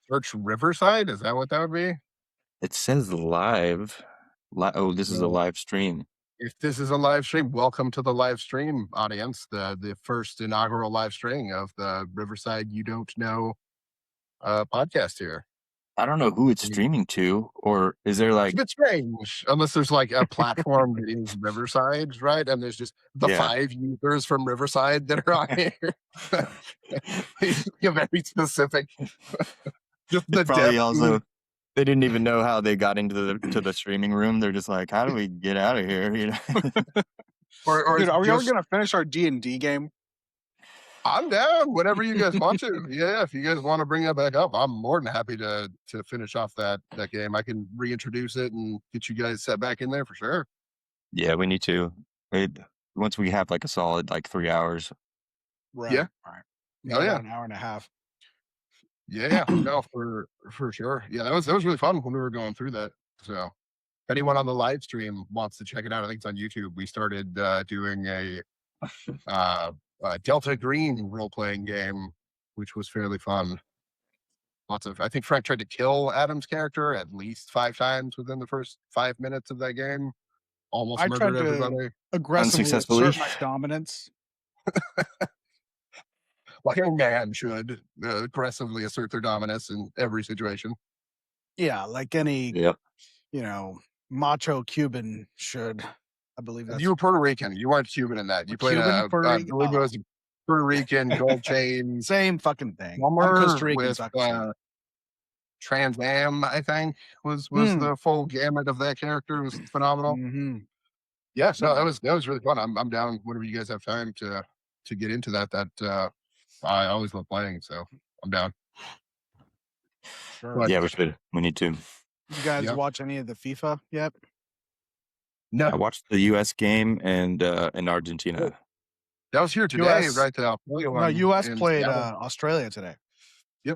search Riverside? Is that what that would be? It says live. Oh, this is a Well, live stream. if this is a live stream, welcome to the live stream audience, the first inaugural live stream of the Riverside You Don't Know podcast here. I don't know who it's I mean, streaming to, or is there it's a like, bit strange, unless there's like a platform that is Riverside, right? And there's just the yeah, 5 users from Riverside that are on here. You're very specific. Just the probably depth. also they didn't even know how they got into the streaming room. They're just like, how do we get out of here? You know? Or Dude, are we ever just, gonna finish our D&D game? I'm down. Whatever you guys want to. Yeah, if you guys want to bring that back up, I'm more than happy to finish off that game. I can reintroduce it and get you guys set back in there for sure. Yeah, we need to. Once we have like a solid like 3 hours. Right. Yeah. All right. Oh yeah. An hour and a half. Yeah. No, for sure. Yeah, that was really fun when we were going through that. So if anyone on the live stream wants to check it out, I think it's on YouTube. We started doing a Delta Green role-playing game, which was fairly fun. I think Frank tried to kill Adam's character at least 5 times within the first 5 minutes of that game. Almost I tried murdered to everybody. aggressively Unsuccessfully. assert my dominance. Like a man should aggressively assert their dominance in every situation. Yeah, like any Yep. macho Cuban should. I believe that's You were Puerto Rican. You weren't Cuban in that. You played Cuban, Puerto I Rican? believe it was Puerto Rican, gold chain, same fucking thing. I'm Plumber Costa Rican, with so I can say Trans Am, I think, was the full gamut of that character. It was phenomenal. Mm-hmm. Yeah, so that was really fun. I'm down whenever you guys have time to get into that. I always love playing, so I'm down. Sure. But- Yeah, we should. We need to. You guys Yeah. watch any of the FIFA yet? No, I watched the U.S. game and Argentina. that was here today, US right? The No, U.S. played Seattle. Australia today.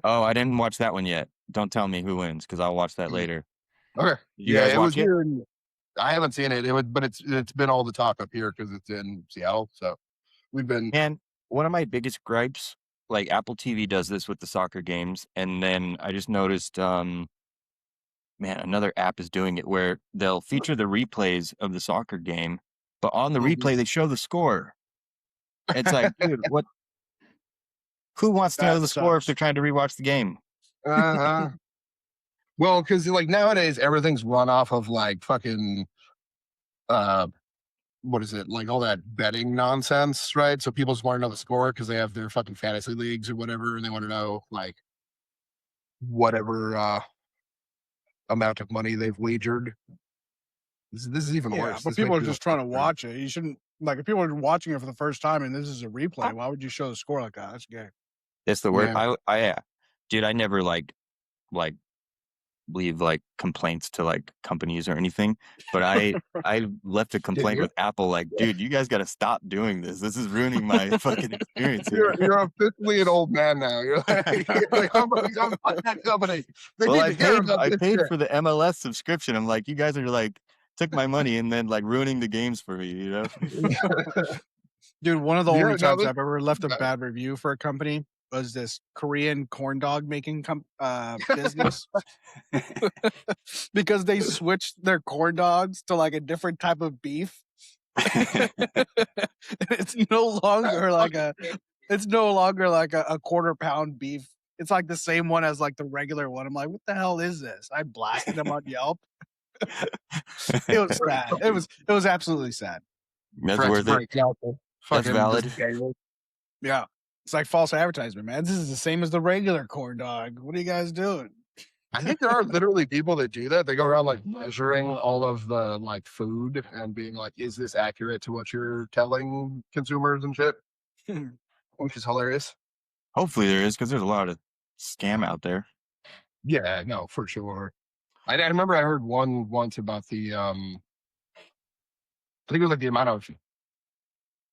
Oh, I didn't watch that one yet. Don't tell me who wins because I'll watch that later. Okay. Did you Yeah, guys it was watch it? here. I haven't seen it. But it's been all the talk up here because it's in Seattle. So we've been. And one of my biggest gripes, like Apple TV does this with the soccer games, and then I just noticed, another app is doing it where they'll feature the replays of the soccer game, but on the replay they show the score. It's like, dude, what? Who wants to That know the score if sucks. they're trying to rewatch the game? Uh-huh. Well, because like nowadays everything's run off of like fucking what is it, like all that betting nonsense, right? So people just want to know the score because they have their fucking fantasy leagues or whatever, and they want to know like whatever amount of money they've wagered. This is even Yeah, worse. but This people makes are me just trying to look- watch it. You shouldn't, like, if people are watching it for the first time and this is a replay, why would you show the score like that? That's gay. That's the word. Yeah. Dude, I never like leave like complaints to like companies or anything, but I left a complaint you? with Apple. Like, dude, you guys got to stop doing this. This is ruining my fucking experience here. You're officially an old man now. You're like I'm that company. They Well, need to hear about I this paid shit. for the MLS subscription. I'm like, you guys are like took my money and then like ruining the games for me, you know? Dude, one of the Yeah, only no, times this- I've ever left a bad review for a company was this Korean corn dog making business because they switched their corn dogs to like a different type of beef. It's no longer like a quarter pound beef. It's like the same one as like the regular one. I'm like, what the hell is this? I blasted them on Yelp. It was sad. It was absolutely sad. That's Frank's worth it. break out the That's fucking valid. disable. Yeah. It's like false advertisement, man. This is the same as the regular corn dog. What are you guys doing? I think there are literally people that do that. They go around like measuring all of the like food and being like, is this accurate to what you're telling consumers and shit? Which is hilarious. Hopefully there is, because there's a lot of scam out there. Yeah, no, for sure. I remember I heard one once about the I think it was like the amount of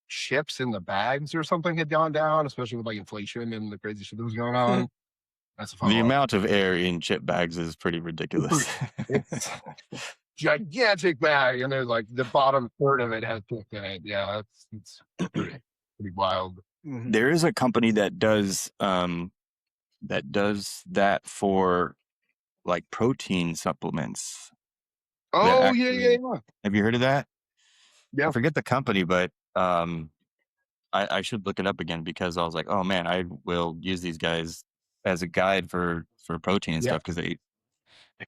chips in the bags or something had gone down, especially with like inflation and the crazy shit that was going on. That's a fun The one. amount of air in chip bags is pretty ridiculous. It's gigantic bag, and there's like the bottom third of it has chip in it. Yeah, it's pretty wild. Mhm. There is a company that does that does that for like protein supplements. Oh yeah. Have you heard of that? Yeah. I forget the company, but I should look it up again because I was like, oh man, I will use these guys as a guide for protein and Yeah. stuff because they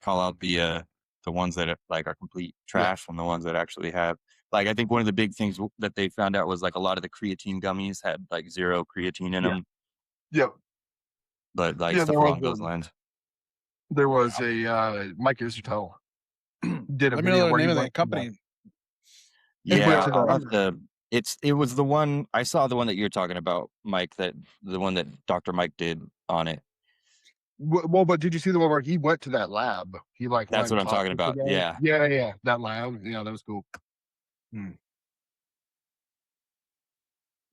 call out the ones that are complete trash from the ones that actually have. Like, I think one of the big things that they found out was like a lot of the creatine gummies had like 0 creatine in them. Yep. But like Yeah, stuff along those lines. There was a Mike Isertel did a Let me know video the where name he of went that company. Yeah, to I'll the- have to. It was the one I saw, the one that you're talking about, Mike. That the one that Dr. Mike did on it. Well, but did you see the one where he went to that lab? He like That's went what and I'm talked talking to the about. guy. Yeah. Yeah, that lab. Yeah, that was cool.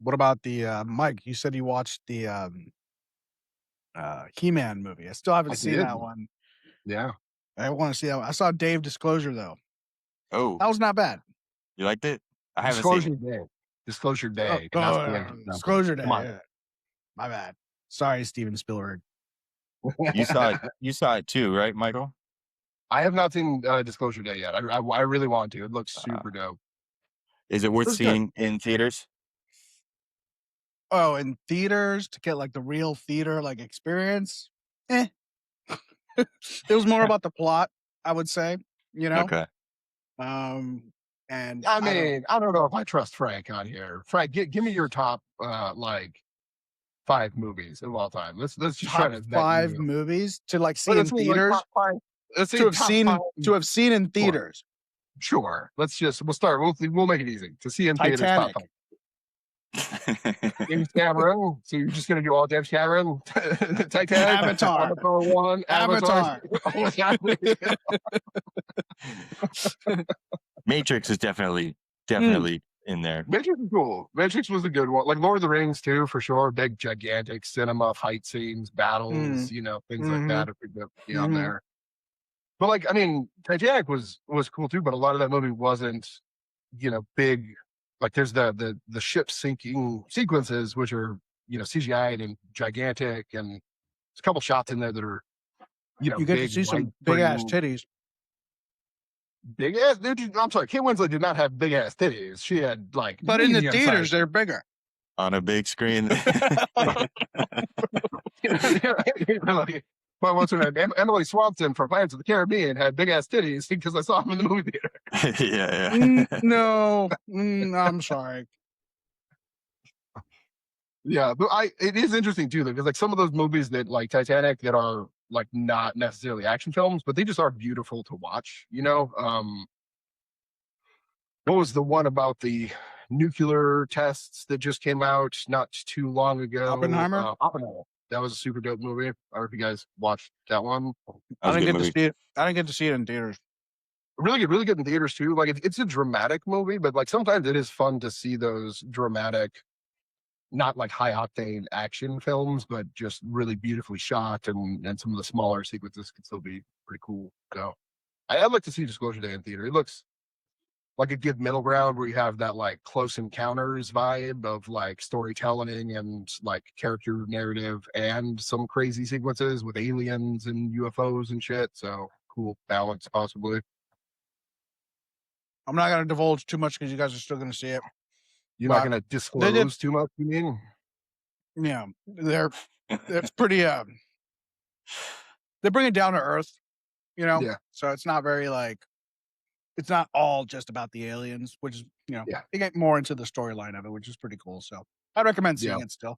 What about the Mike? You said you watched the He-Man movie. I still haven't seen that one. Yeah. I want to see that one. I saw Dave Disclosure though. Oh, That was not bad. you liked it? I haven't seen it. Disclosure Day. Disclosure Day. Come on. Yeah. My bad. Sorry, Steven Spielberg. You saw it too, right, Michael? I have not seen Disclosure Day yet. I really want to. It looks super dope. Is it worth seeing in theaters? Oh, in theaters to get like the real theater like experience? It was more about the plot, I would say. You know. Okay. And I mean, I don't know if I trust Frank on here. Frank, give me your top like 5 movies of all time. Let's just try to 5 movies to like see in theaters. To have seen in theaters. Sure. We'll start. We'll make it easy to see in theaters. Titanic. James Cameron. So you're just gonna do all James Cameron? Titanic, Avatar 1, Avatar. Matrix is definitely in there. Matrix is cool. Matrix was a good one. Like Lord of the Rings too, for sure. Big, gigantic cinema, fight scenes, battles, things like that. If we get on there. But like, I mean, Titanic was cool too. But a lot of that movie wasn't, big. Like there's the ship sinking sequences, which are CGI and gigantic, and there's a couple shots in there that are you get to see some big ass titties. Big ass. I'm sorry, Kate Winslet did not have big ass titties. She had like, but in the theaters they're bigger on a big screen. Well, what's her name? Emily Swanson from Pirates of the Caribbean had big ass titties because I saw them in the movie theater. Yeah. No, I'm sorry. Yeah, but it is interesting too, though, because like some of those movies that like Titanic that are like not necessarily action films, but they just are beautiful to watch. What was the one about the nuclear tests that just came out not too long ago? Oppenheimer. That was a super dope movie. I don't know if you guys watched that one. I didn't get to see it. I didn't get to see it in theaters. Really good in theaters too. Like it's a dramatic movie, but like sometimes it is fun to see those dramatic, not like high octane action films, but just really beautifully shot, and some of the smaller sequences can still be pretty cool. So I'd like to see Disclosure Day in theater. It looks like a good middle ground where you have that like Close Encounters vibe of like storytelling and like character narrative and some crazy sequences with aliens and UFOs and shit. So cool balance, possibly. I'm not going to divulge too much because you guys are still going to see it. You're not going to disclose too much, you mean? Yeah, it's pretty. They bring it down to earth, Yeah. So it's not very like. It's not all just about the aliens, which is, they get more into the storyline of it, which is pretty cool. So I recommend seeing it still.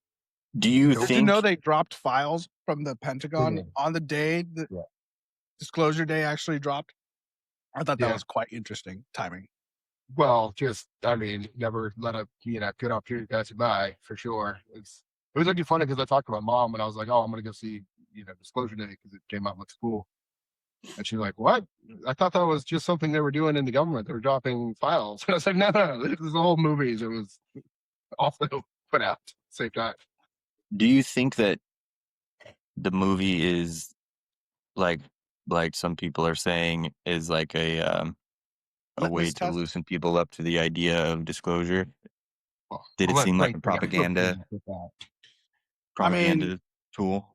Do you Did you know they dropped files from the Pentagon on the day that Disclosure Day actually dropped? I thought that was quite interesting timing. Well, never let a good opportunity pass you by, for sure. It was actually funny because I talked to my mom and I was like, "Oh, I'm gonna go see Disclosure Day because it came out looks cool." And she's like, "What? I thought that was just something they were doing in the government. They were dropping files." And I was like, "No. This is the whole movie. It was also put out at the same time." Do you think that the movie is like some people are saying is like a way to loosen people up to the idea of disclosure? Well, did it seem like a propaganda tool?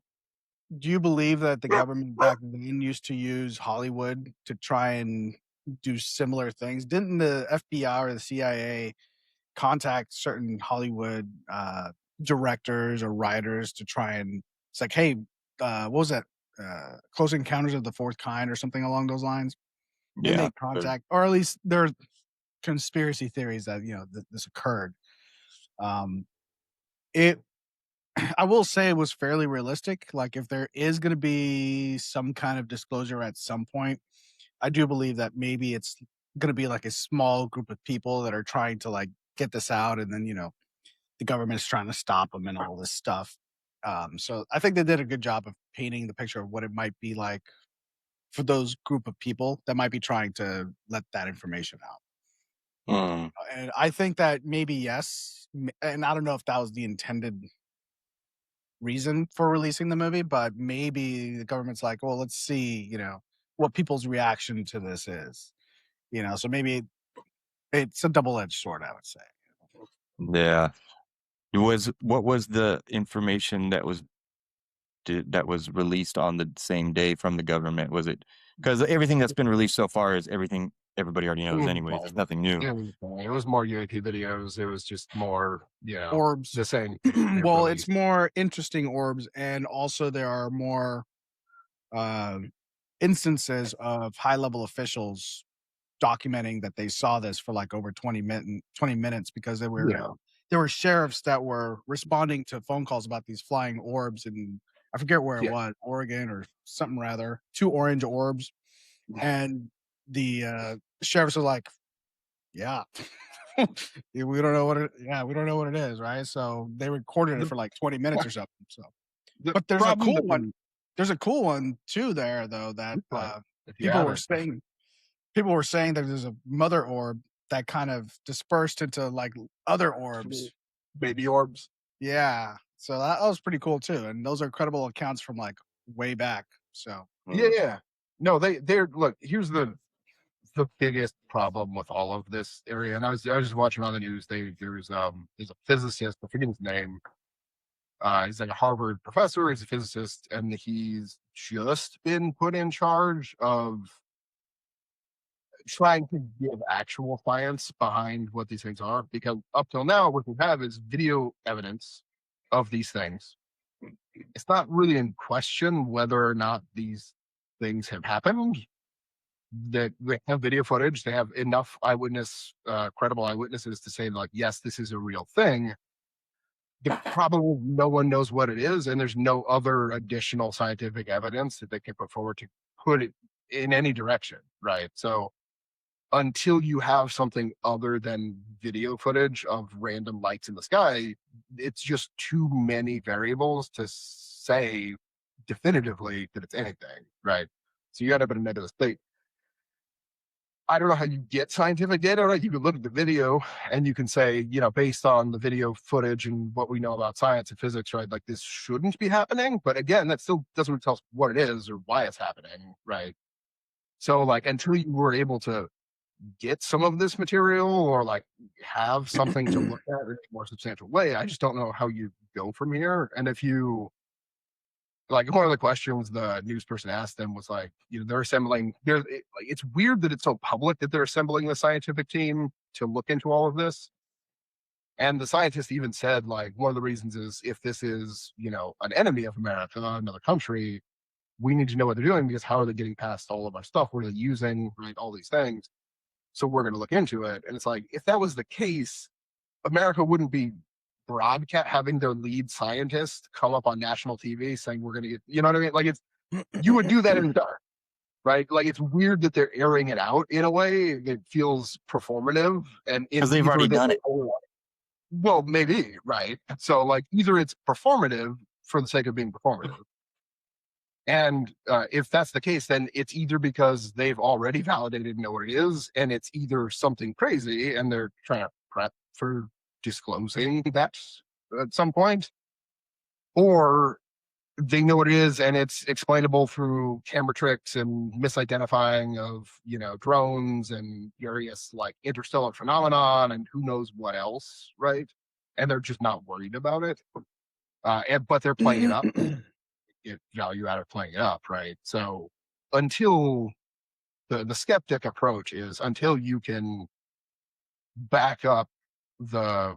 Do you believe that the government back then used to use Hollywood to try and do similar things? Didn't the FBI or the CIA contact certain Hollywood directors or writers to try and it's like, hey, what was that? Close Encounters of the Fourth Kind or something along those lines? Didn't Yeah. they contact, or at least there are conspiracy theories that this occurred. It I will say it was fairly realistic. Like if there is going to be some kind of disclosure at some point, I do believe that maybe it's going to be like a small group of people that are trying to like get this out, and then the government is trying to stop them and all this stuff. So I think they did a good job of painting the picture of what it might be like for those group of people that might be trying to let that information out. Mm. And I think that maybe yes, and I don't know if that was the intended reason for releasing the movie, but maybe the government's like, well, let's see, what people's reaction to this is. So maybe it's a double-edged sword, I would say. Yeah. What was the information that was released on the same day from the government? Was it because everything that's been released so far is everything everybody already knows anyways. It's nothing new. It was more UAP videos. It was just more, Orbs. the same. Well, it's more interesting orbs, and also there are more instances of high-level officials documenting that they saw this for like over 20 minutes because there were sheriffs that were responding to phone calls about these flying orbs, and I forget where it was, Oregon or something rather, 2 orange orbs. And the sheriffs are like, yeah, we don't know what it is, right? So they recorded it for like 20 minutes or something. So, but there's a cool one. There's a cool one too there though that people were saying that there's a mother orb that kind of dispersed into like other orbs, baby orbs. Yeah, so that was pretty cool too, and those are credible accounts from like way back. So yeah. No, they're look. Here's the biggest problem with all of this area, and I was just watching on the news. There's a physicist. I forget his name. He's like a Harvard professor. He's a physicist, and he's just been put in charge of trying to give actual science behind what these things are. Because up till now, what we have is video evidence of these things. It's not really in question whether or not these things have happened. That they have video footage. They have enough credible eyewitnesses to say, like, yes, this is a real thing. Probably no one knows what it is, and there's no other additional scientific evidence that they can put forward to put it in any direction, right? So until you have something other than video footage of random lights in the sky, it's just too many variables to say definitively that it's anything, right? So you end up in a negative state. I don't know how you get scientific data, right? You can look at the video and you can say, based on the video footage and what we know about science and physics, right? Like this shouldn't be happening. But again, that still doesn't tell us what it is or why it's happening, right? So like until you were able to get some of this material or like have something to look at in a more substantial way, I just don't know how you go from here. And if you like one of the questions the news person asked them was like, they're assembling. It's weird that it's so public that they're assembling the scientific team to look into all of this. And the scientist even said, like, one of the reasons is if this is, an enemy of America, another country, we need to know what they're doing because how are they getting past all of our stuff? What are they using? Right, all these things. So we're going to look into it. And it's like, if that was the case, America wouldn't be broadcast having their lead scientist come up on national TV saying we're going to get, you know what I mean? Like you would do that in the dark, right? Like it's weird that they're airing it out in a way that feels performative and because they've already done it. Well, maybe, right? So like either it's performative for the sake of being performative. And if that's the case, then it's either because they've already validated and know what it is, and it's either something crazy and they're trying to prep for disclosing that at some point, or they know what it is and it's explainable through camera tricks and misidentifying of drones and various like interstellar phenomenon and who knows what else, right? And they're just not worried about it, but they're playing it up. get value out of playing it up, right? So until the skeptic approach is until you can back up the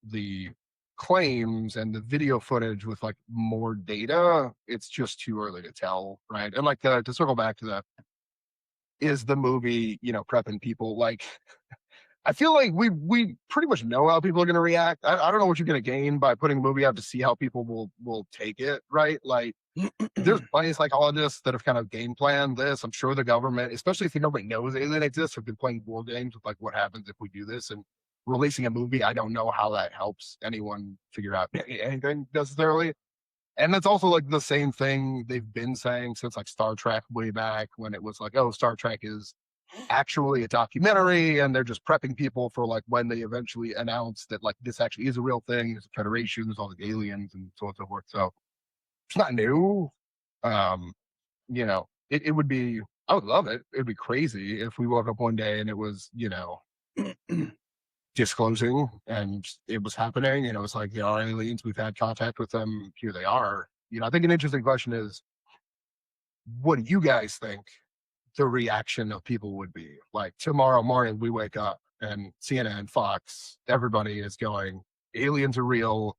the claims and the video footage with like more data, it's just too early to tell, right? And like to circle back to the is the movie, prepping people like I feel like we pretty much know how people are going to react. I don't know what you're going to gain by putting a movie out to see how people will take it, right? Like there's plenty of psychologists that have kind of game planned this. I'm sure the government, especially if the government knows alien exists, have been playing board games with like what happens if we do this and releasing a movie. I don't know how that helps anyone figure out anything necessarily. And that's also like the same thing they've been saying since like Star Trek way back when it was like, oh, Star Trek is actually a documentary and they're just prepping people for like when they eventually announce that like this actually is a real thing. There's a Federation, there's all the aliens and so on and so forth. So it's not new. Um, it would be, I would love it. It'd be crazy if we woke up one day and it was, disclosing and it was happening. And it was like, there are aliens, we've had contact with them, here they are. I think an interesting question is, what do you guys think the reaction of people would be? Like tomorrow morning, we wake up and CNN, Fox, everybody is going, aliens are real.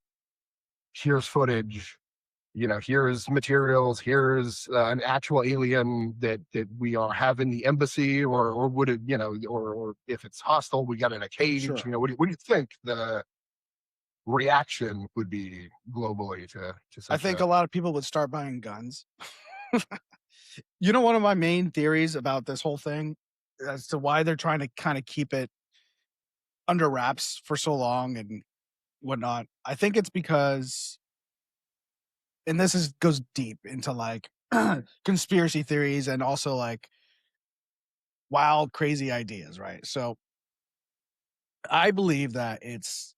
Here's footage. Here's materials. Here's an actual alien that we are have in the embassy, or would it, or if it's hostile, we got in a cage. Sure. What do you think the reaction would be globally to I think a lot of people would start buying guns. One of my main theories about this whole thing as to why they're trying to kind of keep it under wraps for so long and whatnot. I think it's because, and goes deep into like conspiracy theories and also like wild, crazy ideas, right? So I believe that it's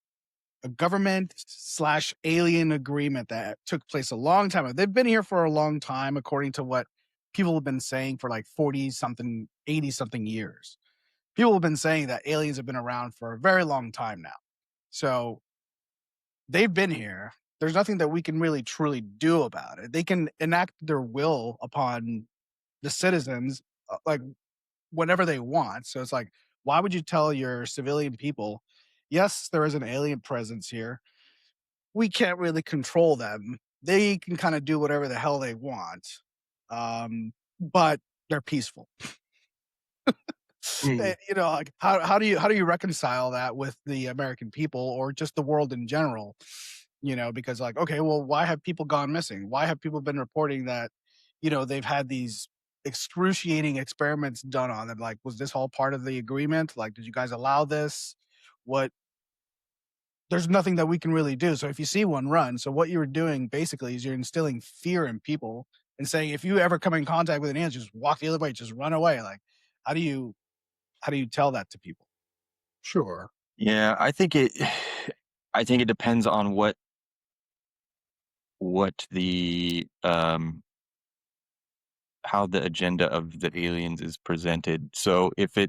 a government/alien agreement that took place a long time ago. They've been here for a long time, according to what people have been saying for like 40 something, 80 something years. People have been saying that aliens have been around for a very long time now. So they've been here. There's nothing that we can really truly do about it. They can enact their will upon the citizens like whenever they want. So it's like, why would you tell your civilian people, yes, there is an alien presence here. We can't really control them. They can kind of do whatever the hell they want. But they're peaceful. And, like how do you reconcile that with the American people or just the world in general? Because like, okay, well, why have people gone missing? Why have people been reporting that, they've had these excruciating experiments done on them? Like, was this all part of the agreement? Like, did you guys allow this? What? There's nothing that we can really do. So if you see one, run. So what you're doing basically is you're instilling fear in people and saying, if you ever come in contact with an alien, just walk the other way, just run away. Like, how do you tell that to people? Sure. Yeah, I think it depends on what the how the agenda of the aliens is presented. So if they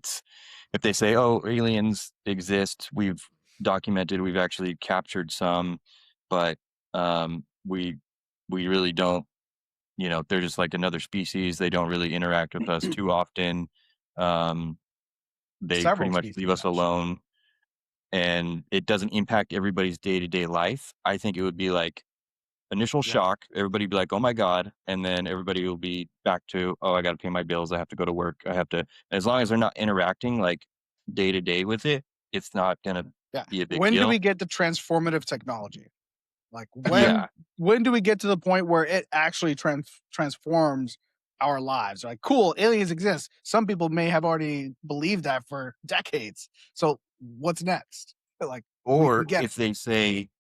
say, oh, aliens exist, we've documented, we've actually captured some, but we really don't, they're just like another species. They don't really interact with us too often. They Several pretty much species, leave us actually. alone, and it doesn't impact everybody's day-to-day life. I think it would be like initial shock. Everybody would be like, oh my God. And then everybody will be back to, oh, I got to pay my bills. I have to go to work. As long as they're not interacting like day to day with it, it's not going to be a big When deal. do we get to transformative technology? Like Yeah. when do we get to the point where it actually transforms our lives? Like, cool, aliens exist. Some people may have already believed that for decades. So what's next? Like, Or we get if they say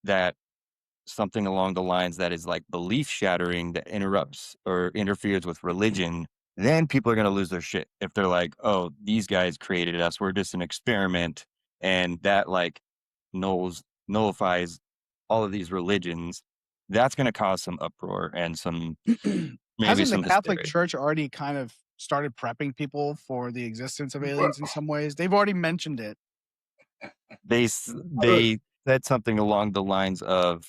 that something along the lines that is like belief shattering that interrupts or interferes with religion, then people are going to lose their shit. If they're like, oh, these guys created us, we're just an experiment, and that like nullifies all of these religions, that's going to cause some uproar and some maybe Hasn't some the Catholic hysteria. Church already kind of started prepping people for the existence of aliens in some ways? They've already mentioned it. They said something along the lines of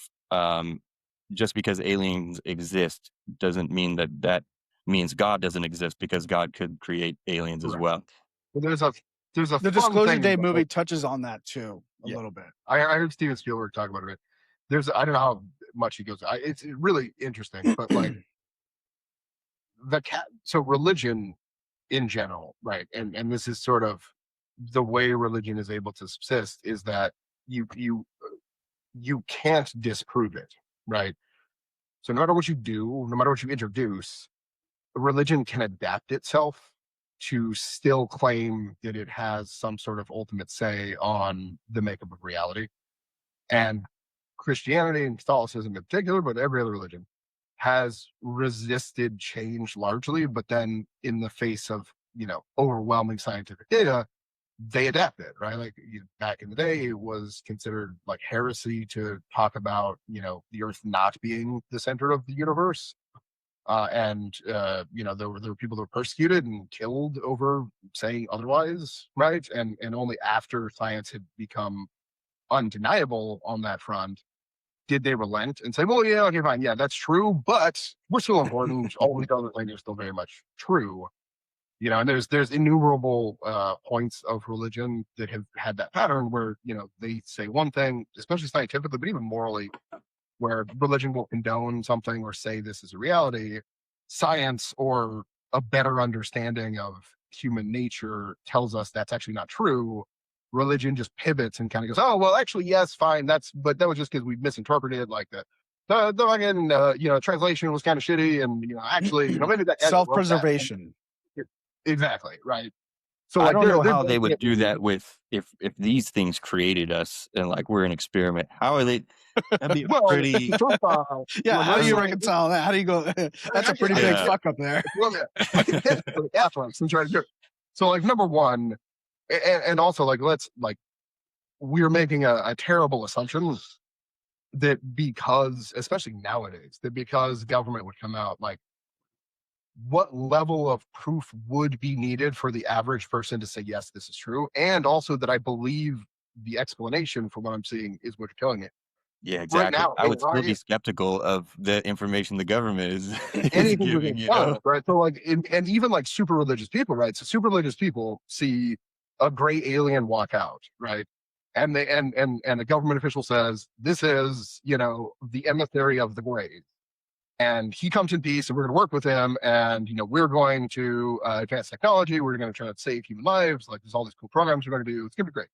just because aliens exist doesn't mean that means God doesn't exist, because God could create aliens as Correct. well. Well, there's a The fun Disclosure thing Day about, movie touches on that too a yeah, little bit. I heard Steven Spielberg talk about it. I don't know how much he goes. It's really interesting, but like so religion in general, right? And this is sort of the way religion is able to subsist, is that you can't disprove it, right? So no matter what you do, no matter what you introduce, religion can adapt itself to still claim that it has some sort of ultimate say on the makeup of reality. And Christianity and Catholicism in particular, but every other religion, has resisted change largely, but then in the face of, overwhelming scientific data, they adapt it, right? Like, back in the day, it was considered like heresy to talk about, the Earth not being the center of the universe. There were people that were persecuted and killed over saying otherwise, right? And only after science had become undeniable on that front did they relent and say, well, yeah, okay, fine, yeah, that's true, but we're still important. All these other things are still very much true. And there's innumerable points of religion that have had that pattern where they say one thing, especially scientifically, but even morally, where religion will condone something or say this is a reality. Science, or a better understanding of human nature, tells us that's actually not true. Religion just pivots and kind of goes, oh, well, actually, yes, fine, but that was just because we misinterpreted, like the fucking translation was kind of shitty, and actually, maybe that Self-preservation. Exactly, right. So I like don't know they're how they would do definitely, that with if these things created us and like we're an experiment. How are they? That'd be a well, pretty. first off, Yeah, when how they're do you saying, reconcile that? How do you go? That's a pretty I big Yeah. fuck up there. well, yeah, I can pitch for the Catholics and try to do it. So like number one, and also like we're making a terrible assumption that because, especially nowadays, that because government would come out, like, what level of proof would be needed for the average person to say, yes, this is true? And also that I believe the explanation for what I'm seeing is what you're telling me. Yeah, Right exactly. now, I would still AI, be skeptical of the information the government is is anything we giving. can find, right? So like, and even like super religious people, right? So super religious people see a gray alien walk out, right? And they and a government official says, this is, the emissary of the grays. And he comes in peace, and we're going to work with him, and we're going to advance technology. We're going to try to save human lives. Like, there's all these cool programs we're going to do. It's going to be great.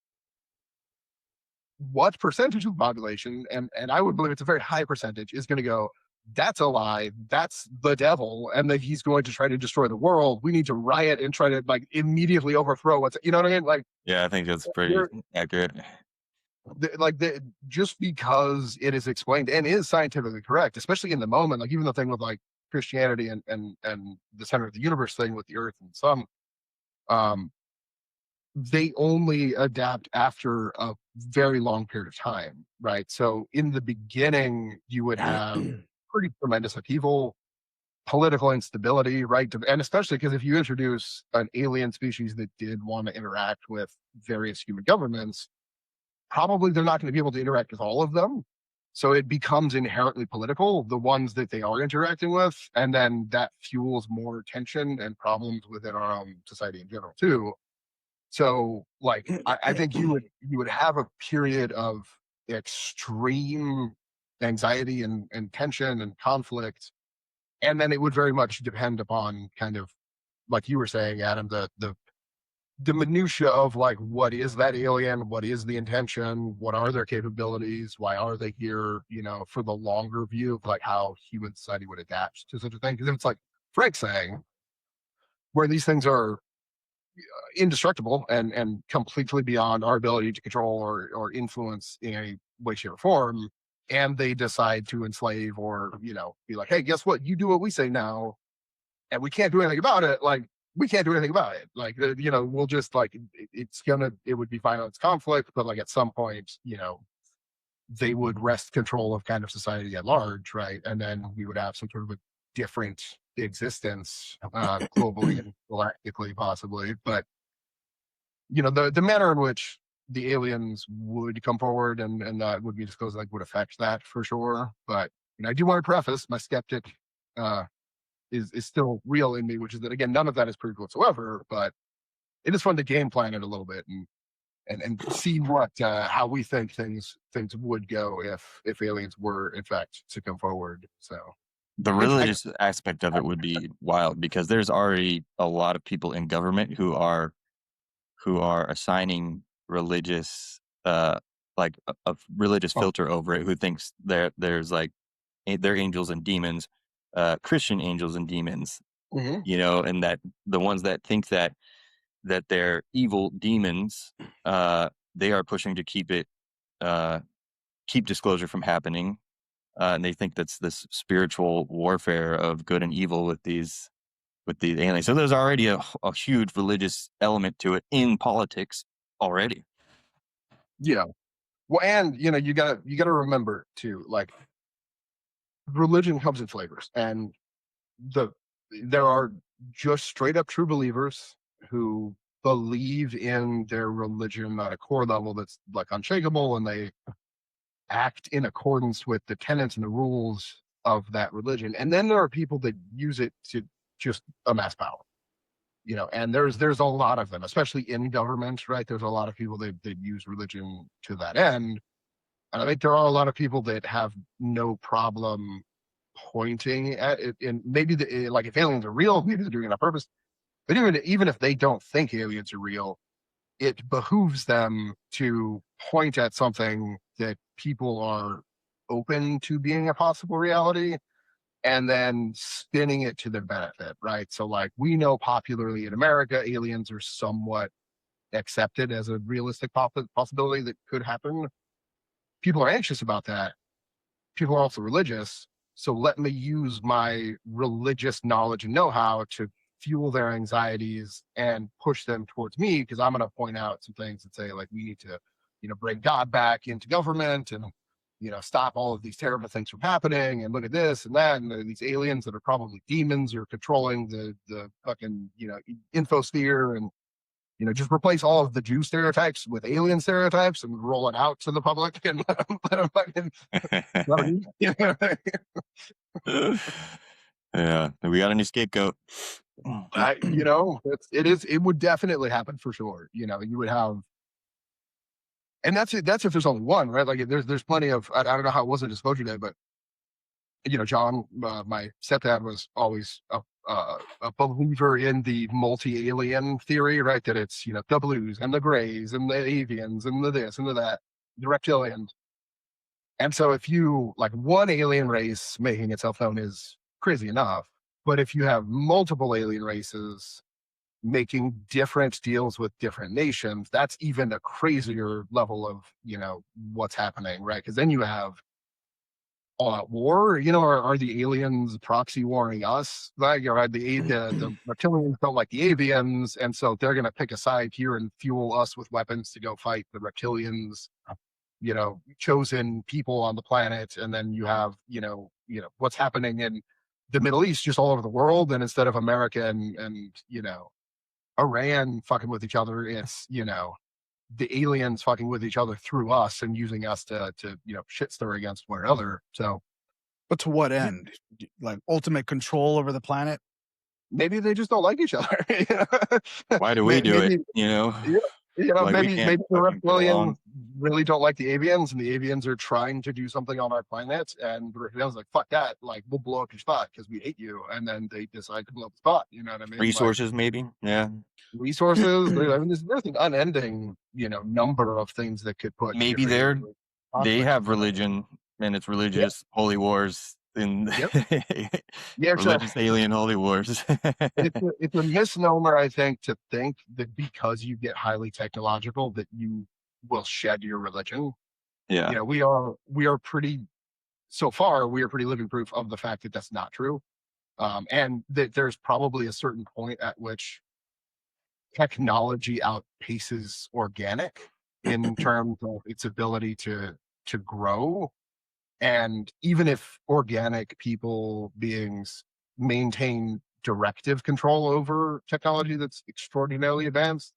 What percentage of the population, and I would believe it's a very high percentage, is going to go, that's a lie, that's the devil, and that he's going to try to destroy the world. We need to riot and try to like immediately overthrow what's, you know what I mean? Like, Yeah, I think that's pretty accurate. just because it is explained and is scientifically correct, especially in the moment, like even the thing with like Christianity and the center of the universe thing with the Earth and sun, um, they only adapt after a very long period of time, right? So in the beginning, you would have pretty tremendous upheaval, political instability, right? And especially because if you introduce an alien species that did want to interact with various human governments, probably they're not going to be able to interact with all of them. So it becomes inherently political, the ones that they are interacting with. And then that fuels more tension and problems within our own society in general, too. So, like, I think you would have a period of extreme anxiety and tension and conflict. And then it would very much depend upon kind of, like you were saying, Adam, the minutia of like, what is that alien, what is the intention, what are their capabilities, why are they here, for the longer view of like how human society would adapt to such a thing. Because if it's like Frank's saying, where these things are indestructible and completely beyond our ability to control or influence in any way, shape, or form, and they decide to enslave or be like, hey, guess what, you do what we say now, and we can't do anything about it. Like, we can't do anything about it. Like, we'll just like, it would be violence, conflict, but like at some point, they would wrest control of kind of society at large, right? And then we would have some sort of a different existence, globally and galactically, possibly. But the manner in which the aliens would come forward and that would be disclosed, like, would affect that for sure. But And I do want to preface my skeptic is still real in me, which is that, again, none of that is proved whatsoever, but it is fun to game plan it a little bit and see what how we think things would go if aliens were in fact to come forward. So the religious aspect of it would be wild, because there's already a lot of people in government who are assigning religious like a religious filter over it, who thinks there's like they're angels and demons, Christian angels and demons, you know, and that the ones that think that they're evil demons, they are pushing to keep disclosure from happening, and they think that's this spiritual warfare of good and evil with these aliens. So there's already a huge religious element to it in politics already. Yeah. Well, and you know, you gotta remember too, like, religion comes in flavors, and there are just straight up true believers who believe in their religion at a core level that's like unshakable, and they act in accordance with the tenets and the rules of that religion. And then there are people that use it to just amass power, you know, and there's a lot of them, especially in government, right? There's a lot of people that use religion to that end. And I think there are a lot of people that have no problem pointing at it. And maybe like, if aliens are real, maybe they're doing it on purpose. But even if they don't think aliens are real, it behooves them to point at something that people are open to being a possible reality, and then spinning it to their benefit, right? So, like, we know popularly in America, aliens are somewhat accepted as a realistic possibility that could happen. People are anxious about that. People are also religious. So let me use my religious knowledge and know-how to fuel their anxieties and push them towards me, because I'm going to point out some things and say, like, we need to, you know, bring God back into government, and, you know, stop all of these terrible things from happening, and look at this and that, and these aliens that are probably demons are controlling the fucking, you know, infosphere, and, you know, just replace all of the Jew stereotypes with alien stereotypes and roll it out to the public, and let them fucking, yeah, we got a new scapegoat. you know, it would definitely happen for sure. You know, you would have, and that's it. That's if there's only one, right? Like, there's plenty of, I don't know how it was a disclosure day, but, you know, John, my stepdad, was always a believer in the multi-alien theory, right? That it's, you know, the blues and the grays and the avians and the this and the that, the reptilians. And so if you, like, one alien race making itself known is crazy enough, but if you have multiple alien races making different deals with different nations, that's even a crazier level of, you know, what's happening, right? Because then you have all-out war. You know, are the aliens proxy warring us? Like, you know, the reptilians don't like the avians, and so they're going to pick a side here and fuel us with weapons to go fight the reptilians, you know, chosen people on the planet. And then you have, you know, what's happening in the Middle East, just all over the world. And instead of America and you know, Iran fucking with each other, it's, you know, the aliens fucking with each other through us and using us to you know, shit stir against one another. So, but to what end? Like, ultimate control over the planet? Maybe they just don't like each other. Why do we do it? You know, yeah, you know, like, maybe the reptilians really don't like the avians, and the avians are trying to do something on our planet, and the reptilians are like, fuck that, like, we'll blow up your spot because we hate you. And then they decide to blow up the spot. You know what I mean? Resources, like, maybe. Yeah. Resources. I mean, there's an unending, you know, number of things that could put. Maybe they have religion, and it's religious holy wars in religious alien holy wars. It's a misnomer, I think, to think that because you get highly technological that you will shed your religion. Yeah. You know, we are pretty, so far, we are pretty living proof of the fact that that's not true. And that there's probably a certain point at which technology outpaces organic in terms of its ability to grow. And even if organic beings maintain directive control over technology that's extraordinarily advanced,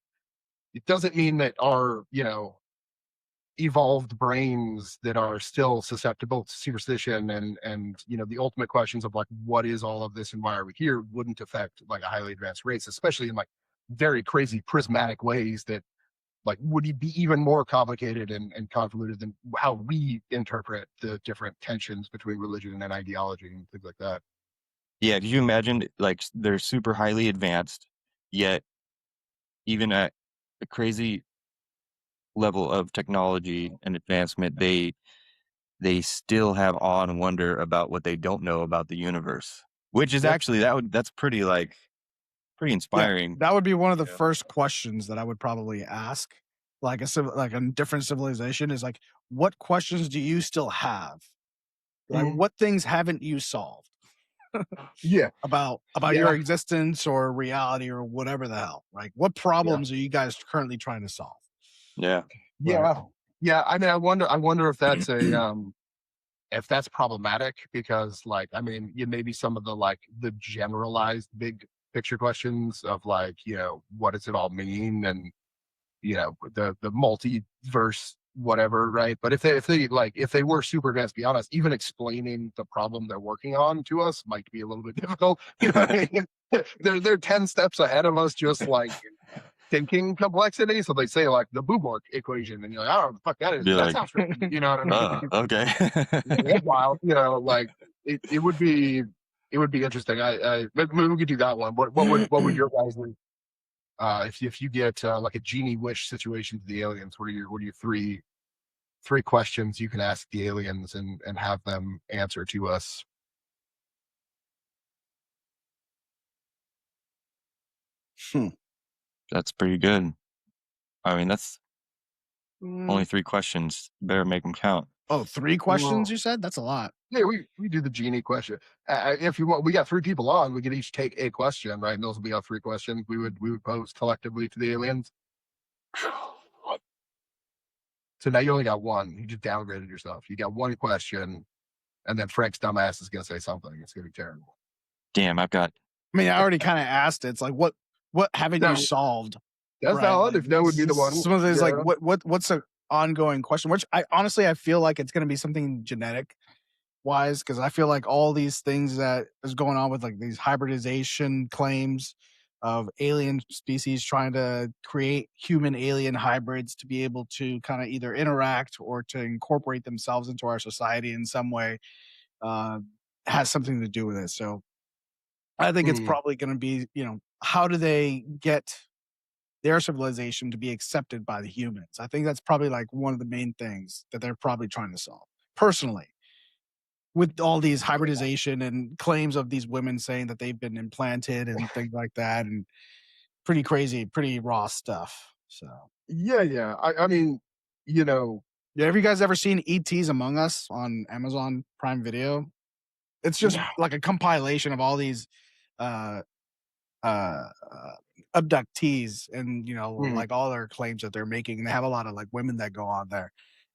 it doesn't mean that our, you know, evolved brains that are still susceptible to superstition and the ultimate questions of like what is all of this and why are we here wouldn't affect like a highly advanced race, especially in like very crazy prismatic ways that like would be even more complicated and convoluted than how we interpret the different tensions between religion and ideology and things like that. Yeah, could you imagine like they're super highly advanced, yet even at a crazy level of technology and advancement, they still have awe and wonder about what they don't know about the universe, which is Yep. actually that's pretty pretty inspiring. That would be one of the first questions that I would probably ask, like a different civilization is like, what questions do you still have? Like, Mhm. what things haven't you solved Yeah. about Yeah. your existence or reality or whatever the hell? Like, what problems are you guys currently trying to solve? Yeah. Yeah. Yeah. I mean, I wonder if that's problematic because like, I mean, maybe some of the like the generalized big picture questions of like, what does it all mean? And, the multiverse, whatever. Right. But if they were super advanced, be honest, even explaining the problem they're working on to us might be a little bit difficult. You know what I mean? They're 10 steps ahead of us, just like thinking complexity. So they say like the Boobork equation, and you're like, I don't know what the fuck that is, Be but that like, sounds right. You know what I mean? okay. That's wild. Like it would be interesting. Maybe we could do that one. What would your guys do if you get like a genie wish situation to the aliens? What are your three questions you can ask the aliens and have them answer to us? That's pretty good. I mean, that's only Mm. 3 questions. Better make them count. Oh, 3 questions you said? That's a lot. Yeah, we do the genie question. If you want, we got 3 people on. We could each take a question, right? And those will be our 3 questions. We would pose collectively to the aliens. So now you only got one. You just downgraded yourself. You got one question, and then Frank's dumbass is gonna say something. It's gonna be terrible. Damn, I've got I mean, I already kind of asked it. It's like, what haven't you No, solved? that's Right? valid. Like, If no would be the one. some of these, like, Yeah. what's an ongoing question? Which I honestly, I feel like it's going to be something genetic wise, because I feel like all these things that is going on with like these hybridization claims of alien species trying to create human alien hybrids to be able to kind of either interact or to incorporate themselves into our society in some way, uh, has something to do with it. So I think it's Mm. probably going to be, how do they get their civilization to be accepted by the humans? I think that's probably like one of the main things that they're probably trying to solve. Personally, with all these hybridization and claims of these women saying that they've been implanted and things like that, and pretty crazy, pretty raw stuff. So, Yeah. I mean, you know, yeah, have you guys ever seen ET's Among Us on Amazon Prime Video? It's just like a compilation of all these uh, uh, abductees and like all their claims that they're making. And they have a lot of like women that go on there.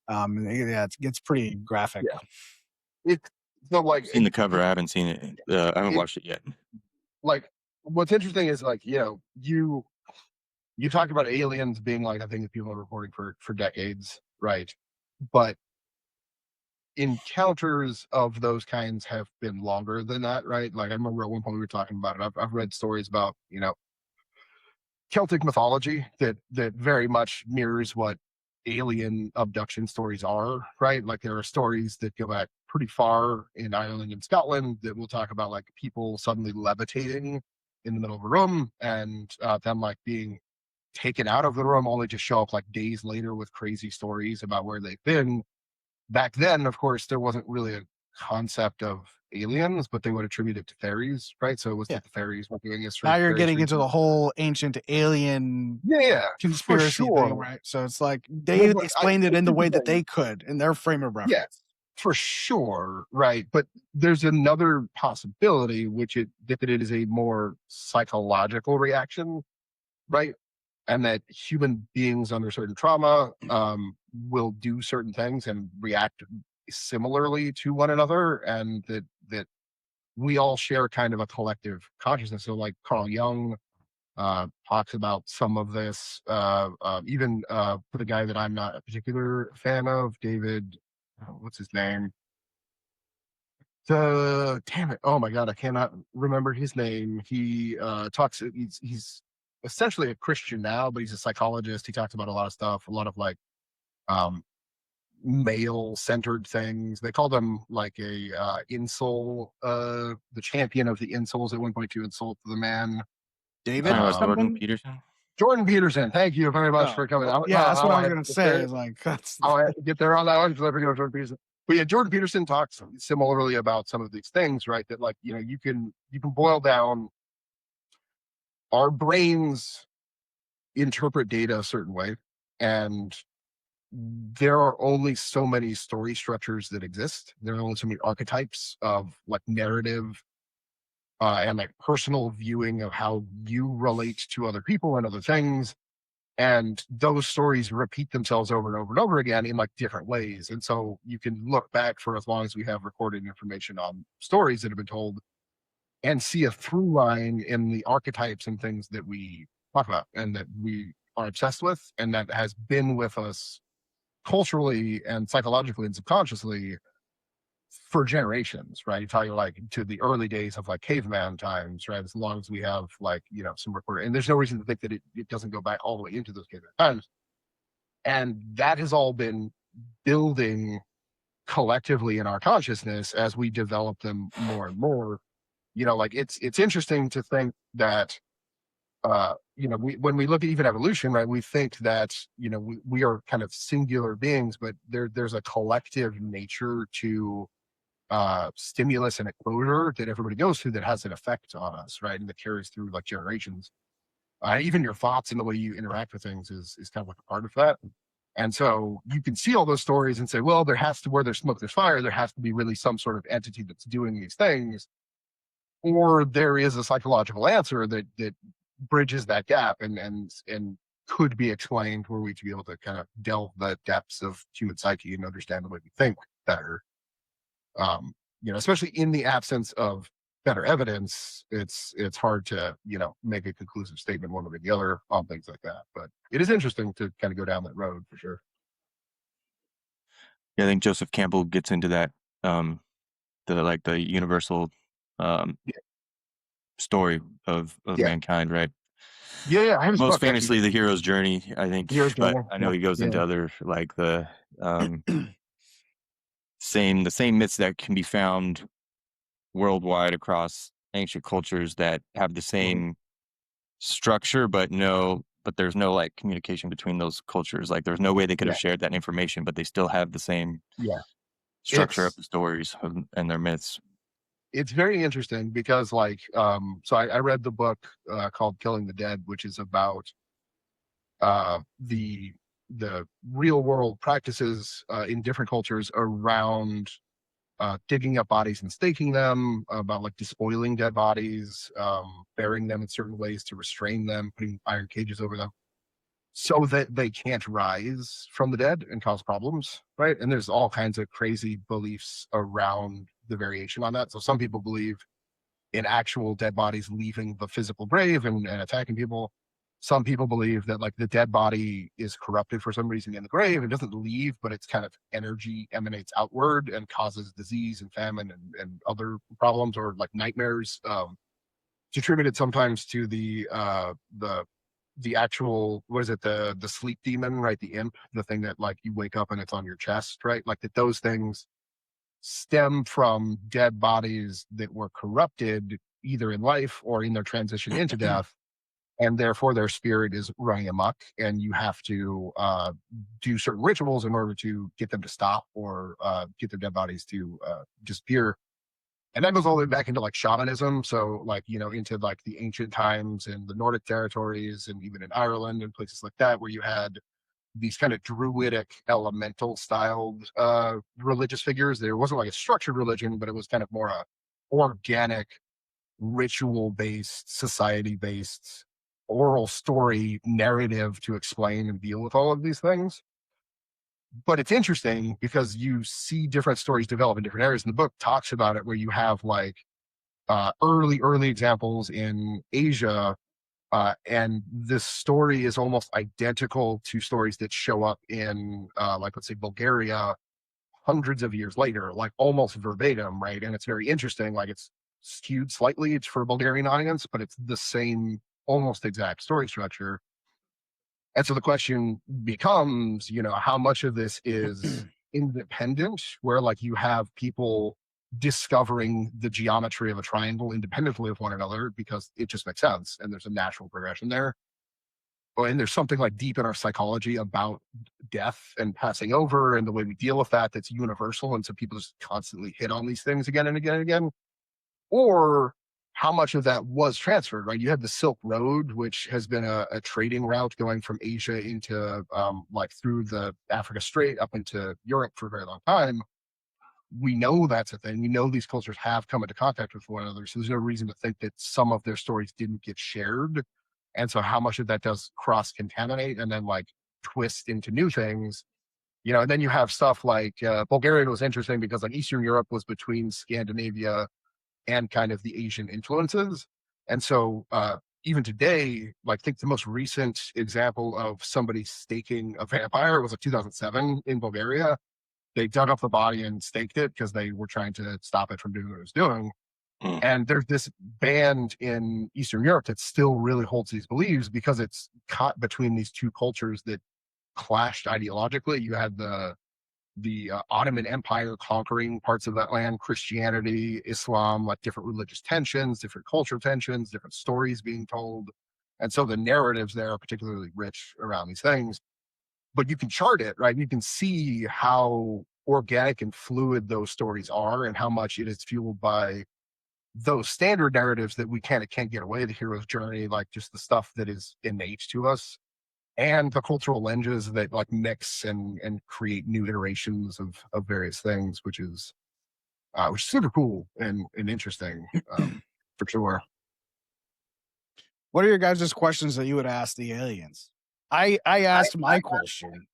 Yeah, it gets pretty graphic. yeah. It's so like seen the cover. I haven't seen it. I haven't watched it yet. like what's interesting is like you talked about aliens being like a thing that people are reporting for decades, right? But encounters of those kinds have been longer than that, right? Like I remember at one point we were talking about it. I've read stories about Celtic mythology that very much mirrors what alien abduction stories are, right? Like there are stories that go back pretty far in Ireland and Scotland that will talk about like people suddenly levitating in the middle of a room and them like being taken out of the room only to show up like days later with crazy stories about where they've been. Back then, of course, there wasn't really a concept of aliens, but they would attribute it to fairies, right? So it was that the fairies were doing this for Now you're various getting into reasons. the whole ancient alien Yeah, for conspiracy thing, sure. right? So it's like they Well, but explained it in the here's way the that thing. they could in their frame of Yeah, reference. for sure, right? But there's another possibility, which that it is a more psychological reaction, right? And that human beings under certain trauma will do certain things and react similarly to one another, and that we all share kind of a collective consciousness. So, like Carl Jung talks about some of this. Even for the guy that I'm not a particular fan of, David, what's his name? Damn it! Oh my god, I cannot remember his name. He talks. He's essentially a Christian now, but he's a psychologist. He talks about a lot of stuff, a lot of like um, male-centered things. They call them like a insult, the champion of the insoles at one point to insult the man. David Jordan something. Peterson. Jordan Peterson, thank you very much for coming. Yeah, that's what I was gonna say. Is like that's I'll have to get there on that one because I forget Jordan Peterson. But yeah, Jordan Peterson talks similarly about some of these things, right? That like you can boil down our brains interpret data a certain way, and there are only so many story structures that exist. There are only so many archetypes of like narrative and like personal viewing of how you relate to other people and other things. And those stories repeat themselves over and over and over again in like different ways. And so you can look back for as long as we have recorded information on stories that have been told and see a through line in the archetypes and things that we talk about and that we are obsessed with and that has been with us culturally and psychologically and subconsciously for generations, right? You talk like to the early days of like caveman times, right? As long as we have like, some recording, and there's no reason to think that it doesn't go back all the way into those caveman times. And that has all been building collectively in our consciousness as we develop them more and more. Like it's interesting to think that when we look at even evolution, right, we think that we are kind of singular beings, but there's a collective nature to stimulus and exposure that everybody goes through that has an effect on us, right, and that carries through like generations. Even your thoughts and the way you interact with things is kind of like a part of that. And so you can see all those stories and say, well, where there's smoke, there's fire. There has to be really some sort of entity that's doing these things, or there is a psychological answer that bridges that gap and could be explained were we to be able to kind of delve the depths of human psyche and understand the way we think better. Especially in the absence of better evidence, it's hard to make a conclusive statement one way or the other on things like that. But it is interesting to kind of go down that road for sure. Yeah, I think Joseph Campbell gets into that, the universal story of mankind, right? Yeah. I have most famously the hero's journey, I think. But I know he goes into other like the the same myths that can be found worldwide across ancient cultures that have the same structure, but there's no like communication between those cultures. Like there's no way they could have shared that information, but they still have the same structure of the stories and their myths. It's very interesting because like so I read the book called Killing the Dead, which is about the real world practices in different cultures around digging up bodies and staking them, about like despoiling dead bodies, burying them in certain ways to restrain them, putting iron cages over them so that they can't rise from the dead and cause problems, right? And there's all kinds of crazy beliefs around the variation on that. So some people believe in actual dead bodies leaving the physical grave and attacking people. Some people believe that like the dead body is corrupted for some reason in the grave and doesn't leave, but its kind of energy emanates outward and causes disease and famine and other problems or like nightmares. It's attributed sometimes to the actual, what is it, the sleep demon, right? The imp, the thing that like you wake up and it's on your chest, right? Like that those things stem from dead bodies that were corrupted either in life or in their transition into death. And therefore their spirit is running amok and you have to do certain rituals in order to get them to stop or get their dead bodies to disappear. And that goes all the way back into like shamanism. So like, into like the ancient times in the Nordic territories and even in Ireland and places like that, where you had these kind of druidic elemental styled religious figures. There wasn't like a structured religion, but it was kind of more a organic, ritual based, society based, oral story narrative to explain and deal with all of these things. But it's interesting because you see different stories develop in different areas. And the book talks about it where you have like early examples in Asia And this story is almost identical to stories that show up in, like, let's say, Bulgaria hundreds of years later, like almost verbatim, right? And it's very interesting. Like, it's skewed slightly for a Bulgarian audience, but it's the same, almost exact story structure. And so the question becomes, how much of this is independent, where like you have people discovering the geometry of a triangle independently of one another because it just makes sense and there's a natural progression there. And there's something like deep in our psychology about death and passing over and the way we deal with that that's universal. And so people just constantly hit on these things again and again and again. Or how much of that was transferred, right? You have the Silk Road, which has been a trading route going from Asia into like through the Africa Strait up into Europe for a very long time. We know that's a thing. We know these cultures have come into contact with one another. So there's no reason to think that some of their stories didn't get shared. And so how much of that does cross contaminate and then like twist into new things? And then you have stuff like Bulgaria was interesting because like Eastern Europe was between Scandinavia and kind of the Asian influences. And so even today, like I think the most recent example of somebody staking a vampire was like 2007 in Bulgaria. They dug up the body and staked it because they were trying to stop it from doing what it was doing. And there's this band in Eastern Europe that still really holds these beliefs because it's caught between these two cultures that clashed ideologically. You had the Ottoman Empire conquering parts of that land, Christianity, Islam, like different religious tensions, different cultural tensions, different stories being told. And so the narratives there are particularly rich around these things. But you can chart it, right? You can see how organic and fluid those stories are and how much it is fueled by those standard narratives that we kind of can't get away, the hero's journey, like just the stuff that is innate to us, and the cultural lenses that like mix and create new iterations of various things, which is super cool and interesting for sure. What are your guys' questions that you would ask the aliens? I asked my question.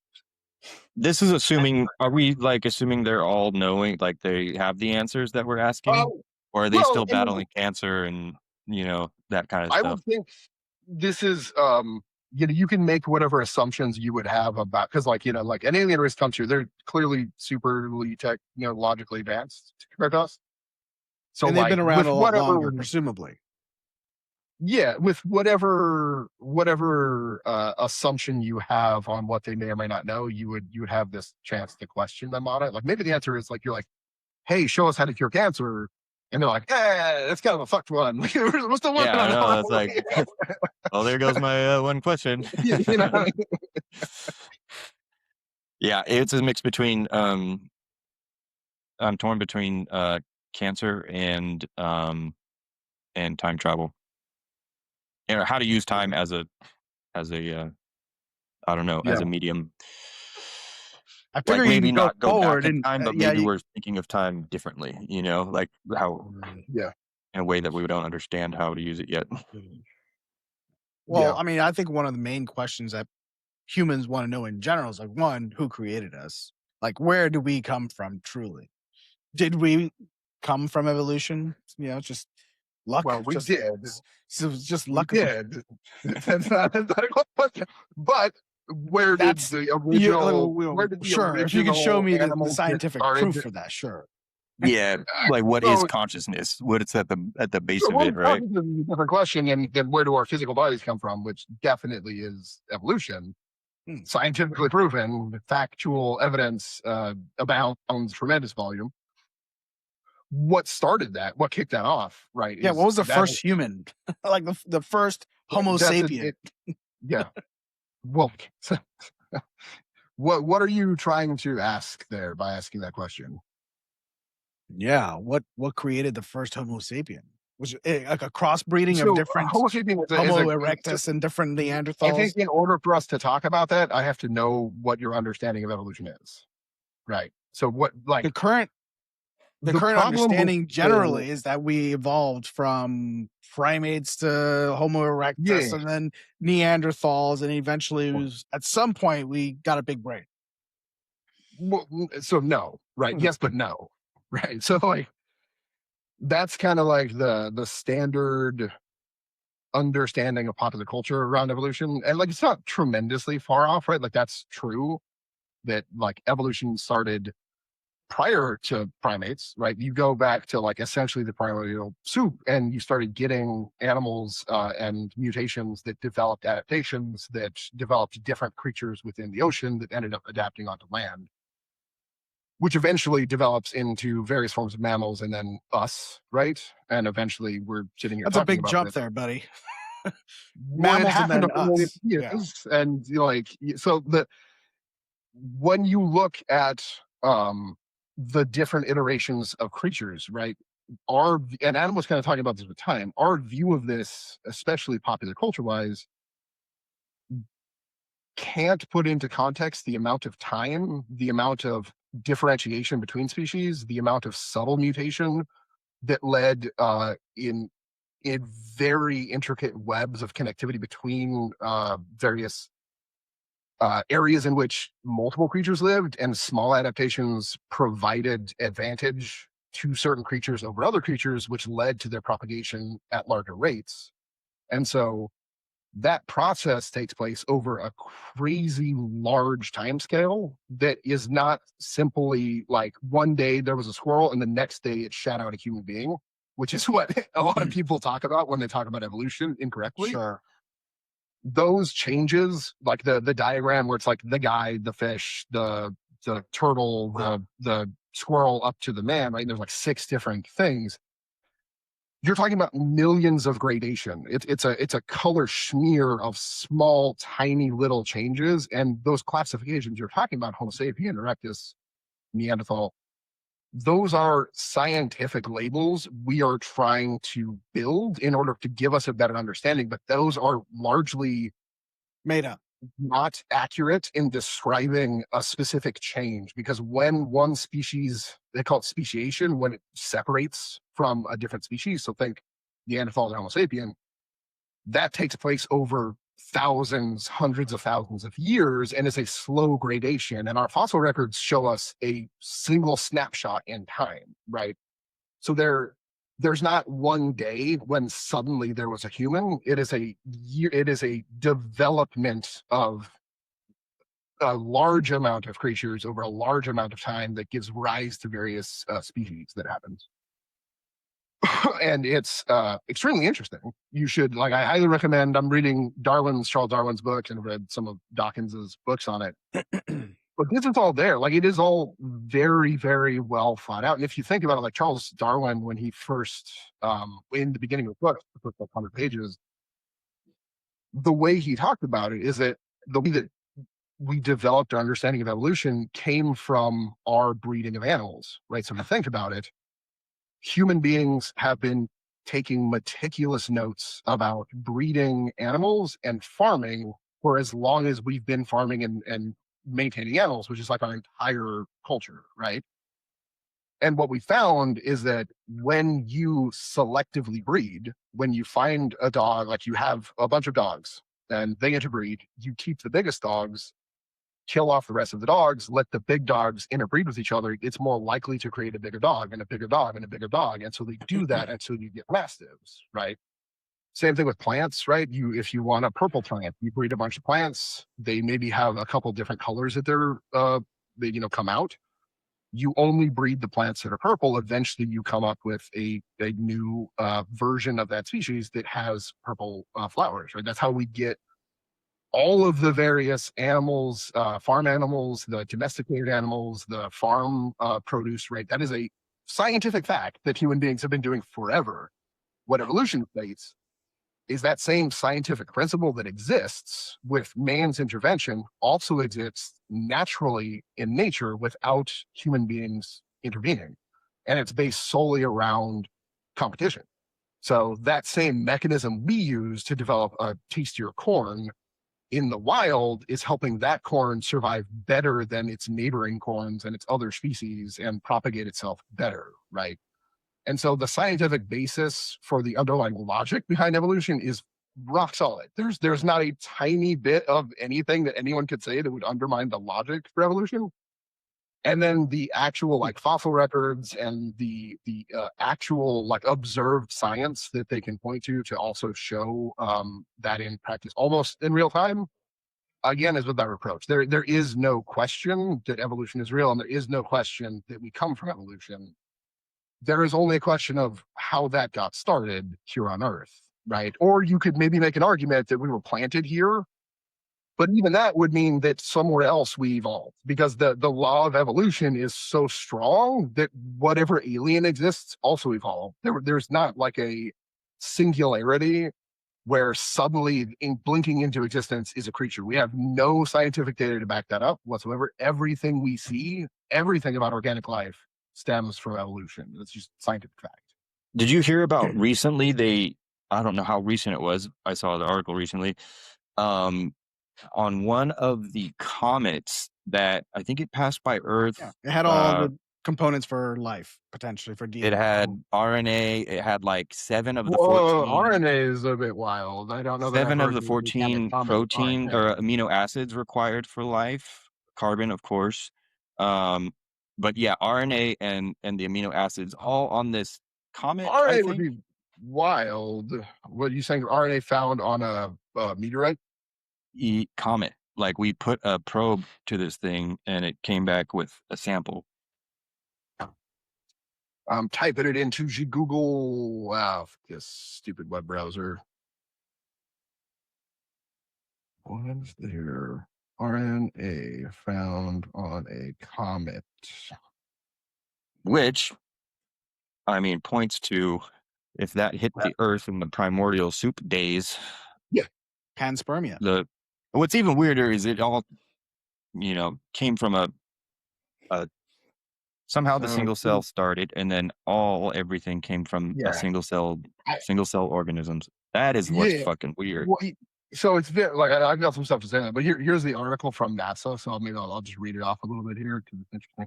This is assuming, are we like assuming they're all knowing, like they have the answers that we're asking? Or are they still battling cancer and, that kind of I stuff? would think this is, you can make whatever assumptions you would have about, because like, like an alien race comes here, they're clearly superly logically advanced compared to us. So and they've like, been around a lot whatever, longer, presumably. Yeah, with whatever assumption you have on what they may or may not know, you would have this chance to question them on it. Like maybe the answer is like you're like, "Hey, show us how to cure cancer," and they're like, that's kind of a fucked one. What's the one? Yeah, I know. That's like, well, there goes my one question. Yeah, it's a mix between. I'm torn between cancer and time travel. How to use time as a I don't know, as a medium. I figure like maybe not go forward back in and time, but maybe we're thinking of time differently, like how in a way that we don't understand how to use it yet. Well, I mean, I think one of the main questions that humans want to know in general is like, one, who created us? Like, where do we come from truly? Did we come from evolution? Just luck. Well, we did. So just luck. We did. That's not a question. But where did the original? Where did the original? If you could show me the scientific proof for that, sure. Yeah, like what is consciousness? What it's at the base of it, right? This is a different question, and then where do our physical bodies come from? Which definitely is evolution, scientifically proven, factual evidence abounds tremendous volume. What started that? What kicked that off? Right? Yeah. What was the first human? Like the first Homo sapien? Yeah. Well, what are you trying to ask there by asking that question? Yeah. What created the first Homo sapien? Was it like a crossbreeding of different Homo sapien Homo erectus and different Neanderthals? I think in order for us to talk about that, I have to know what your understanding of evolution is. Right. So what like the current understanding generally is that we evolved from primates to Homo erectus and then Neanderthals, and eventually at some point we got a big brain. Well, so no, right? Yes, but no, right? So like that's kind of like the standard understanding of popular culture around evolution, and like it's not tremendously far off, right? Like that's true that like evolution started prior to primates, right? You go back to like essentially the primordial soup, and you started getting animals and mutations that developed adaptations that developed different creatures within the ocean that ended up adapting onto land, which eventually develops into various forms of mammals and then us, right? And eventually we're sitting here That's a talking big about jump this. there, buddy. Well, it Mammals and happened then over millions us. of years, and you know, like so the when you look at the different iterations of creatures, right? And Adam was kind of talking about this with time. Our view of this, especially popular culture wise, can't put into context the amount of time, the amount of differentiation between species, the amount of subtle mutation that led in very intricate webs of connectivity between various areas in which multiple creatures lived, and small adaptations provided advantage to certain creatures over other creatures, which led to their propagation at larger rates. And so that process takes place over a crazy large time scale that is not simply like one day there was a squirrel and the next day it shat out a human being, which is what a lot of people talk about when they talk about evolution incorrectly. Sure. Those changes, like the diagram where it's like the guy, the fish, the turtle, the squirrel up to the man, right? There's like 6 different things. You're talking about millions of gradation. It's a color smear of small, tiny little changes. And those classifications you're talking about, Homo sapien, Erectus, Neanderthal, those are scientific labels we are trying to build in order to give us a better understanding. But those are largely made up, not accurate in describing a specific change, because when one species, they call it speciation, when it separates from a different species, so think Neanderthal and Homo sapien, that takes place over thousands, hundreds of thousands of years, and is a slow gradation. And our fossil records show us a single snapshot in time, right? So there's not one day when suddenly there was a human. It is a development of a large amount of creatures over a large amount of time that gives rise to various species that happens. And it's extremely interesting. You should, like, I highly recommend. I'm reading Charles Darwin's book, and read some of Dawkins's books on it. But this is all there. Like, it is all very, very well thought out. And if you think about it, like Charles Darwin, when he first, in the beginning of the book, the first 100 pages, the way he talked about it is that the way that we developed our understanding of evolution came from our breeding of animals, right? So if you think about it, human beings have been taking meticulous notes about breeding animals and farming for as long as we've been farming and maintaining animals, which is like our entire culture, right? And what we found is that when you selectively breed, when you find a dog, like you have a bunch of dogs and they interbreed, you keep the biggest dogs, kill off the rest of the dogs, let the big dogs interbreed with each other, it's more likely to create a bigger dog and a bigger dog and a bigger dog. And so they do that until you get mastiffs, right? Same thing with plants, right? If you want a purple plant, you breed a bunch of plants. They maybe have a couple different colors that they come out. You only breed the plants that are purple. Eventually, you come up with a new version of that species that has purple flowers, right? That's how we get all of the various animals, farm animals, the domesticated animals, the farm produce, right? That is a scientific fact that human beings have been doing forever. What evolution states is that same scientific principle that exists with man's intervention also exists naturally in nature without human beings intervening. And it's based solely around competition. So that same mechanism we use to develop a tastier corn in the wild is helping that corn survive better than its neighboring corns and its other species and propagate itself better, right? And so the scientific basis for the underlying logic behind evolution is rock solid. There's not a tiny bit of anything that anyone could say that would undermine the logic for evolution. And then the actual like fossil records and the actual like observed science that they can point to also show that in practice, almost in real time, again, is with that reproach. There is no question that evolution is real, and there is no question that we come from evolution. There is only a question of how that got started here on Earth, right? Or you could maybe make an argument that we were planted here, but even that would mean that somewhere else we evolved, because the law of evolution is so strong that whatever alien exists also evolved. There's not like a singularity where suddenly blinking into existence is a creature. We have no scientific data to back that up whatsoever. Everything we see, everything about organic life stems from evolution. It's just scientific fact. Did you hear about recently? I don't know how recent it was. I saw the article recently. On one of the comets that I think it passed by Earth. Yeah, it had all the components for life, potentially for DNA. It had RNA. It had like 7 of the 14. RNA is a bit wild. I don't know. 7 of the 14 protein or amino acids required for life. Carbon, of course. But yeah, RNA and the amino acids all on this comet. RNA would be wild. What are you saying? RNA found on a meteorite? Comet. Like we put a probe to this thing and it came back with a sample. I'm typing it into Google. Wow, this stupid web browser. Was there RNA found on a comet? Which, I mean, points to if that hit the Earth in the primordial soup days. Yeah. Panspermia. What's even weirder is it all, came from a somehow the single cell started, and then everything came from a single cell organisms. That is what's fucking weird. Well, so it's like I've got some stuff to say on that, but here's the article from NASA. So maybe I'll just read it off a little bit here because it's interesting.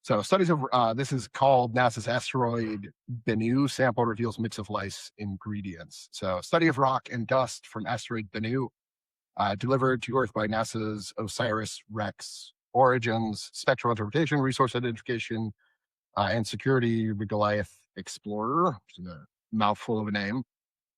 So studies of this is called NASA's asteroid Bennu sample reveals mix of lice ingredients. So study of rock and dust from asteroid Bennu delivered to Earth by NASA's OSIRIS-REx origins, spectral interpretation, resource identification, and security Goliath Explorer, which is a mouthful of a name,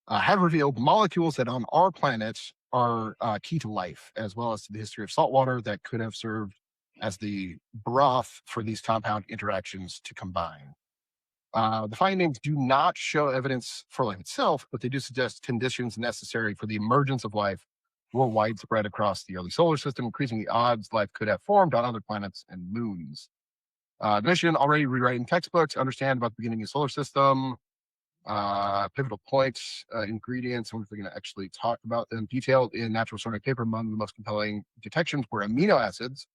have revealed molecules that on our planet are key to life, as well as to the history of saltwater that could have served as the broth for these compound interactions to combine. The findings do not show evidence for life itself, but they do suggest conditions necessary for the emergence of life were widespread across the early solar system, increasing the odds life could have formed on other planets and moons. The mission, already rewriting textbooks, understand about the beginning of the solar system, pivotal points, ingredients. I wonder if we're going to actually talk about them detailed in Natural Ceramic Paper. Among the most compelling detections were amino acids,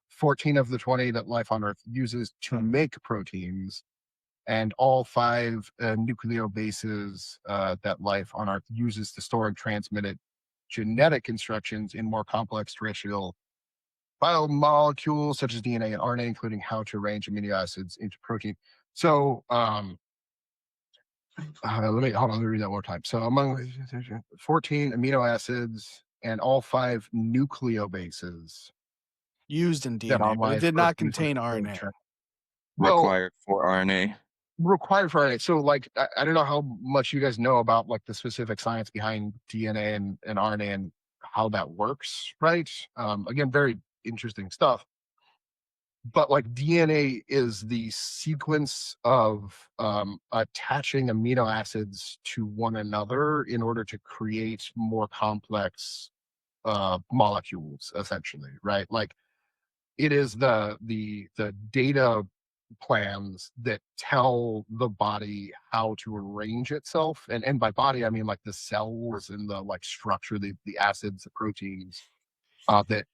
14 of the 20 that life on Earth uses to make proteins, and all 5 nucleobases that life on Earth uses to store and transmit it genetic instructions in more complex terrestrial biomolecules such as DNA and RNA, including how to arrange amino acids into protein. So let me read that one more time. So among 14 amino acids and all 5 nucleobases used in DNA, but it did not contain RNA. Required for RNA. Required for RNA. So like, I don't know how much you guys know about like the specific science behind DNA and RNA and how that works, right? Again, very interesting stuff. But like DNA is the sequence of attaching amino acids to one another in order to create more complex molecules, essentially, right? Like it is the data plans that tell the body how to arrange itself, and by body I mean like the cells and the like structure, the acids, the proteins that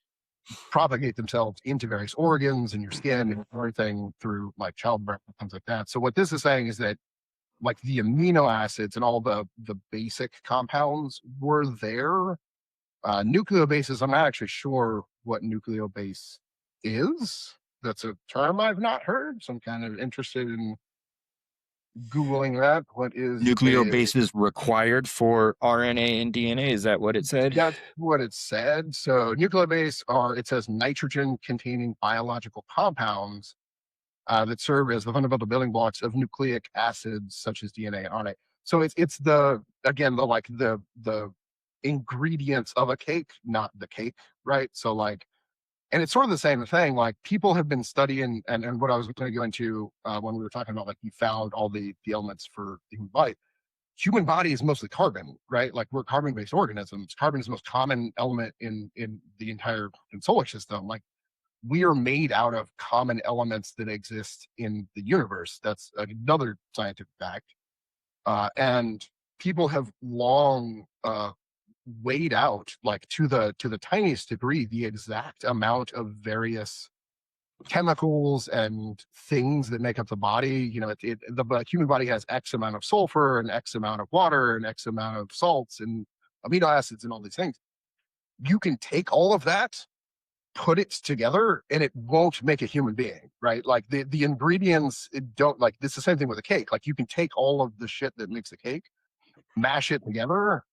propagate themselves into various organs in your skin and everything through like childbirth and things like that. So what this is saying is that like the amino acids and all the basic compounds were there. Nucleobases, I'm not actually sure what nucleobase is. That's a term I've not heard, so I'm kind of interested in Googling that. What is nucleobases required for RNA and DNA? Is that what it said? That's what it said. So nucleobase are, it says nitrogen containing biological compounds that serve as the fundamental building blocks of nucleic acids such as DNA and RNA. So it's the, again, the like the ingredients of a cake, not the cake, right? So like, and it's sort of the same thing. Like people have been studying, and what I was going to go into when we were talking about, like you found all the elements for the human body. Human body is mostly carbon, right? Like we're carbon-based organisms. Carbon is the most common element in the entire solar system. Like we are made out of common elements that exist in the universe. That's another scientific fact. And people have long weighed out, like to the tiniest degree, the exact amount of various chemicals and things that make up the body. You know, the human body has X amount of sulfur and X amount of water and X amount of salts and amino acids and all these things. You can take all of that, put it together, and it won't make a human being, right? Like the ingredients don't, like, it's the same thing with a cake. Like you can take all of the shit that makes a cake, mash it together,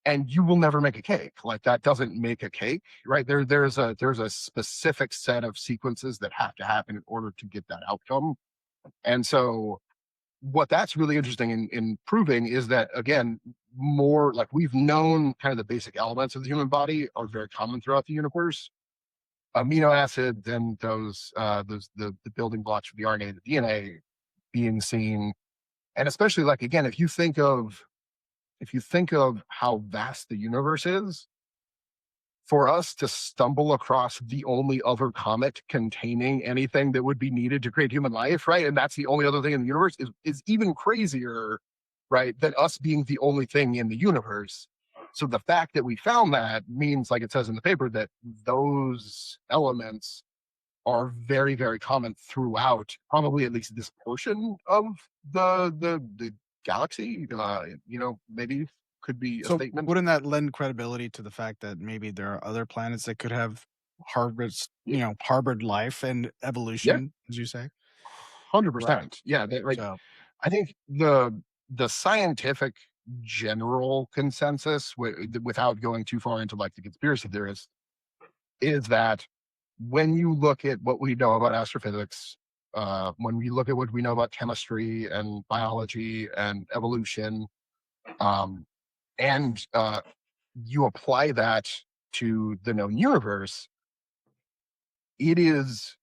and you will never make a cake. Like that doesn't make a cake, right? There's a specific set of sequences that have to happen in order to get that outcome. And so what that's really interesting in proving is that, again, more like we've known kind of the basic elements of the human body are very common throughout the universe. Amino acids and those the building blocks for the RNA and the DNA being seen. And especially like, again, if you think of how vast the universe is, for us to stumble across the only other comet containing anything that would be needed to create human life, right? And that's the only other thing in the universe is even crazier, right? Than us being the only thing in the universe. So the fact that we found that means, like it says in the paper, that those elements are very, very common throughout probably at least this portion of the galaxy. You know, maybe could be a So statement. wouldn't that lend credibility to the fact that maybe there are other planets that could have harbored life and Yeah, evolution, as you say? 100%. Yeah, like So I think the scientific general consensus, without going too far into like the conspiracy theorists, is that when you look at what we know about astrophysics, when we look at what we know about chemistry and biology and evolution, and you apply that to the known universe, it is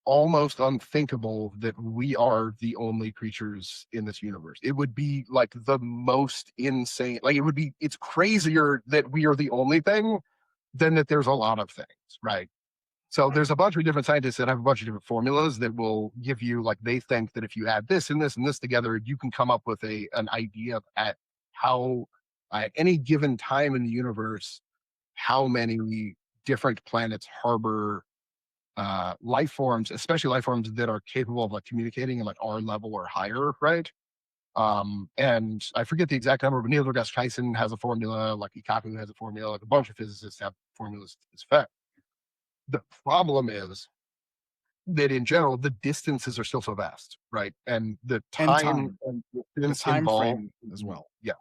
almost unthinkable that we are the only creatures in this universe. It would be like the most insane, like it's crazier that we are the only thing than that there's a lot of things, right? So there's a bunch of different scientists that have a bunch of different formulas that will give you, like, they think that if you add this and this and this together, you can come up with an idea of at how at any given time in the universe, how many different planets harbor life forms, especially life forms that are capable of like communicating at like our level or higher, right? And I forget the exact number, but Neil deGrasse Tyson has a formula, like Ikaku has a formula, like a bunch of physicists have formulas to this effect. The problem is that in general, the distances are still so vast, right? And the and time time, and the distance time involved, frame as well. yeah,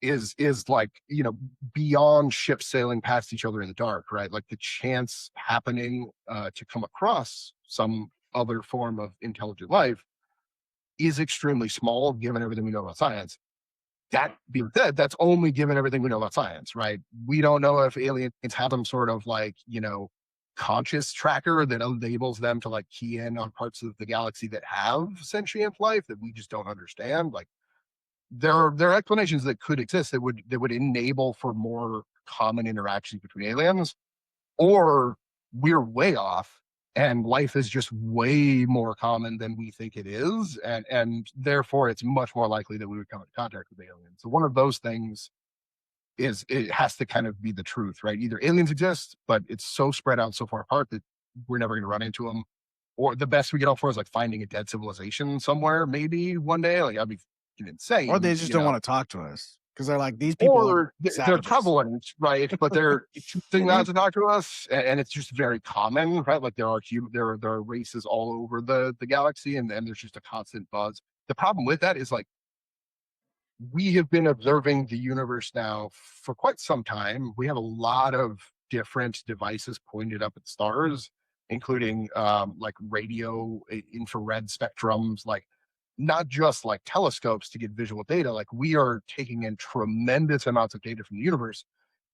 is like, you know, beyond ships sailing past each other in the dark, right? Like the chance happening to come across some other form of intelligent life is extremely small, given everything we know about science. That being said, that's only given everything we know about science, right? We don't know if aliens have some sort of like, you know, conscious tracker that enables them to like key in on parts of the galaxy that have sentient life that we just don't understand. Like there are explanations that could exist that would enable for more common interactions between aliens, or we're way off and life is just way more common than we think it is, and therefore it's much more likely that we would come into contact with aliens. So one of those things is, it has to kind of be the truth, right? Either aliens exist, but it's so spread out so far apart that we're never going to run into them, or the best we get off for is like finding a dead civilization somewhere, maybe one day. Like that'd be insane, Or they just you don't know. want to talk to us because they're like, these people are Or they're savages. prevalent, right? But they're choosing not to talk to us, and it's just very common, right? Like there are races all over the galaxy, and there's just a constant buzz. the problem with that is like we have been observing the universe now for quite some time. We have a lot of different devices pointed up at stars, including like radio, infrared spectrums, like not just like telescopes to get visual data. Like we are taking in tremendous amounts of data from the universe,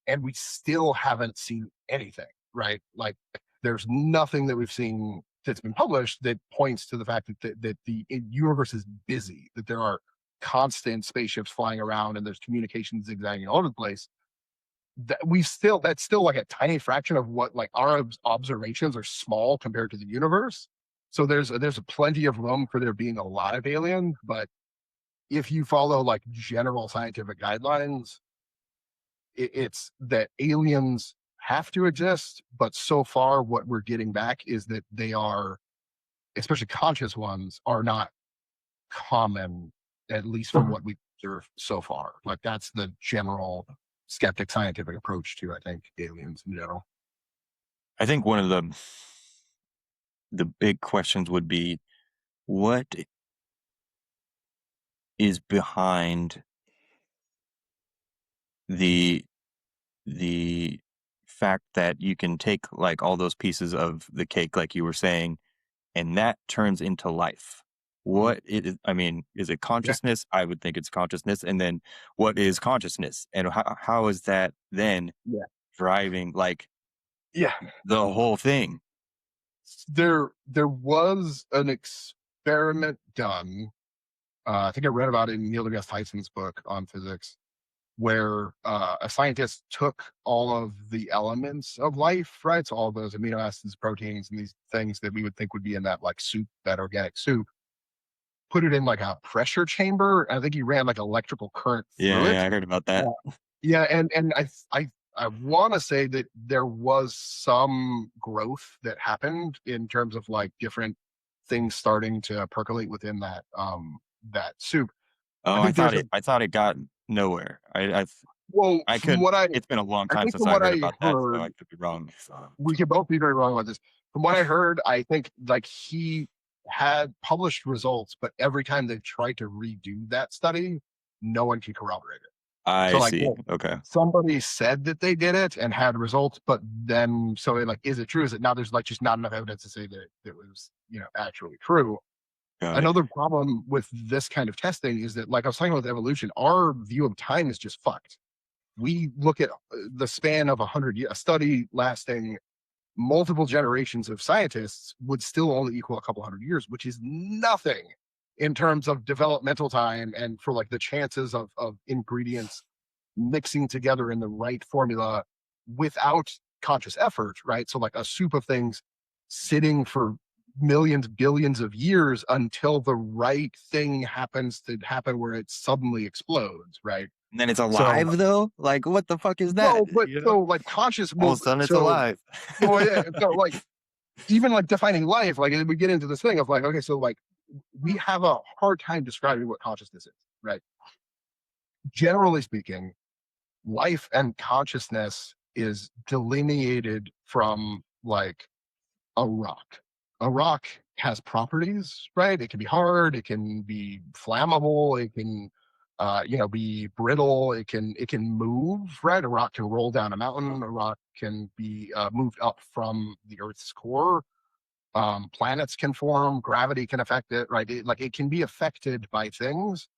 and we still haven't seen anything, right? Like there's nothing that we've seen that's been published that points to the fact that the universe is busy, that there are constant spaceships flying around and there's communication zigzagging all over the place. That's still like a tiny fraction of what like our observations are small compared to the universe. So there's plenty of room for there being a lot of aliens, but if you follow like general scientific guidelines, it's that aliens have to exist, but so far what we're getting back is that they are, especially conscious ones, are not common, at least from what we've observed so far. Like that's the general skeptic scientific approach to, I think, aliens in general. I think one of the big questions would be, what is behind the fact that you can take like all those pieces of the cake, like you were saying, and that turns into life? What it is, I mean, is it consciousness? I would think it's consciousness. And then what is consciousness? And how is that then driving like Yeah. the whole thing? There was an experiment done. I think I read about it in Neil deGrasse Tyson's book on physics, where a scientist took all of the elements of life, right? So all those amino acids, proteins, and these things that we would think would be in that like soup, that organic soup, put it in like a pressure chamber. I think he ran like electrical current through it. Yeah, I heard about that. Yeah, and I want to say that there was some growth that happened in terms of like different things starting to percolate within that soup. Oh, I thought it got nowhere. Well, I from could. what I It's been a long I time think since from I what heard I about that, so heard, I could be wrong. we could both be very wrong about this. From what I heard, I think like he had published results, but every time they tried to redo that study, no one could corroborate it. I see. Okay. Somebody said that they did it and had results, but then so like, is it true? Is it now? There's like just not enough evidence to say that it was actually true. Another problem with this kind of testing is that, like I was talking about with evolution, our view of time is just fucked. We look at the span of 100 years, a study lasting multiple generations of scientists would still only equal a couple hundred years, which is nothing in terms of developmental time and for like the chances of ingredients mixing together in the right formula without conscious effort, right? So like a soup of things sitting for millions, billions of years until the right thing happens to happen where it suddenly explodes, right? And then it's alive though? Like what the fuck is that? No, but so like conscious all of a sudden it's alive. Well, yeah, so like even like defining life, like we get into this thing of like, okay, so like we have a hard time describing what consciousness is, right? Generally speaking, life and consciousness is delineated from like a rock. A rock has properties, right? It can be hard, it can be flammable, it can be brittle, it can move, right? A rock can roll down a mountain, a rock can be moved up from the Earth's core. Planets can form, gravity can affect it, right? It can be affected by things,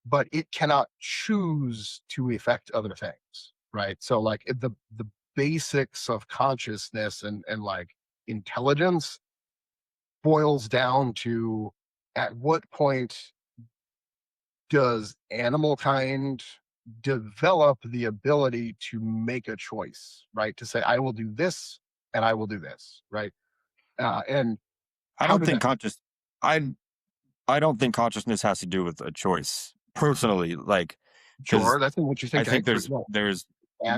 but it cannot choose to affect other things, right? So like the basics of consciousness and like intelligence boils down to, at what point does animal kind develop the ability to make a choice, right? To say, I will do this and I will do this, right? And I don't think I don't think consciousness has to do with a choice personally. Like, sure, that's what you think. I think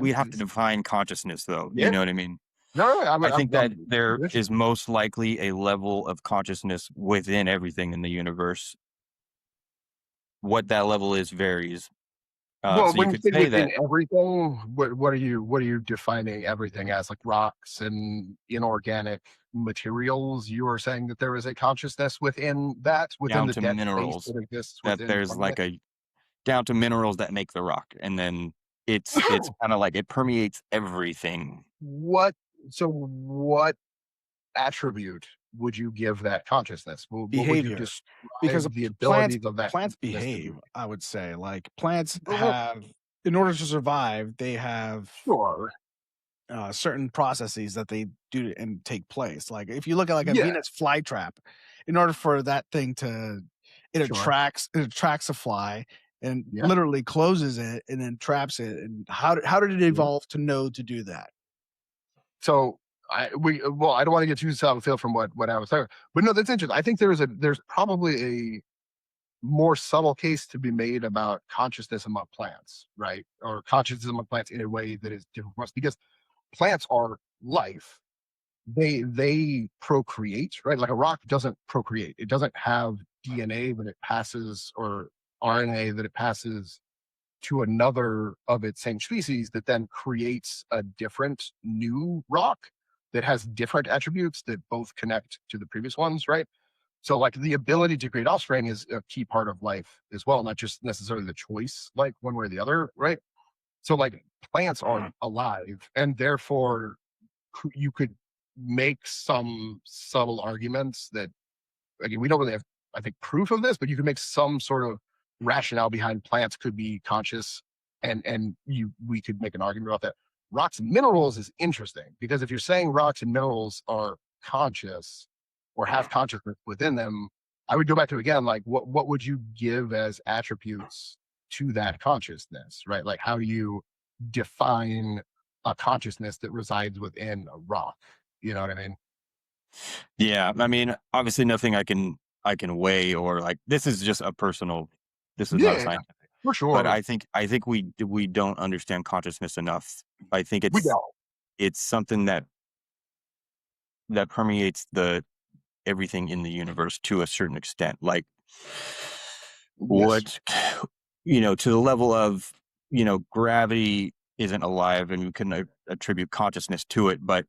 we have to define consciousness though. Yeah. You know what I mean? No, I think that there is most likely a level of consciousness within everything in the universe. What that level is varies. Well, So you when you could say say within that everything, what are you defining everything as? Like rocks and inorganic materials? You are saying that there is a consciousness within that, within down the to dead space minerals, that exists that within there's planet. like a down to minerals that make the rock, and then it's kind of like it permeates everything. What so what attribute would you give that consciousness? What would you Behavior, because describe the plants abilities of that plants consciousness to be? behave. I would say, like plants Well, have, in order to survive, they have sure. certain processes that they do and take place. Like if you look at like a Yeah, Venus flytrap, in order for that thing to, sure. it attracts a fly and Yeah. literally closes it and then traps it. And how did it Yeah. evolve to know to do that? So I don't want to get too south of the field from what I was saying, but no, that's interesting. I think there's probably a more subtle case to be made about consciousness among plants, right? Or consciousness among plants in a way that is different from us, because plants are life. They procreate, right? Like a rock doesn't procreate. It doesn't have DNA that it passes, or RNA that it passes to another of its same species, that then creates a different new rock that has different attributes that both connect to the previous ones, right? So, like, the ability to create offspring is a key part of life as well, not just necessarily the choice, like one way or the other, right? So, like, plants are alive, and therefore you could make some subtle arguments that, again, we don't really have, I think, proof of this, but you can make some sort of rationale behind plants could be conscious, and we could make an argument about that. Rocks and minerals is interesting, because if you're saying rocks and minerals are conscious or have consciousness within them, I would go back to, again, like, what would you give as attributes to that consciousness, right? Like, how do you define a consciousness that resides within a rock? You know what I mean? Yeah, I mean, obviously nothing I can weigh, or like this is just a personal. This is not a Yeah, scientific, for but sure. I think we don't understand consciousness enough. I think We don't. it's something that permeates the everything in the universe to a certain extent. Like Yes. what to the level of gravity isn't alive, and you can attribute consciousness to it, but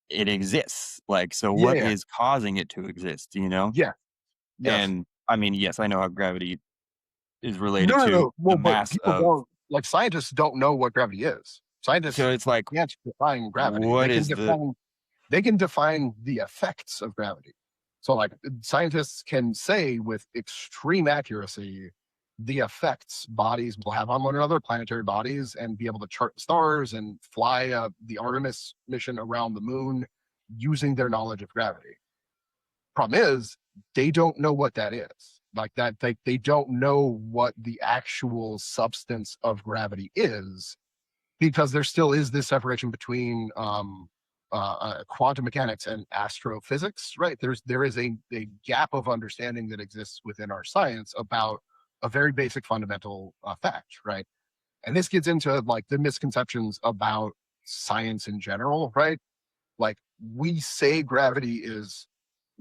it exists. Like, so Yeah, what yeah. is causing it to exist? Yeah. Yes. And I mean, yes, I know how gravity is No, related no, to no. the Well, but mass people of. don't, like, scientists don't know what gravity is. Scientists So it's like, can't define gravity. what is the. They can define the effects of gravity. So, like, scientists can say with extreme accuracy the effects bodies will have on one another, planetary bodies, and be able to chart the stars and fly the Artemis mission around the moon using their knowledge of gravity. Problem is, they don't know what that is. Like, that they don't know what the actual substance of gravity is, because there still is this separation between quantum mechanics and astrophysics, right? There is a gap of understanding that exists within our science about a very basic fundamental fact, right? And this gets into, like, the misconceptions about science in general, right? Like, we say gravity is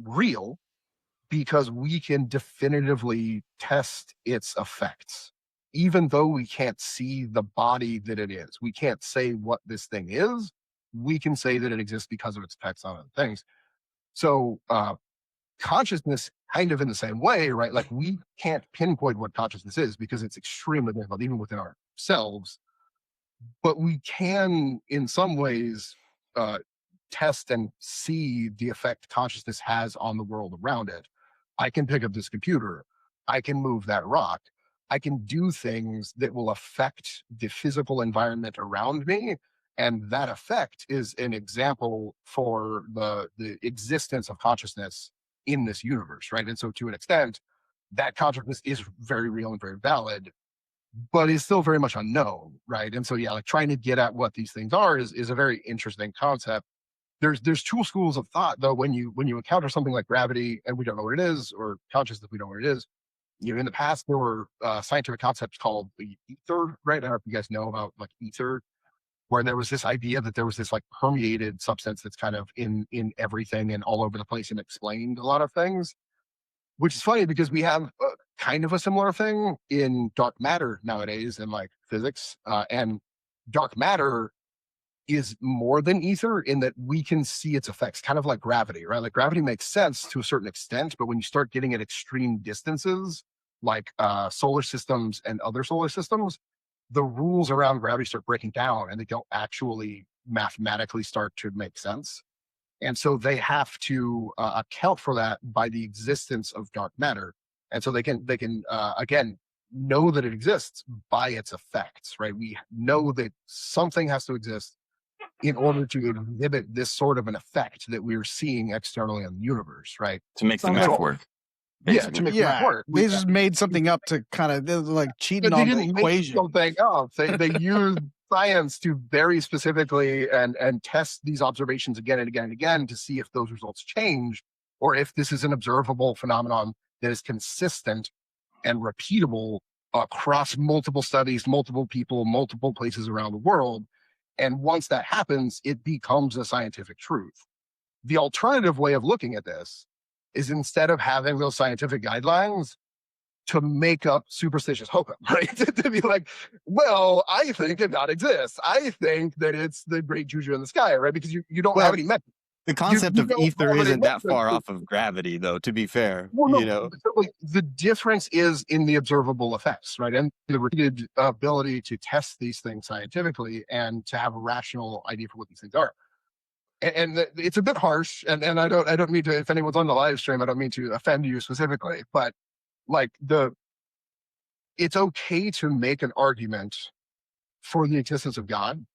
real because we can definitively test its effects. Even though we can't see the body that it is, we can't say what this thing is. We can say that it exists because of its effects on other things. So, consciousness, kind of in the same way, right? Like, we can't pinpoint what consciousness is because it's extremely difficult, even within ourselves. But we can, in some ways, uh, test and see the effect consciousness has on the world around it. I can pick up this computer. I can move that rock. I can do things that will affect the physical environment around me. And that effect is an example for the existence of consciousness in this universe, right? And so, to an extent, that consciousness is very real and very valid, but is still very much unknown, right? And so, yeah, like, trying to get at what these things are is a very interesting concept. There's two schools of thought, though, when you encounter something like gravity and we don't know what it is, or consciousness, we don't know what it is. In the past, there were scientific concepts called the ether, right? I don't know if you guys know about, like, ether, where there was this idea that there was this, like, permeated substance that's kind of in everything and all over the place and explained a lot of things. Which is funny, because we have kind of a similar thing in dark matter nowadays, and, like, physics, and dark matter is more than ether in that we can see its effects, kind of like gravity, right? Like gravity makes sense to a certain extent, but when you start getting at extreme distances, like solar systems and other solar systems, the rules around gravity start breaking down and they don't actually mathematically start to make sense. And so they have to account for that by the existence of dark matter. And so they can again know that it exists by its effects, right? We know that something has to exist in order to exhibit this sort of an effect that we're seeing externally in the universe, right? To make the Sounds math like- work. Yeah, Basically. to make the math Yeah, work. they just made something up to kind of like cheating They on the didn't make equation. something up. They used science to very specifically and test these observations again and again and again to see if those results change or if this is an observable phenomenon that is consistent and repeatable across multiple studies, multiple people, multiple places around the world. And once that happens, it becomes a scientific truth. The alternative way of looking at this is instead of having those scientific guidelines, to make up superstitious hokum, right? To be like, well, I think that God exists. I think that it's the great juju in the sky, right? Because you don't Well, have any method. The concept you of don't ether have any isn't that method. far off of gravity, though, to be fair. Well, no, You know, so, like, the difference is in the observable effects, right? And the repeated ability to test these things scientifically and to have a rational idea for what these things are. And it's a bit harsh, and I don't mean to, if anyone's on the live stream, I don't mean to offend you specifically, but like it's okay to make an argument for the existence of God.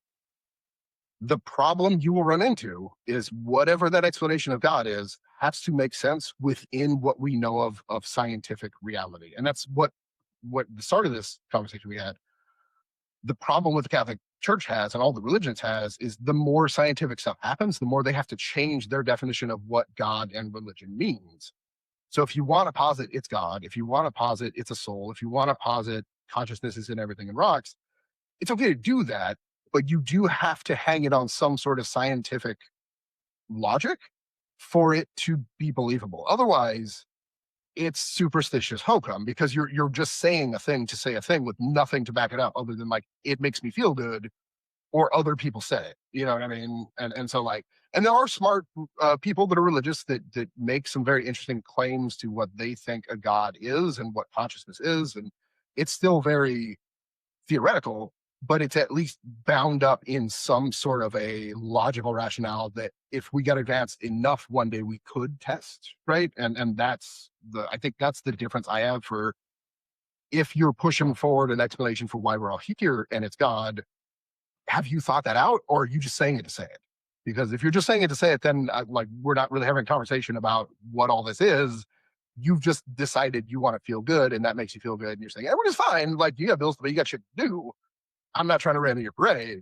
The problem you will run into is whatever that explanation of God is has to make sense within what we know of scientific reality. And that's what the start of this conversation we had. The problem with the Catholic Church has and all the religions has is the more scientific stuff happens, the more they have to change their definition of what God and religion means. So if you want to posit it's God, if you want to posit it's a soul, if you want to posit consciousness is in everything in rocks, it's okay to do that, but you do have to hang it on some sort of scientific logic for it to be believable. Otherwise, it's superstitious hokum because you're just saying a thing to say a thing with nothing to back it up other than like it makes me feel good or other people said it. You know what I mean? And so like, and there are smart people that are religious that make some very interesting claims to what they think a God is and what consciousness is, and it's still very theoretical, but it's at least bound up in some sort of a logical rationale that if we got advanced enough one day we could test, right? And that's I think that's the difference I have for if you're pushing forward an explanation for why we're all here and it's God, have you thought that out or are you just saying it to say it? Because if you're just saying it to say it, then like we're not really having a conversation about what all this is. You've just decided you want to feel good and that makes you feel good. And you're saying, everyone is fine. Like you got bills to pay, you got shit to do. I'm not trying to rain on your parade,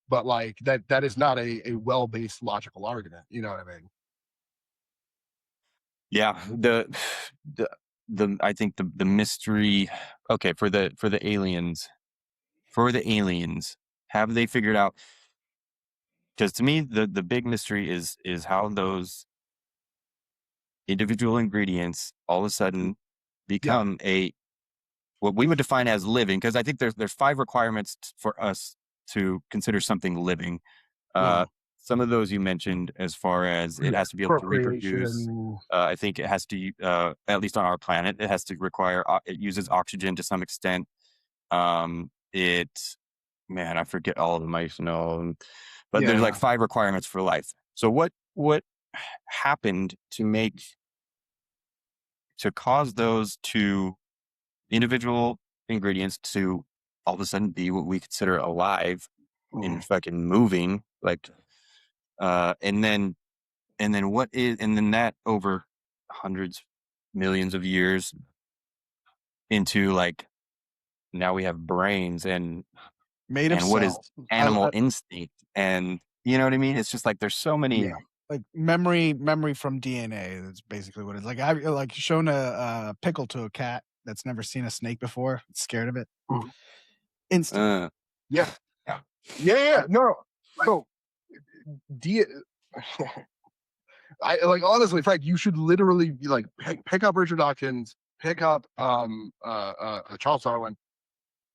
but like that is not a well-based logical argument. You know what I mean? yeah. The I think the mystery. Okay, for the aliens, have they figured out? Because to me, the big mystery is how those individual ingredients all of a sudden become what we would define as living. Because I think there's 5 requirements for us to consider something living. Some of those you mentioned, as far as it has to be able to reproduce. I think it has to, at least on our planet, it has to require. It uses oxygen to some extent. I forget all of them. I used to know, but there's like 5 requirements for life. So what happened to cause those 2 individual ingredients to all of a sudden be what we consider alive and fucking moving, like, and then that over hundreds, millions of years into like now we have brains and Made of what is cells. animal instinct, and you know what I mean? It's just like there's so many. Yeah. Like memory from DNA. That's basically what it is. Like I've like shown a pickle to a cat that's never seen a snake before. It's scared of it. Instant. Yeah. No. So, I like honestly, Frank, you should literally be like pick up Richard Dawkins, pick up Charles Darwin,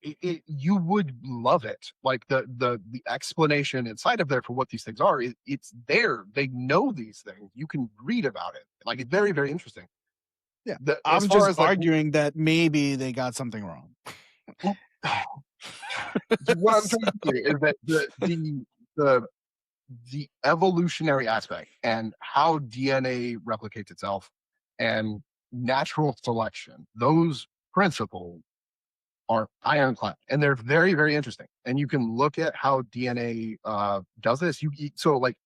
you would love it. Like the explanation inside of there for what these things are, it's there. They know these things. You can read about it. Like it's very, very interesting. Yeah. As I'm far just as like arguing that maybe they got something wrong. what I'm trying to say is that the evolutionary aspect and how DNA replicates itself and natural selection, those principles are ironclad, and they're very, very interesting. And you can look at how DNA does this. So like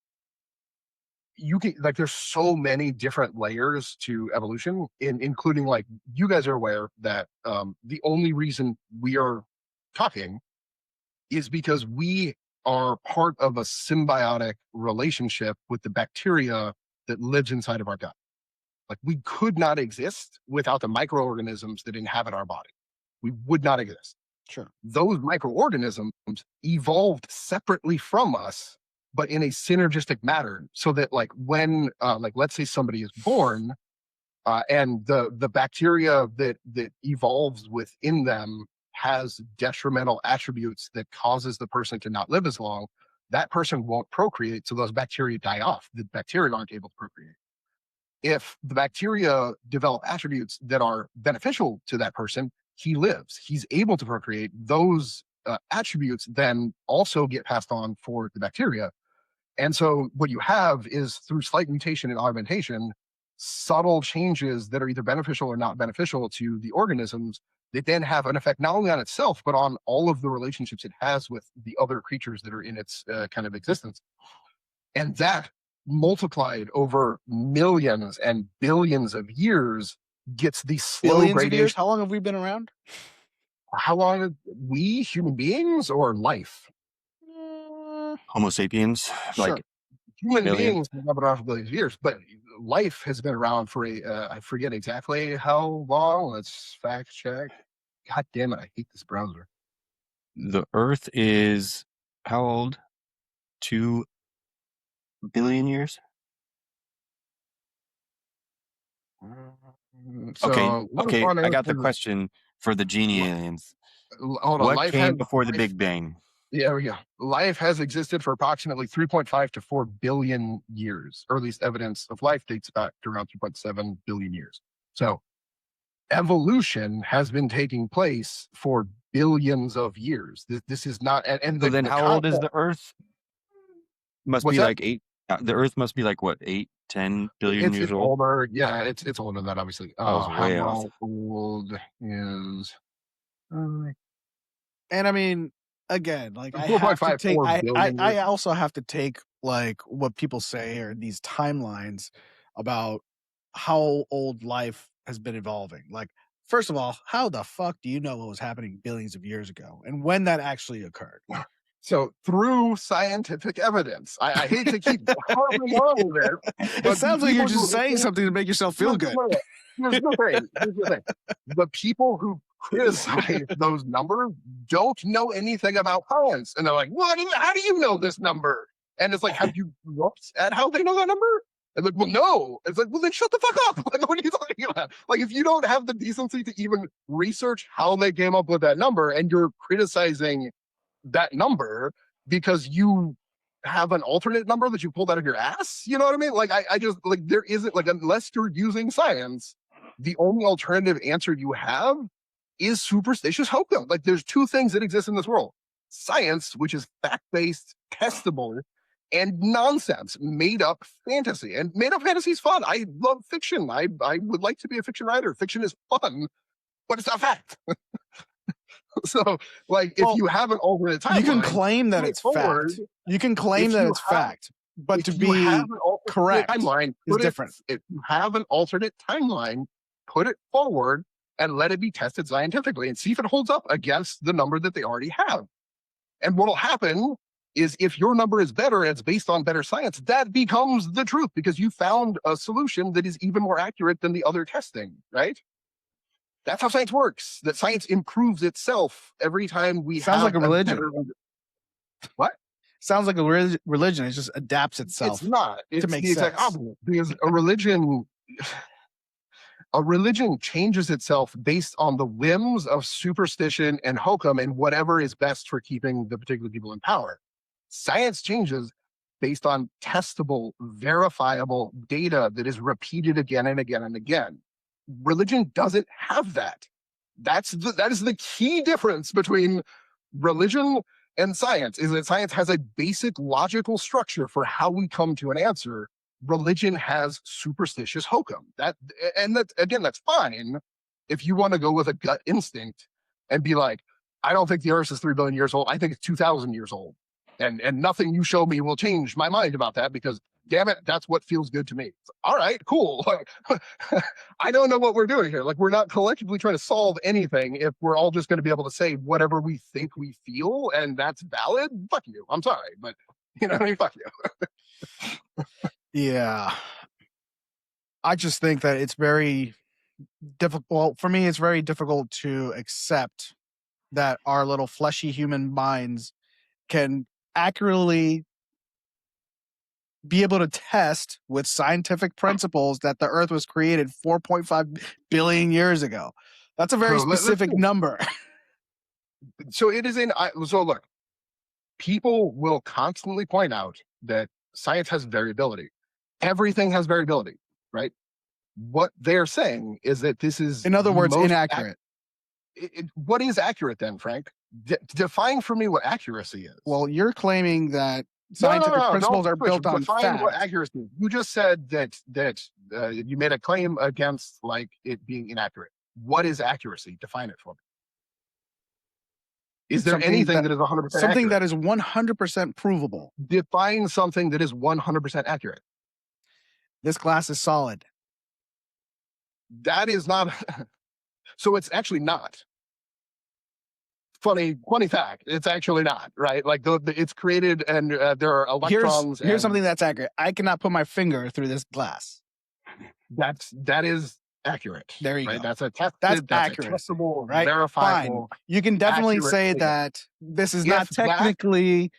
you can like there's so many different layers to evolution, including like you guys are aware that the only reason we are talking is because we are part of a symbiotic relationship with the bacteria that lives inside of our gut. Like we could not exist without the microorganisms that inhabit our body. We would not exist. Sure. Those microorganisms evolved separately from us, but in a synergistic manner, so that like when like let's say somebody is born and the bacteria that evolves within them has detrimental attributes that causes the person to not live as long, that person won't procreate, so those bacteria die off. The bacteria aren't able to procreate. If the bacteria develop attributes that are beneficial to that person, he lives. He's able to procreate. Those attributes then also get passed on for the bacteria. And so what you have is through slight mutation and augmentation, subtle changes that are either beneficial or not beneficial to the organisms that then have an effect not only on itself, but on all of the relationships it has with the other creatures that are in its kind of existence. And that multiplied over millions and billions of years gets the slow Billions of gradation. years? How long have we been around? How long have we, human beings, or life? Homo sapiens, Sure. like Human billions? beings have been around for billions of years, but life has been around for I forget exactly how long. Let's fact check. God damn it, I hate this browser. The Earth is how old? 2 billion years? So, okay. I got the question for the genie aliens. Hold on. What came before the Big Bang? Yeah, there we go. Life has existed for approximately 3.5 to 4 billion years. Earliest evidence of life dates back to around 2.7 billion years. So evolution has been taking place for billions of years. This is not, So then how old is the Earth? Must be like 8. The Earth must be like what, 8, 10 billion years it's old? older. Yeah, it's older than that, obviously. was way how off. old is And I mean, again, like I have to 4.54 take, billion I years. also have to take like what people say or these timelines about how old life has been evolving. Like, first of all, how the fuck do you know what was happening billions of years ago and when that actually occurred? So through scientific evidence, I hate to keep harping on with it. It sounds like you're just saying something to make yourself feel good. Here's the thing. The people who criticize those numbers don't know anything about science. And they're like, what? How do you know this number? And it's like, have you looked at how they know that number? And like, well, no. It's like, well, then shut the fuck up. Like, what are you talking about? Like, if you don't have the decency to even research how they came up with that number and you're criticizing that number because you have an alternate number that you pulled out of your ass, you know what I mean? Like, I just, like, there isn't, like, unless you're using science, the only alternative answer you have is superstitious hokum. Like, there's two things that exist in this world: science, which is fact-based, testable, and nonsense, made-up fantasy. And made-up fantasy is fun. I love fiction. I would like to be a fiction writer. Fiction is fun, but it's not fact. So, like, if you have an alternate timeline, you can claim that it's fact. You can claim that it's fact, but to be correct timeline is different. If you have an alternate timeline, put it forward and let it be tested scientifically and see if it holds up against the number that they already have. And what'll happen is if your number is better and it's based on better science, that becomes the truth because you found a solution that is even more accurate than the other testing, right? That's how science works. That science improves itself every time we Sounds like a religion. What? Sounds like a religion. It just adapts itself. It's not. It's to make the exact sense. opposite. Because a religion, A religion changes itself based on the whims of superstition and hokum and whatever is best for keeping the particular people in power. Science changes based on testable, verifiable data that is repeated again and again and again. Religion doesn't have that. That is the key difference between religion and science, is that science has a basic logical structure for how we come to an answer. Religion has superstitious hokum. That's fine if you want to go with a gut instinct and be like, I don't think the Earth is 3 billion years old. I think it's 2,000 years old. And nothing you show me will change my mind about that, because damn it, that's what feels good to me. All right, cool. I don't know what we're doing here. Like, we're not collectively trying to solve anything if we're all just going to be able to say whatever we think we feel, and that's valid. Fuck you. I'm sorry, but you know what I mean? Fuck you. Yeah. I just think that it's very difficult. For me, it's very difficult to accept that our little fleshy human minds can accurately be able to test with scientific principles that the Earth was created 4.5 billion years ago. That's a very specific number. So it is so look, people will constantly point out that science has variability. Everything has variability, right? What they're saying is that this is, in other words, inaccurate. What is accurate then, Frank? Define for me what accuracy is. Well, you're claiming that scientific principles are built on fact. What accuracy? You just said that you made a claim against like it being inaccurate. What is accuracy? Define it for me. Is there anything that is 100% something accurate? That is 100% provable? Define something that is 100% accurate. This glass is solid. That is not. So it's actually not. Funny fact. It's actually not, right? Like it's created, and there are electrons. Here's something that's accurate. I cannot put my finger through this glass. That is accurate. There you go. That's accurate. Testable, right? Verifiable. Fine. You can definitely say that this is not technically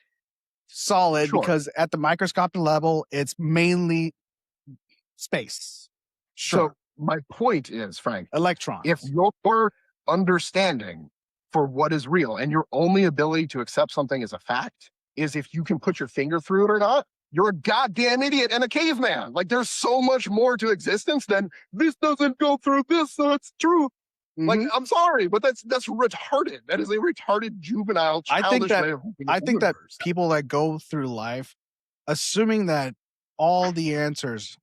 solid, because at the microscopic level, it's mainly space. Sure. So my point is, Frank, electrons. If your understanding for what is real and your only ability to accept something as a fact is if you can put your finger through it or not, you're a goddamn idiot and a caveman. Like, there's so much more to existence than this doesn't go through this, so it's true. Mm-hmm. Like, I'm sorry, but that's retarded. That is a retarded, juvenile, childish way of thinking. I think that people that go through life assuming that all the answers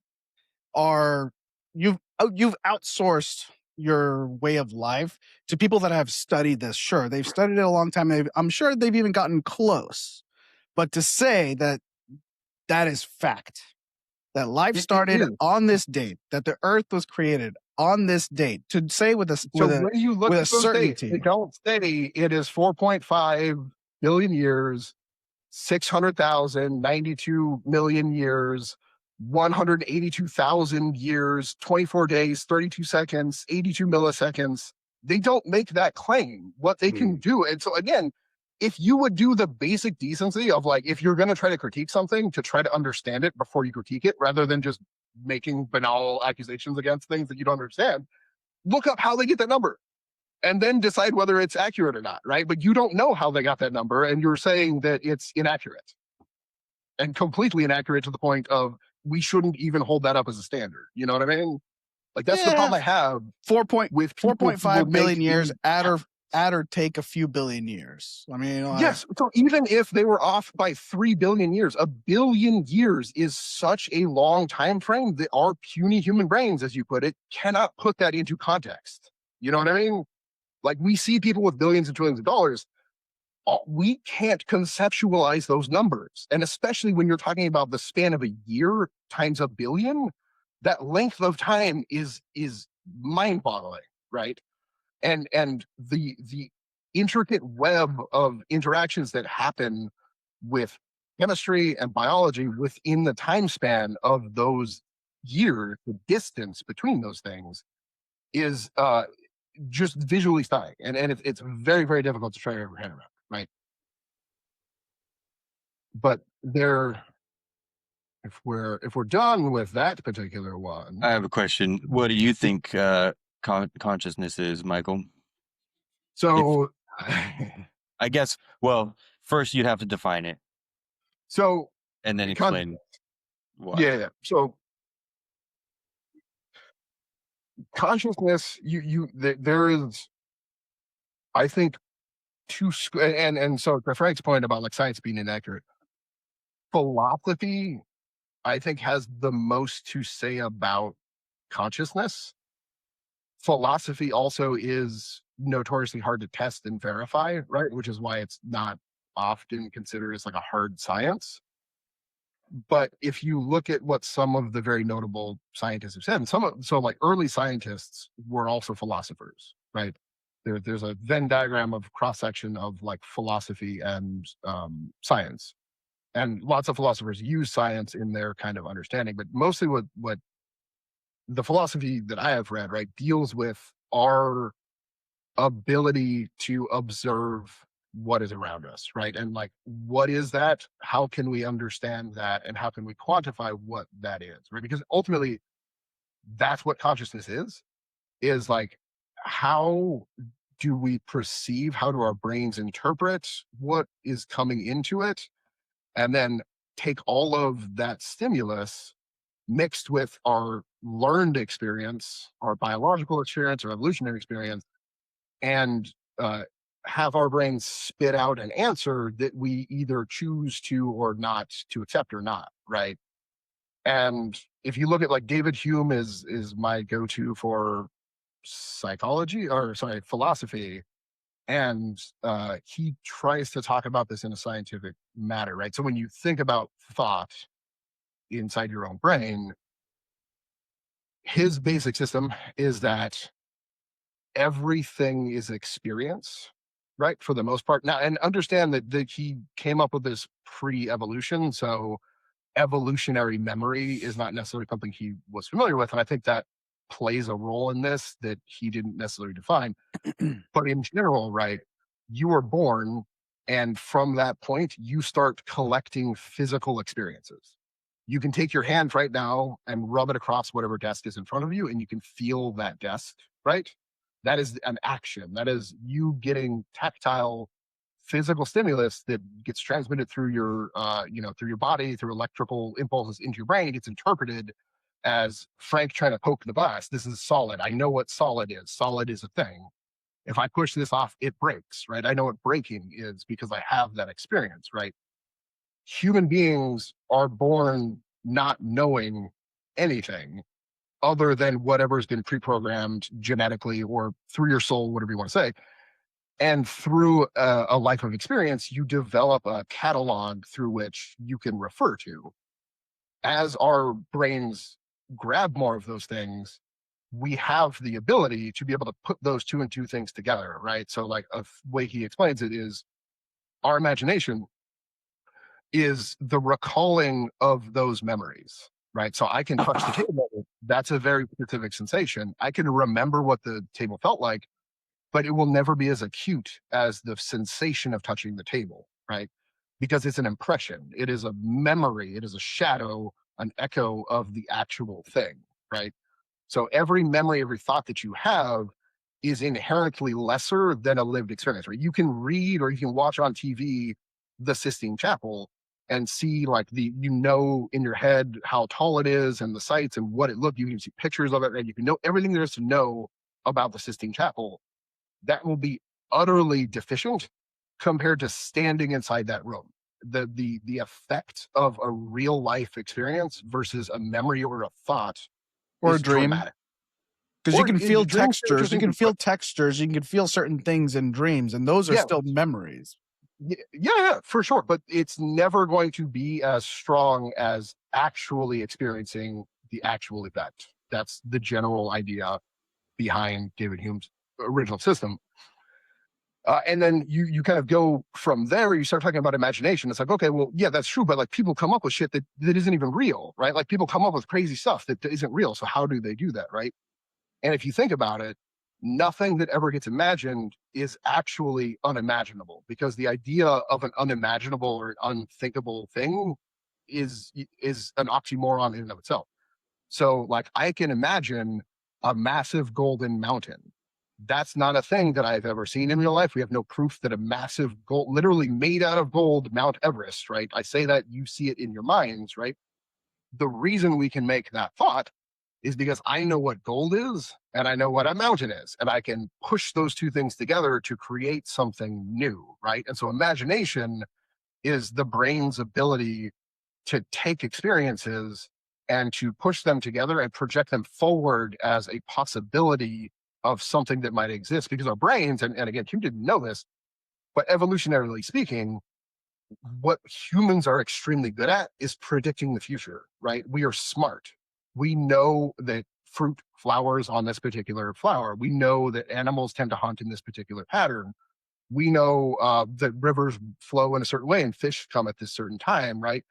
are you've outsourced your way of life to people that have studied this. Sure, they've studied it a long time. I'm sure they've even gotten close. But to say that is fact, that life started on this date, that the Earth was created on this date, to say with a certainty, they don't say it is 4.5 billion years, 600,000, 92 million years, 182,000 years, 24 days, 32 seconds, 82 milliseconds. They don't make that claim. What they can do, and so again, if you would do the basic decency of, like, if you're going to try to critique something, to try to understand it before you critique it, rather than just making banal accusations against things that you don't understand, look up how they get that number and then decide whether it's accurate or not, right? But you don't know how they got that number, and you're saying that it's inaccurate and completely inaccurate to the point of we shouldn't even hold that up as a standard. You know what I mean? Like, that's the problem I have. 4.5 billion years add or take a few billion years. I mean, yes. So even if they were off by 3 billion years, a billion years is such a long time frame that our puny human brains, as you put it, cannot put that into context. You know what I mean? Like, we see people with billions and trillions of dollars. We can't conceptualize those numbers. And especially when you're talking about the span of a year times a billion, that length of time is mind-boggling, right? And the intricate web of interactions that happen with chemistry and biology within the time span of those years, the distance between those things is just visually stunning. And it's very, very difficult to try to wrap your head around, right? But if we're done with that particular one, I have a question. What do you think consciousness is, Michael? so I guess, well, first you'd have to define it so and then explain why. yeah. So consciousness, there is, I think, and so to Frank's point about like science being inaccurate, philosophy, I think, has the most to say about consciousness. Philosophy also is notoriously hard to test and verify, right? Which is why it's not often considered as like a hard science. But if you look at what some of the very notable scientists have said, and so like early scientists were also philosophers, right? There's a Venn diagram of cross section of like philosophy and science, and lots of philosophers use science in their kind of understanding. But mostly, what the philosophy that I have read, right, deals with our ability to observe what is around us, right? And like, what is that? How can we understand that? And how can we quantify what that is, right? Because ultimately, that's what consciousness is like, how do we perceive? How do our brains interpret what is coming into it? And then take all of that stimulus mixed with our learned experience, our biological experience, our evolutionary experience, and have our brains spit out an answer that we either choose to or not to accept or not, right? And if you look at like David Hume is my go-to for psychology, or sorry, philosophy, and he tries to talk about this in a scientific manner, right? So when you think about thought inside your own brain, his basic system is that everything is experience, right? For the most part. Now, and understand that he came up with this pre-evolution. So evolutionary memory is not necessarily something he was familiar with. And I think that plays a role in this that he didn't necessarily define. But in general, right, you were born, and from that point, you start collecting physical experiences. You can take your hand right now and rub it across whatever desk is in front of you, and you can feel that desk, right? That is an action. That is you getting tactile physical stimulus that gets transmitted through your through your body, through electrical impulses into your brain. It gets interpreted as Frank trying to poke the bus. This is solid. I know what solid is. Solid is a thing. If I push this off, it breaks, right? I know what breaking is because I have that experience, right? Human beings are born not knowing anything other than whatever's been pre-programmed genetically or through your soul, whatever you want to say. And through a life of experience, you develop a catalog through which you can refer to. As our brains grab more of those things, we have the ability to be able to put those two and two things together, right? So like a way he explains it is our imagination is the recalling of those memories, right? So I can touch the table. That's a very specific sensation. I can remember what the table felt like, but it will never be as acute as the sensation of touching the table, right? Because it's an impression. It is a memory. It is a shadow, an echo of the actual thing, right? So every memory, every thought that you have is inherently lesser than a lived experience, right? You can read or you can watch on TV the Sistine Chapel and see like in your head how tall it is and the sights and what it looked. You can see pictures of it and you can know everything there is to know about the Sistine Chapel. That will be utterly deficient compared to standing inside that room. The effect of a real life experience versus a memory or a thought or a is dream. dramatic. Because you Or can feel dreams are textures, you interesting, can feel but textures, you can feel certain things in dreams, and those are yeah, still memories. yeah, for sure. But it's never going to be as strong as actually experiencing the actual event. That's the general idea behind David Hume's original system. And then you kind of go from there. You start talking about imagination. It's like, okay, well, yeah, that's true. But like people come up with shit that isn't even real, right? Like people come up with crazy stuff that isn't real. So how do they do that, right? And if you think about it, nothing that ever gets imagined is actually unimaginable because the idea of an unimaginable or unthinkable thing is an oxymoron in and of itself. So like I can imagine a massive golden mountain. That's not a thing that I've ever seen in real life. We have no proof that a massive gold, literally made out of gold, Mount Everest, right? I say that, you see it in your minds, right? The reason we can make that thought is because I know what gold is and I know what a mountain is, and I can push those two things together to create something new, right? And so imagination is the brain's ability to take experiences and to push them together and project them forward as a possibility of something that might exist. Because our brains, and again, Hume didn't know this, but evolutionarily speaking, what humans are extremely good at is predicting the future, right? We are smart. We know that fruit flowers on this particular flower. We know that animals tend to hunt in this particular pattern. We know that rivers flow in a certain way and fish come at this certain time, right?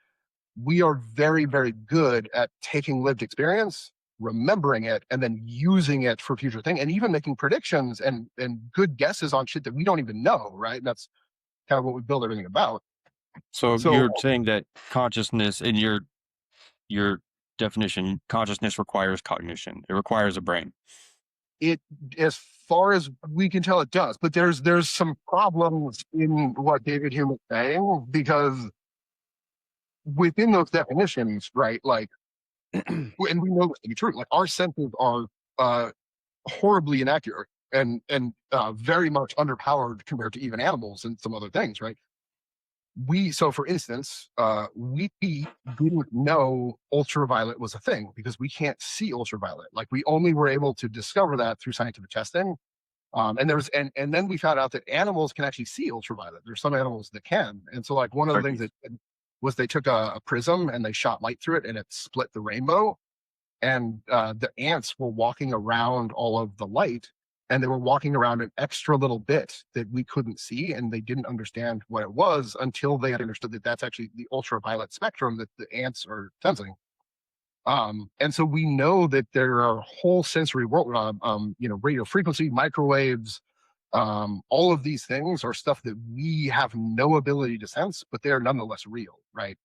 We are very, very good at taking lived experience, remembering it, and then using it for future things, and even making predictions and good guesses on shit that we don't even know, right? That's kind of what we build everything about. So you're saying that consciousness, in your definition, consciousness requires cognition. It requires a brain. It, as far as we can tell, it does. But there's some problems in what David Hume is saying, because within those definitions, right, like, and we know this to be true, like our senses are horribly inaccurate and very much underpowered compared to even animals and some other things, right? So for instance, we didn't know ultraviolet was a thing because we can't see ultraviolet. Like we only were able to discover that through scientific testing. And then we found out that animals can actually see ultraviolet. There's some animals that can. And so like one of the things that was they took a prism and they shot light through it and it split the rainbow. And the ants were walking around all of the light, and they were walking around an extra little bit that we couldn't see, and they didn't understand what it was until they had understood that that's actually the ultraviolet spectrum that the ants are sensing. And so we know that there are whole sensory world, radio frequency, microwaves, all of these things are stuff that we have no ability to sense, but they are nonetheless real, right?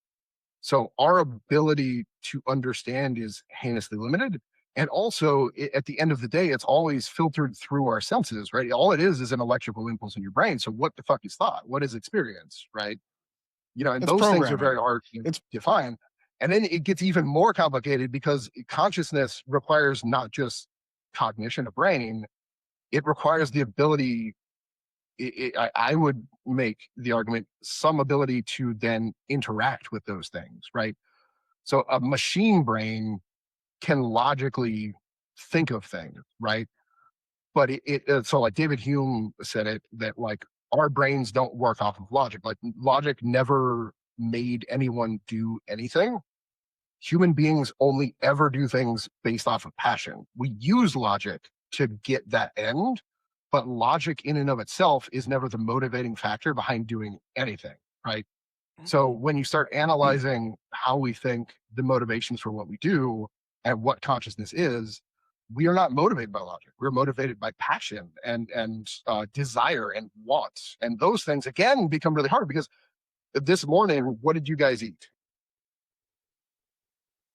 So our ability to understand is heinously limited. And also, at the end of the day, it's always filtered through our senses, right? All it is an electrical impulse in your brain. So what the fuck is thought? What is experience, right? And It's those things are programming. very hard to define. And then it gets even more complicated because consciousness requires not just cognition of brain, it requires the ability, I would make the argument, some ability to then interact with those things, right? So a machine brain can logically think of things, right? But so like David Hume said it, that like our brains don't work off of logic. Like logic never made anyone do anything. Human beings only ever do things based off of passion. We use logic to get that end, but logic in and of itself is never the motivating factor behind doing anything, right? So when you start analyzing how we think, the motivations for what we do and what consciousness is, we are not motivated by logic. We're motivated by passion and desire and wants. And those things, again, become really hard because this morning, what did you guys eat?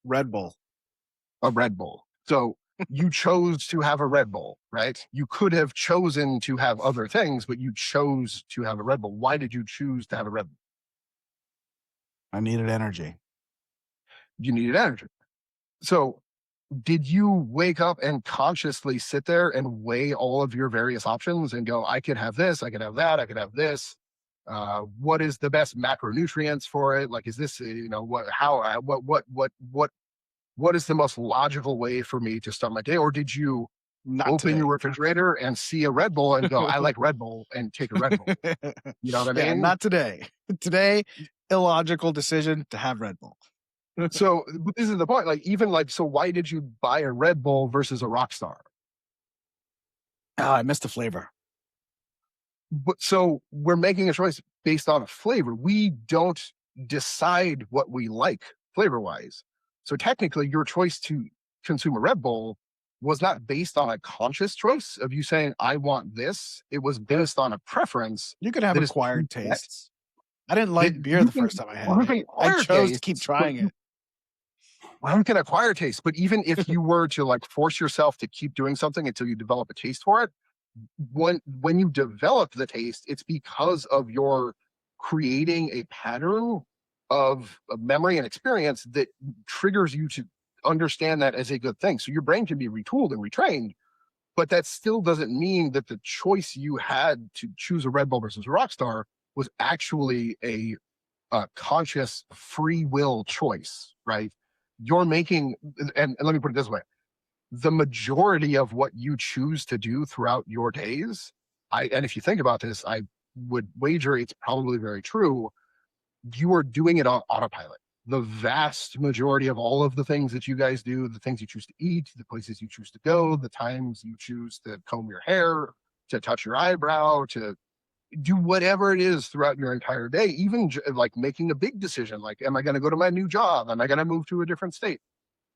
Red Bull. A Red Bull. So you chose to have a Red Bull, right? You could have chosen to have other things, but you chose to have a Red Bull. Why did you choose to have a Red Bull? I needed energy. You needed energy. So did you wake up and consciously sit there and weigh all of your various options and go, I could have this, I could have that, I could have this. What is the best macronutrients for it? Like, is this, what is the most logical way for me to start my day? Or did you open your refrigerator and see a Red Bull and go, I like Red Bull, and take a Red Bull? You know what I mean? Yeah, not today. Today, illogical decision to have Red Bull. So this is the point. Like, even like, so why did you buy a Red Bull versus a Rockstar? Oh, I missed the flavor. But so we're making a choice based on a flavor. We don't decide what we like flavor-wise. So technically, your choice to consume a Red Bull was not based on a conscious choice of you saying, I want this. It was based on a preference. You could have acquired tastes. I didn't like beer the first time I had it. I chose to keep trying it. Well, you can acquire taste, but even if you were to like force yourself to keep doing something until you develop a taste for it, when you develop the taste, it's because of your creating a pattern of memory and experience that triggers you to understand that as a good thing. So your brain can be retooled and retrained, but that still doesn't mean that the choice you had to choose a Red Bull versus a Rockstar was actually a conscious free will choice, right? You're making, and let me put it this way, the majority of what you choose to do throughout your days, and if you think about this, I would wager it's probably very true, you are doing it on autopilot. The vast majority of all of the things that you guys do, the things you choose to eat, the places you choose to go, the times you choose to comb your hair, to touch your eyebrow, to do whatever it is throughout your entire day, even like making a big decision, like, am I going to go to my new job? Am I going to move to a different state?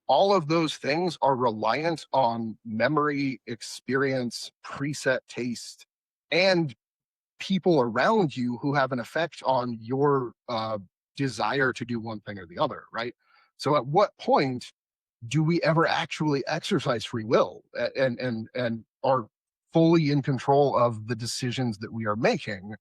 All of those things are reliant on memory, experience, preset taste, and people around you who have an effect on your desire to do one thing or the other, right? So at what point do we ever actually exercise free will and are fully in control of the decisions that we are making,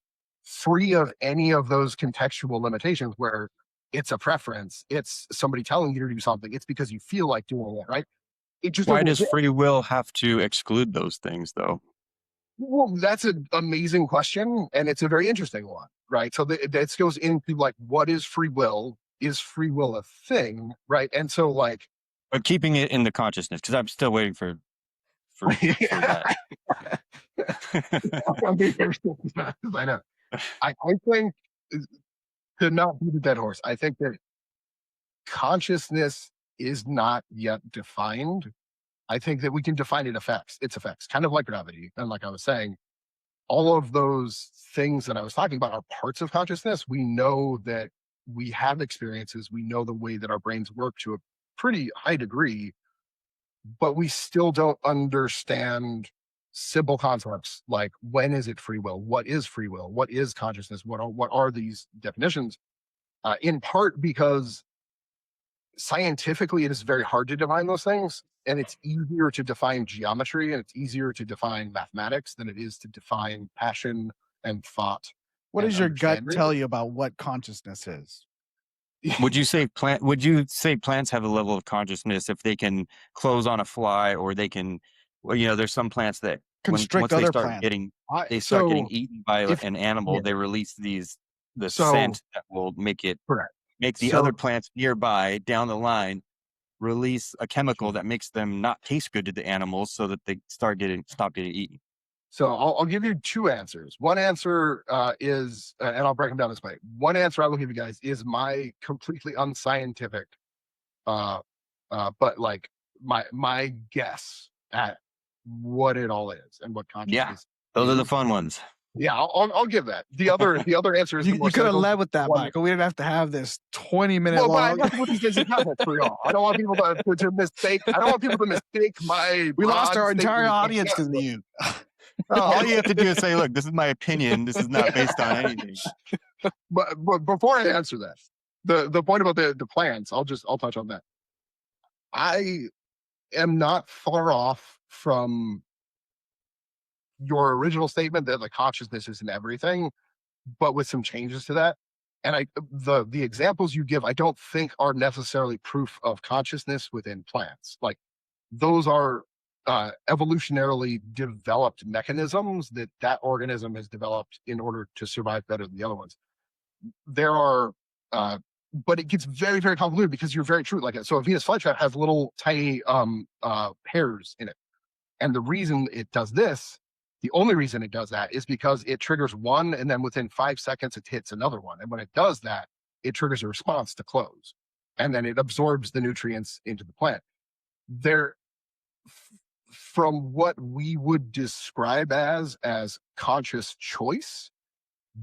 free of any of those contextual limitations where it's a preference, it's somebody telling you to do something, it's because you feel like doing it, right? It just Why doesn't does exist. free will have to exclude those things, though? Well, that's an amazing question, and it's a very interesting one, right? So this goes into like, what is free will? Is free will a thing, right? And so, like, But keeping it in the consciousness, because I'm still waiting for that. I know. I think to not beat a dead horse, I think that consciousness is not yet defined. I think that we can define its effects, kind of like gravity. And like I was saying, all of those things that I was talking about are parts of consciousness. We know that we have experiences. We know the way that our brains work to a pretty high degree, but we still don't understand simple concepts like when is it free will? What is free will? What is consciousness? What are these definitions? In part because scientifically it is very hard to define those things, and it's easier to define geometry and it's easier to define mathematics than it is to define passion and thought. What and does your gut understanding. tell you about what consciousness is? Would you say plants have a level of consciousness if they can close on a fly, or they can, well, there's some plants that Constrict once they other start plants. getting So eaten by if an animal, yeah, they release the so scent that will make correct. the So other plants nearby down the line release a chemical that makes them not taste good to the animals, so that they stop getting eaten. So I'll give you two answers. One answer is, and I'll break them down this way. One answer I will give you guys is my completely unscientific, but like my guess at what it all is and what consciousness. Those are the is. fun ones. Yeah, I'll give that. The other answer is the You more could have cynical led with that, one. Michael. We didn't have to have this 20-minute Well, but I long. have to put these things in context for y'all. I don't want people to mistake. I don't want people to mistake my. We lost our broad entire statement. audience because of you. All you have to do is say, "Look, this is my opinion. This is not based on anything." But before I answer that, the point about the plants, I'll touch on that. I am not far off from your original statement that the consciousness isn't everything, but with some changes to that. And the examples you give, I don't think are necessarily proof of consciousness within plants. Like those are evolutionarily developed mechanisms that organism has developed in order to survive better than the other ones. There are, but it gets very, very convoluted because you're very true. Like, so a Venus flytrap has little tiny hairs in it. And the reason it does this, the only reason it does that is because it triggers one, and then within 5 seconds, it hits another one. And when it does that, it triggers a response to close. And then it absorbs the nutrients into the plant. From what we would describe as conscious choice,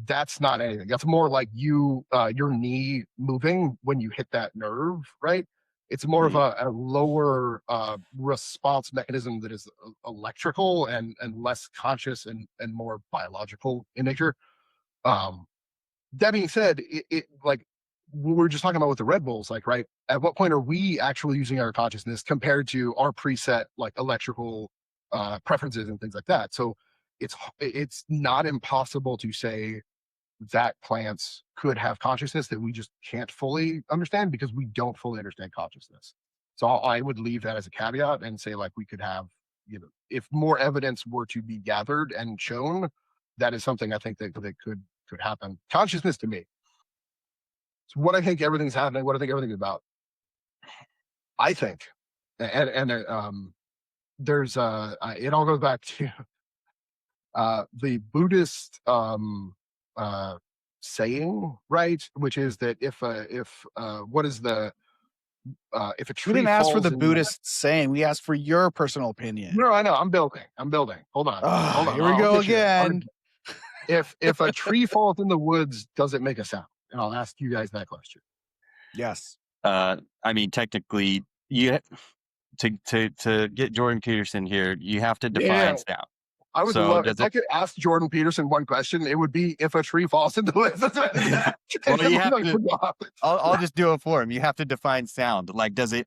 that's not anything. That's more like your knee moving when you hit that nerve, right? It's more of a lower response mechanism that is electrical and less conscious and more biological in nature. That being said, it like we were just talking about with the Red Bulls, like, right? At what point are we actually using our consciousness compared to our preset like electrical preferences and things like that? So it's not impossible to say that plants could have consciousness that we just can't fully understand because we don't fully understand consciousness. So I would leave that as a caveat and say like we could have, if more evidence were to be gathered and shown, that is something I think that could happen. Consciousness to me, it's what I think everything's happening, what I think everything's about. I think, and there's it all goes back to the Buddhist saying, right? Which is that if what is the if a tree We didn't ask for falls the in Buddhist saying. We asked for your personal opinion. no, I know. I'm building. Hold on. Hold on. Here we I'll go get you there. again. If a tree falls in the woods, does it make a sound? And I'll ask you guys that question. Yes. I mean, technically, you to get Jordan Peterson here, you have to define sound. I would love if I could ask Jordan Peterson one question. It would be if a tree falls in the woods. Well, you have to. I'll just do it for him. You have to define sound. Like, does it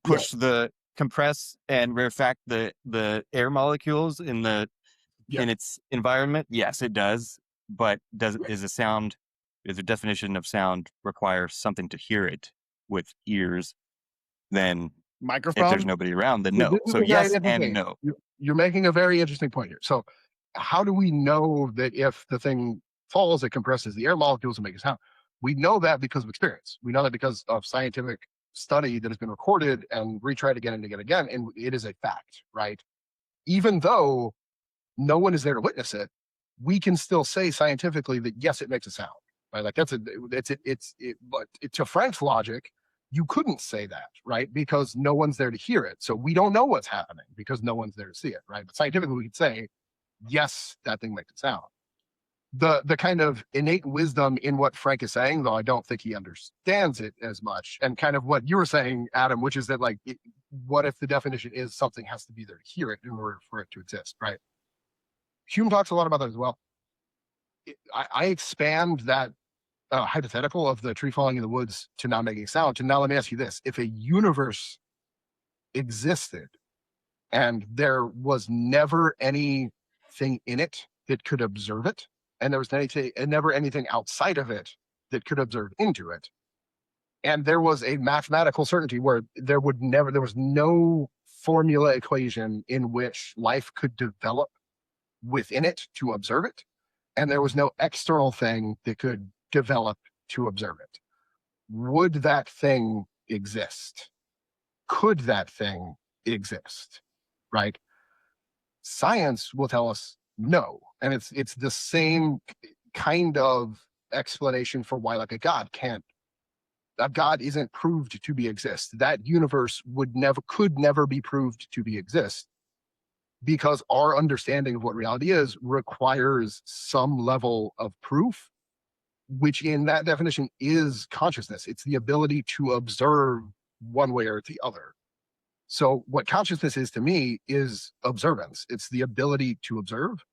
push the compress and rarefact the air molecules in its environment? Yes, it does. But is the definition of sound require something to hear it with ears? Then microphone. If there's nobody around, then no. So yes and no. You're making a very interesting point here. So how do we know that if the thing falls, it compresses the air molecules and makes a sound? We know that because of experience. We know that because of scientific study that has been recorded and retried again and again, and it is a fact, right? Even though no one is there to witness it, we can still say scientifically that yes, it makes a sound, right? Like but to Frank's logic, you couldn't say that, right? Because no one's there to hear it. So we don't know what's happening because no one's there to see it, right? But scientifically, we could say, yes, that thing makes a sound. The kind of innate wisdom in what Frank is saying, though I don't think he understands it as much, and kind of what you were saying, Adam, which is that like, what if the definition is something has to be there to hear it in order for it to exist, right? Hume talks a lot about that as well. I expand that hypothetical of the tree falling in the woods to not making sound. To now, let me ask you this: if a universe existed and there was never anything in it that could observe it, and there was never anything outside of it that could observe into it, and there was a mathematical certainty where there was no formula equation in which life could develop within it to observe it, and there was no external thing that could develop to observe it, would that thing exist? Could that thing exist? Right? Science will tell us no. And it's the same kind of explanation for why like a God isn't proved to be exist. That universe could never be proved to be exist, because our understanding of what reality is requires some level of proof, which in that definition is consciousness. It's the ability to observe one way or the other. So what consciousness is to me is observance. It's the ability to observe.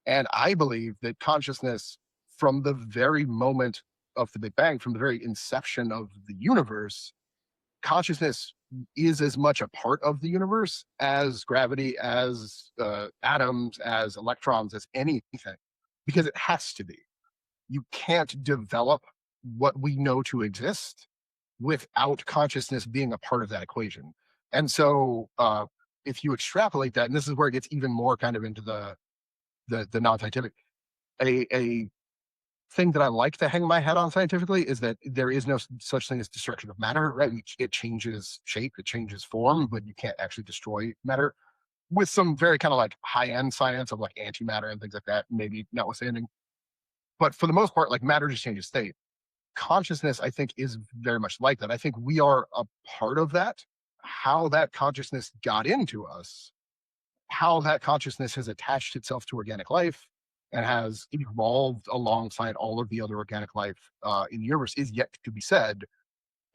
And I believe that consciousness, from the very moment of the Big Bang, from the very inception of the universe, consciousness is as much a part of the universe as gravity, as atoms, as electrons, as anything, because it has to be. You can't develop what we know to exist without consciousness being a part of that equation. And so if you extrapolate that, and this is where it gets even more kind of into the non-scientific, a thing that I like to hang my hat on scientifically is that there is no such thing as destruction of matter, right? It changes shape, it changes form, but you can't actually destroy matter, with some very kind of like high-end science of like antimatter and things like that, maybe notwithstanding. But for the most part, like matter just changes state. Consciousness, I think, is very much like that. I think we are a part of that. How that consciousness got into us, how that consciousness has attached itself to organic life and has evolved alongside all of the other organic life in the universe is yet to be said.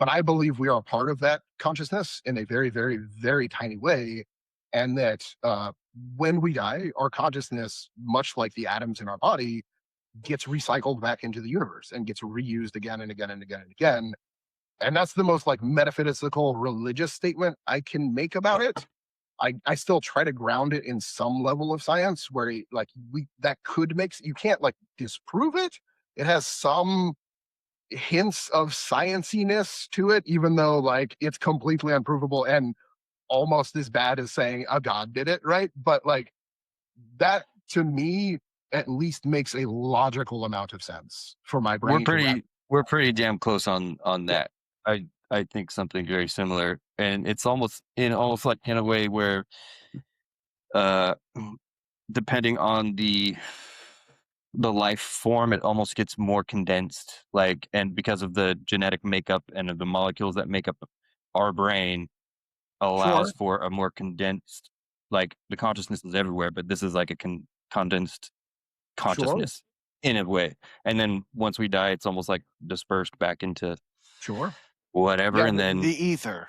But I believe we are a part of that consciousness in a very, very, very tiny way. And that when we die, our consciousness, much like the atoms in our body, gets recycled back into the universe and gets reused again and again and again and again. And that's the most like metaphysical religious statement I can make about it. I still try to ground it in some level of science where like that could make, you can't like disprove it. It has some hints of scienciness to it, even though like it's completely unprovable and almost as bad as saying a god did it, right? But like that to me at least makes a logical amount of sense for my brain. We're pretty damn close on that. I think something very similar, and it's almost like in a way where, depending on the life form, it almost gets more condensed. Like, and because of the genetic makeup and of the molecules that make up our brain, allows for a more condensed. Like the consciousness is everywhere, but this is like a condensed consciousness in a way. And then once we die, it's almost like dispersed back into whatever, and then the ether.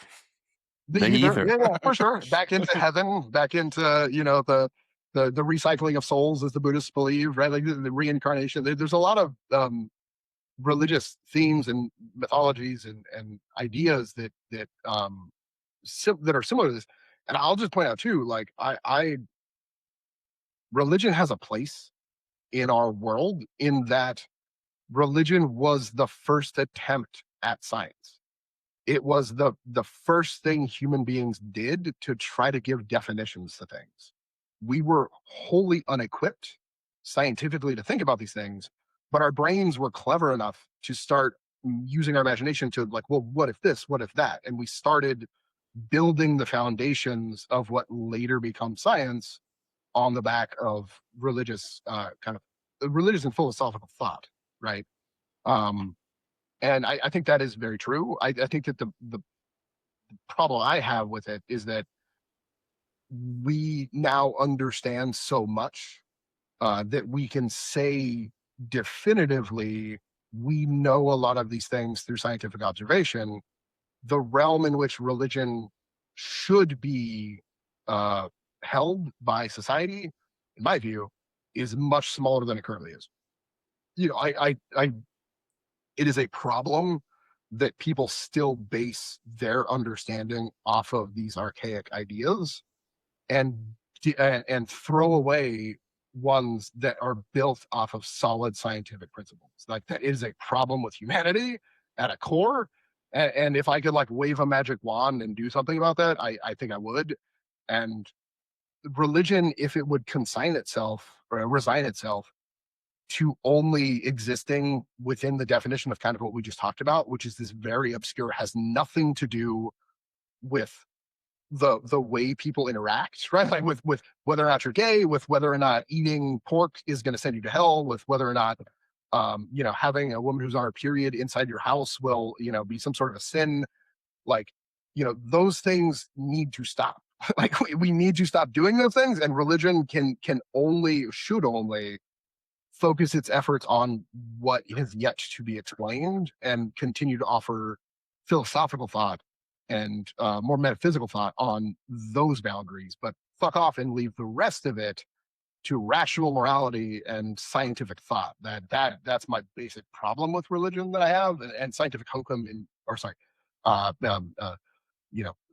The ether. Yeah, for sure. Back into heaven, back into the recycling of souls, as the Buddhists believe, right? Like the reincarnation. There's a lot of religious themes and mythologies and ideas that are similar to this. And I'll just point out too, like religion has a place in our world in that religion was the first attempt at science. It was the first thing human beings did to try to give definitions to things. We were wholly unequipped scientifically to think about these things, but our brains were clever enough to start using our imagination to like, well, what if this, what if that? And we started building the foundations of what later becomes science on the back of religious religious and philosophical thought, right? And I think that is very true. I think that the problem I have with it is that we now understand so much that we can say definitively we know a lot of these things through scientific observation. The realm in which religion should be held by society, in my view, is much smaller than it currently is. It is a problem that people still base their understanding off of these archaic ideas and throw away ones that are built off of solid scientific principles. Like that is a problem with humanity at a core. And if I could like wave a magic wand and do something about that, I think I would. And religion, if it would consign itself or resign itself to only existing within the definition of kind of what we just talked about, which is this very obscure, has nothing to do with the way people interact, right? Like with whether or not you're gay, with whether or not eating pork is going to send you to hell, with whether or not having a woman who's on her period inside your house will be some sort of a sin. Like those things need to stop. Like we need to stop doing those things, and religion should only focus its efforts on what has yet to be explained and continue to offer philosophical thought and more metaphysical thought on those boundaries, but fuck off and leave the rest of it to rational morality and scientific thought. That's my basic problem with religion that I have, and scientific hokum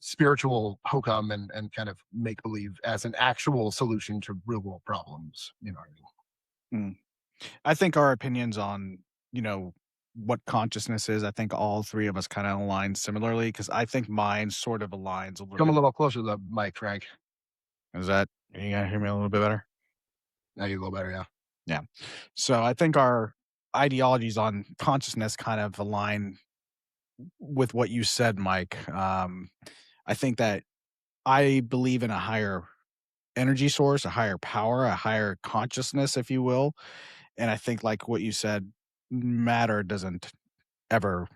spiritual hokum and kind of make believe as an actual solution to real world problems. You know what I mean? I think our opinions on, what consciousness is, I think all three of us kind of align similarly, because I think mine sort of aligns a little Come bit. a little closer to the mic, Frank. You gonna hear me a little bit better? Now you go better, yeah. Yeah. So I think our ideologies on consciousness kind of align with what you said, Mike. I think that I believe in a higher energy source, a higher power, a higher consciousness, if you will. And I think, like what you said, matter doesn't ever,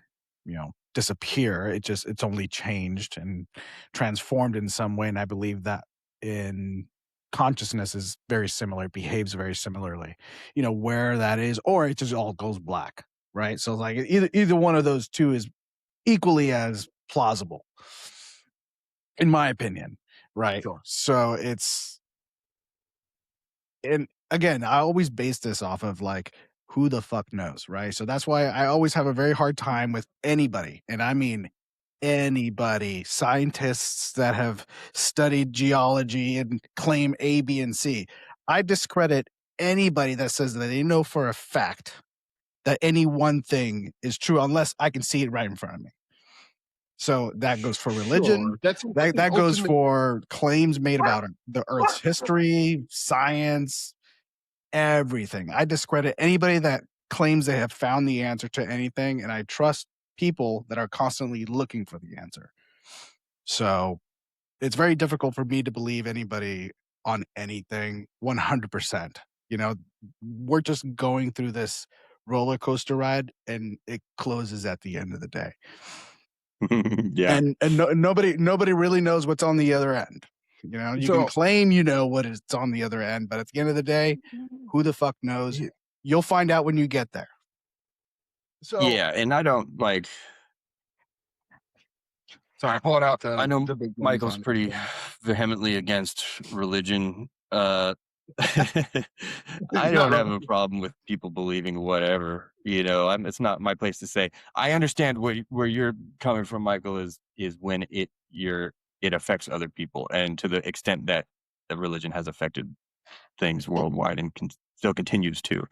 disappear. It's only changed and transformed in some way. And I believe that in consciousness is very similar, behaves very similarly, where that is, or it just all goes black, right? So like either one of those two is equally as plausible, in my opinion, right? Sure. So and again, I always base this off of like, who the fuck knows, right? So that's why I always have a very hard time with anybody, and I mean anybody, scientists that have studied geology and claim A, B, and C. I discredit anybody that says that they know for a fact that any one thing is true unless I can see it right in front of me. So that goes for religion. Sure. That's That goes for claims made about the Earth's history, science, everything. I discredit anybody that claims they have found the answer to anything, and I trust people that are constantly looking for the answer. So it's very difficult for me to believe anybody on anything 100%. You know, we're just going through this roller coaster ride, and it closes at the end of the day. Yeah. And nobody really knows what's on the other end. You know, you can claim you know what is on the other end, but at the end of the day, who the fuck knows? You'll find out when you get there. So yeah, and I don't like. Sorry, pulling out I know Michael's pretty vehemently against religion. I don't have a problem with people believing whatever. You know, it's not my place to say. I understand where you're coming from, Michael. Is when it affects other people, and to the extent that the religion has affected things worldwide and still continues to.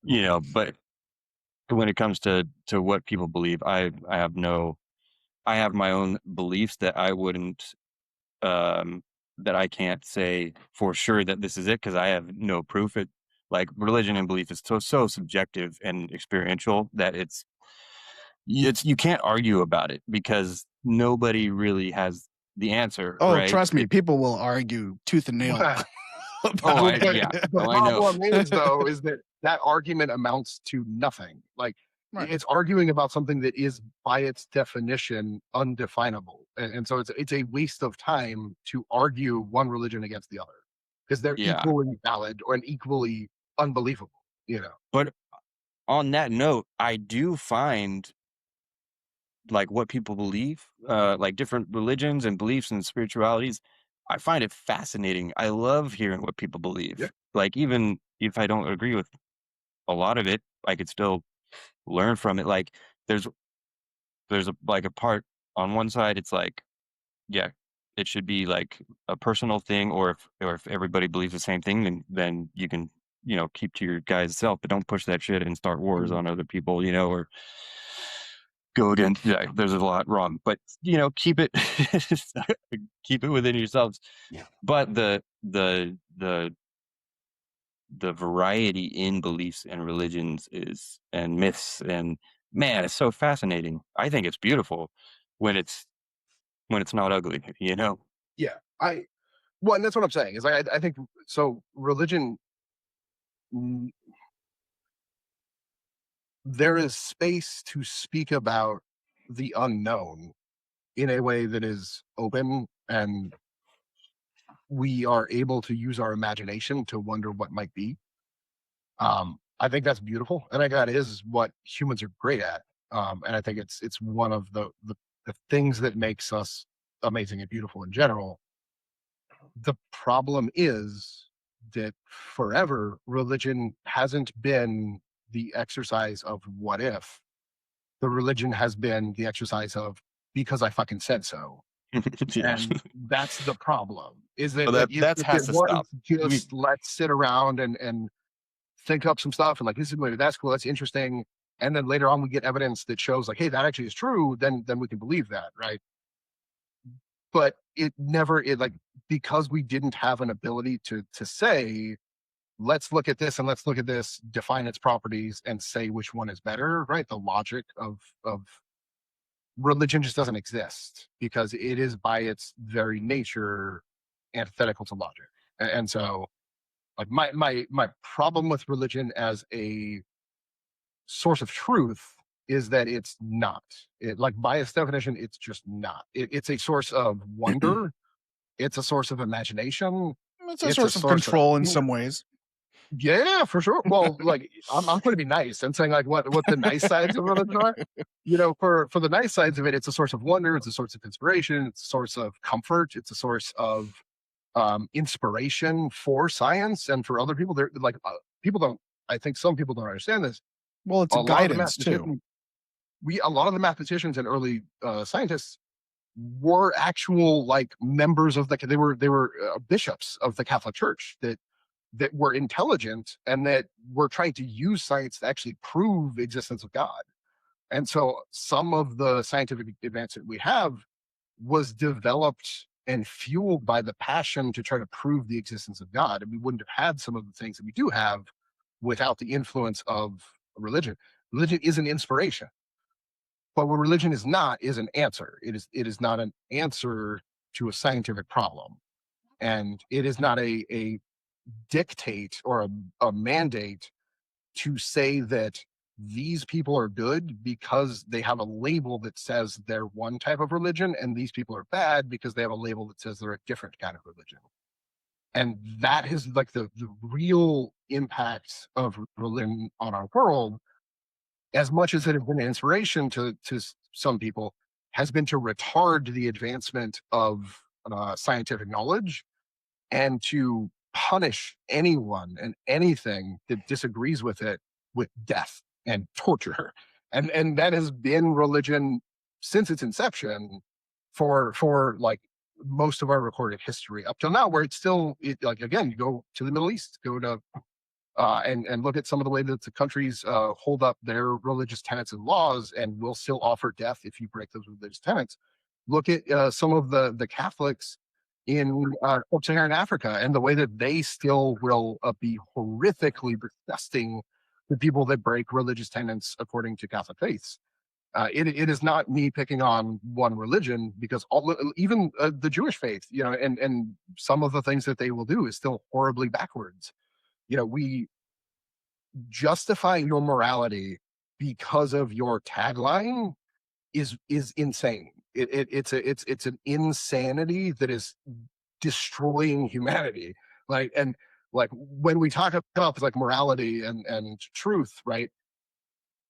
You know, but when it comes to what people believe, I have my own beliefs that I wouldn't, that I can't say for sure that this is it because I have no proof. Like religion and belief is so subjective and experiential that you can't argue about it because nobody really has the answer. Oh, right? Trust me, people will argue tooth and nail. Yeah. The problem is though is that argument amounts to nothing. Like it's arguing about something that is by its definition undefinable, and so it's a waste of time to argue one religion against the other because they're equally valid and equally unbelievable. You know. But on that note, I do find like what people believe, like different religions and beliefs and spiritualities. I find it fascinating. I love hearing what people believe. Yeah. Like even if I don't agree with a lot of it, I could still learn from it. Like there's a part on one side, it's like, yeah, it should be like a personal thing, or if everybody believes the same thing, then you can, keep to your guys' self, but don't push that shit and start wars on other people, or go against. Yeah, there's a lot wrong, but keep it keep it within yourselves. Yeah. But the variety in beliefs and religions and myths, and man, it's so fascinating. I think it's beautiful when it's not ugly, Yeah, well, and that's what I'm saying is I think so. Religion, there is space to speak about the unknown in a way that is open, and we are able to use our imagination to wonder what might be. I think that's beautiful, and I think that is what humans are great at. And I think it's one of the things that makes us amazing and beautiful in general. The problem is that forever religion hasn't been the exercise of what if. The religion has been the exercise of because I fucking said so. And that's the problem. Is that, that has to stop. Just let's sit around and think up some stuff and like this is maybe that's cool, that's interesting. And then later on we get evidence that shows like, hey, that actually is true, then we can believe that, right? But it like because we didn't have an ability to say, let's look at this and let's look at this, define its properties and say which one is better, right? The logic of religion just doesn't exist because it is by its very nature antithetical to logic. And so like my problem with religion as a source of truth is that it's not. Like by its definition, it's just not. It's a source of wonder. It's a source of imagination. It's a source of control in some ways. Yeah, for sure. Well, like I'm going to be nice and saying like what the nice sides of religion are. For the nice sides of it, it's a source of wonder. It's a source of inspiration. It's a source of comfort. It's a source of inspiration for science and for other people. They're like people don't I think some people don't understand this. Well, it's A a lot of the guidance too. mathematicians, a lot of the mathematicians and early scientists were actual like members of they were bishops of the Catholic Church that were intelligent and that were trying to use science to actually prove existence of God. And so some of the scientific advancement we have was developed and fueled by the passion to try to prove the existence of God. And we wouldn't have had some of the things that we do have without the influence of religion. Religion is an inspiration. But what religion is not is an answer. It is not an answer to a scientific problem. And it is not a dictate or a mandate to say that these people are good because they have a label that says they're one type of religion, and these people are bad because they have a label that says they're a different kind of religion. And that is like the real impact of religion on our world, as much as it has been an inspiration to some people, has been to retard the advancement of scientific knowledge and to punish anyone and anything that disagrees with it with death and torture. And that has been religion since its inception for like most of our recorded history up till now, where it's still like, again, you go to the Middle East, go to and look at some of the way that the countries hold up their religious tenets and laws, and will still offer death if you break those religious tenets. Look at some of the Catholics in sub-Saharan Africa and the way that they still will be horrifically disgusting to people that break religious tenets according to Catholic faiths. It is not me picking on one religion, because even the Jewish faith, and some of the things that they will do is still horribly backwards. We justify your morality because of your tagline is insane. It's an insanity that is destroying humanity. And when we talk about like morality and truth, right?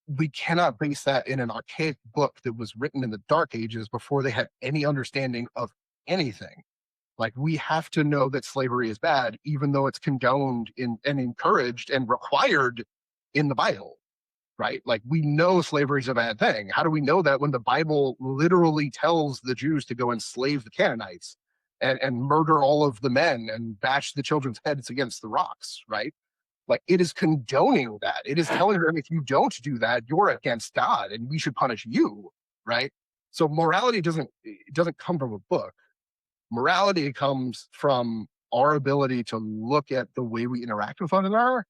We cannot base that in an archaic book that was written in the Dark Ages before they had any understanding of anything. Like, we have to know that slavery is bad, even though it's condoned and encouraged and required in the Bible, right? Like, we know slavery is a bad thing. How do we know that when the Bible literally tells the Jews to go enslave the Canaanites and murder all of the men and bash the children's heads against the rocks, right? Like, it is condoning that. It is telling them, if you don't do that, you're against God and we should punish you, right? So morality doesn't come from a book. Morality comes from our ability to look at the way we interact with one another,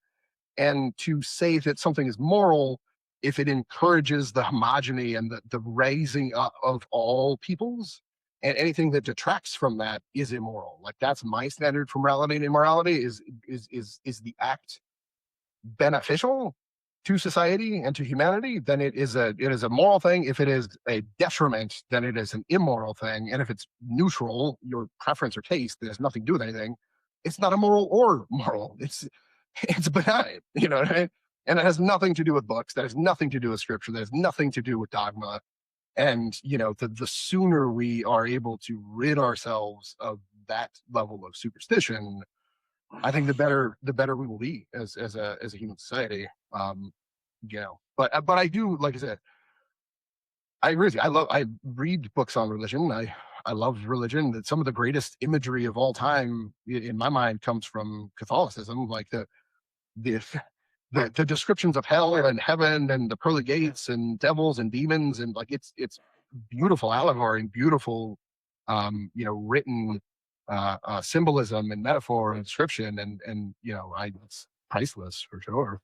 and to say that something is moral if it encourages the homogeny and the raising up of all peoples, and anything that detracts from that is immoral. Like, that's my standard for morality and immorality. Is the act beneficial to society and to humanity, then it is a moral thing. If it is a detriment, then it is an immoral thing. And if it's neutral, your preference or taste that has nothing to do with anything, it's not immoral or moral. It's benign, you know what I mean? And it has nothing to do with books. That has nothing to do with scripture. That has nothing to do with dogma. And the sooner we are able to rid ourselves of that level of superstition, I think the better we will be as a human society. But I do, like I said, I agree with you. I read books on religion. I love religion. That some of the greatest imagery of all time, in my mind, comes from Catholicism. Like the descriptions of hell and heaven and the pearly gates and devils and demons, and like it's beautiful allegory and beautiful, written symbolism and metaphor and description, and it's priceless for sure.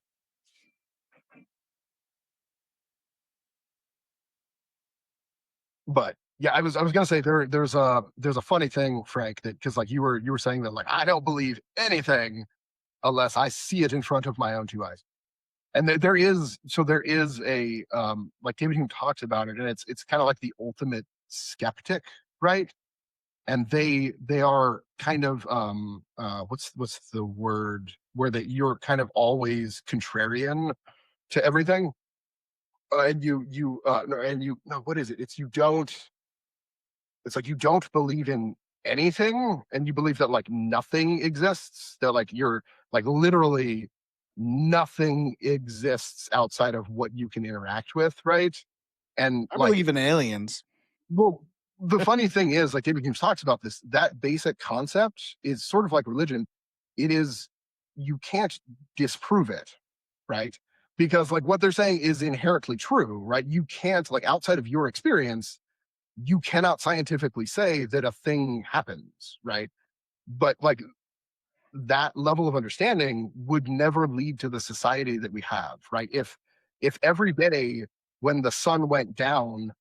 But yeah, I was gonna say there's a funny thing, Frank, that because like you were saying that, like, I don't believe anything unless I see it in front of my own two eyes. And there is a like David Hume talks about it, and it's kind of like the ultimate skeptic, right? And they are kind of what's the word, where that you're kind of always contrarian to everything, and what is it? It's like you don't believe in anything, and you believe that like nothing exists. That like you're like literally nothing exists outside of what you can interact with, right? And I like, believe in aliens. well, the funny thing is, like David Hume talks about this, that basic concept is sort of like religion. It is, you can't disprove it, right? Because like what they're saying is inherently true, right? You can't, like, outside of your experience, you cannot scientifically say that a thing happens, right? But like that level of understanding would never lead to the society that we have, right? If every day when the sun went down,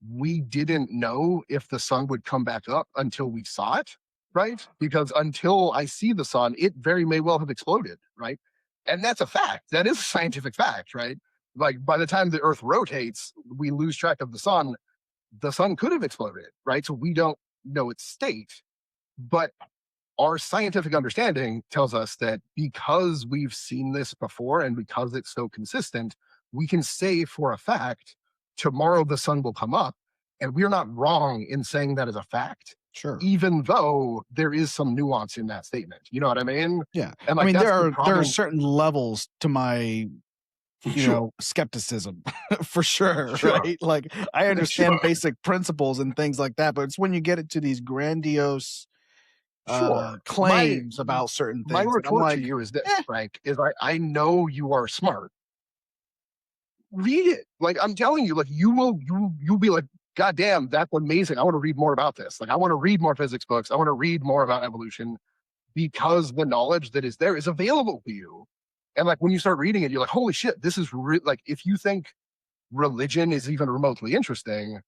we didn't know if the sun would come back up until we saw it, right? Because until I see the sun, it very may well have exploded, right? And that's a fact. That is a scientific fact, right? Like by the time the earth rotates, we lose track of the sun. The sun could have exploded, right? So we don't know its state. But our scientific understanding tells us that because we've seen this before and because it's so consistent, we can say for a fact, tomorrow the sun will come up. And we're not wrong in saying that as a fact, Sure. even though there is some nuance in that statement. You know what I mean? Yeah. And I like mean, that's the there are problem. certain levels to my Sure. skepticism for sure, Sure. right? Like I understand Sure. basic principles and things like that, but it's when you get into these grandiose Sure. claims about certain My things that I'm retort to like, you is this, eh, Frank, is I know you are smart. Read it. Like I'm telling you, like you'll be like, God damn, that's amazing. I want to read more about this. Like I want to read more physics books. I want to read more about evolution because the knowledge that is there is available to you. And like when you start reading it, you're like, holy shit, this is like if you think religion is even remotely interesting,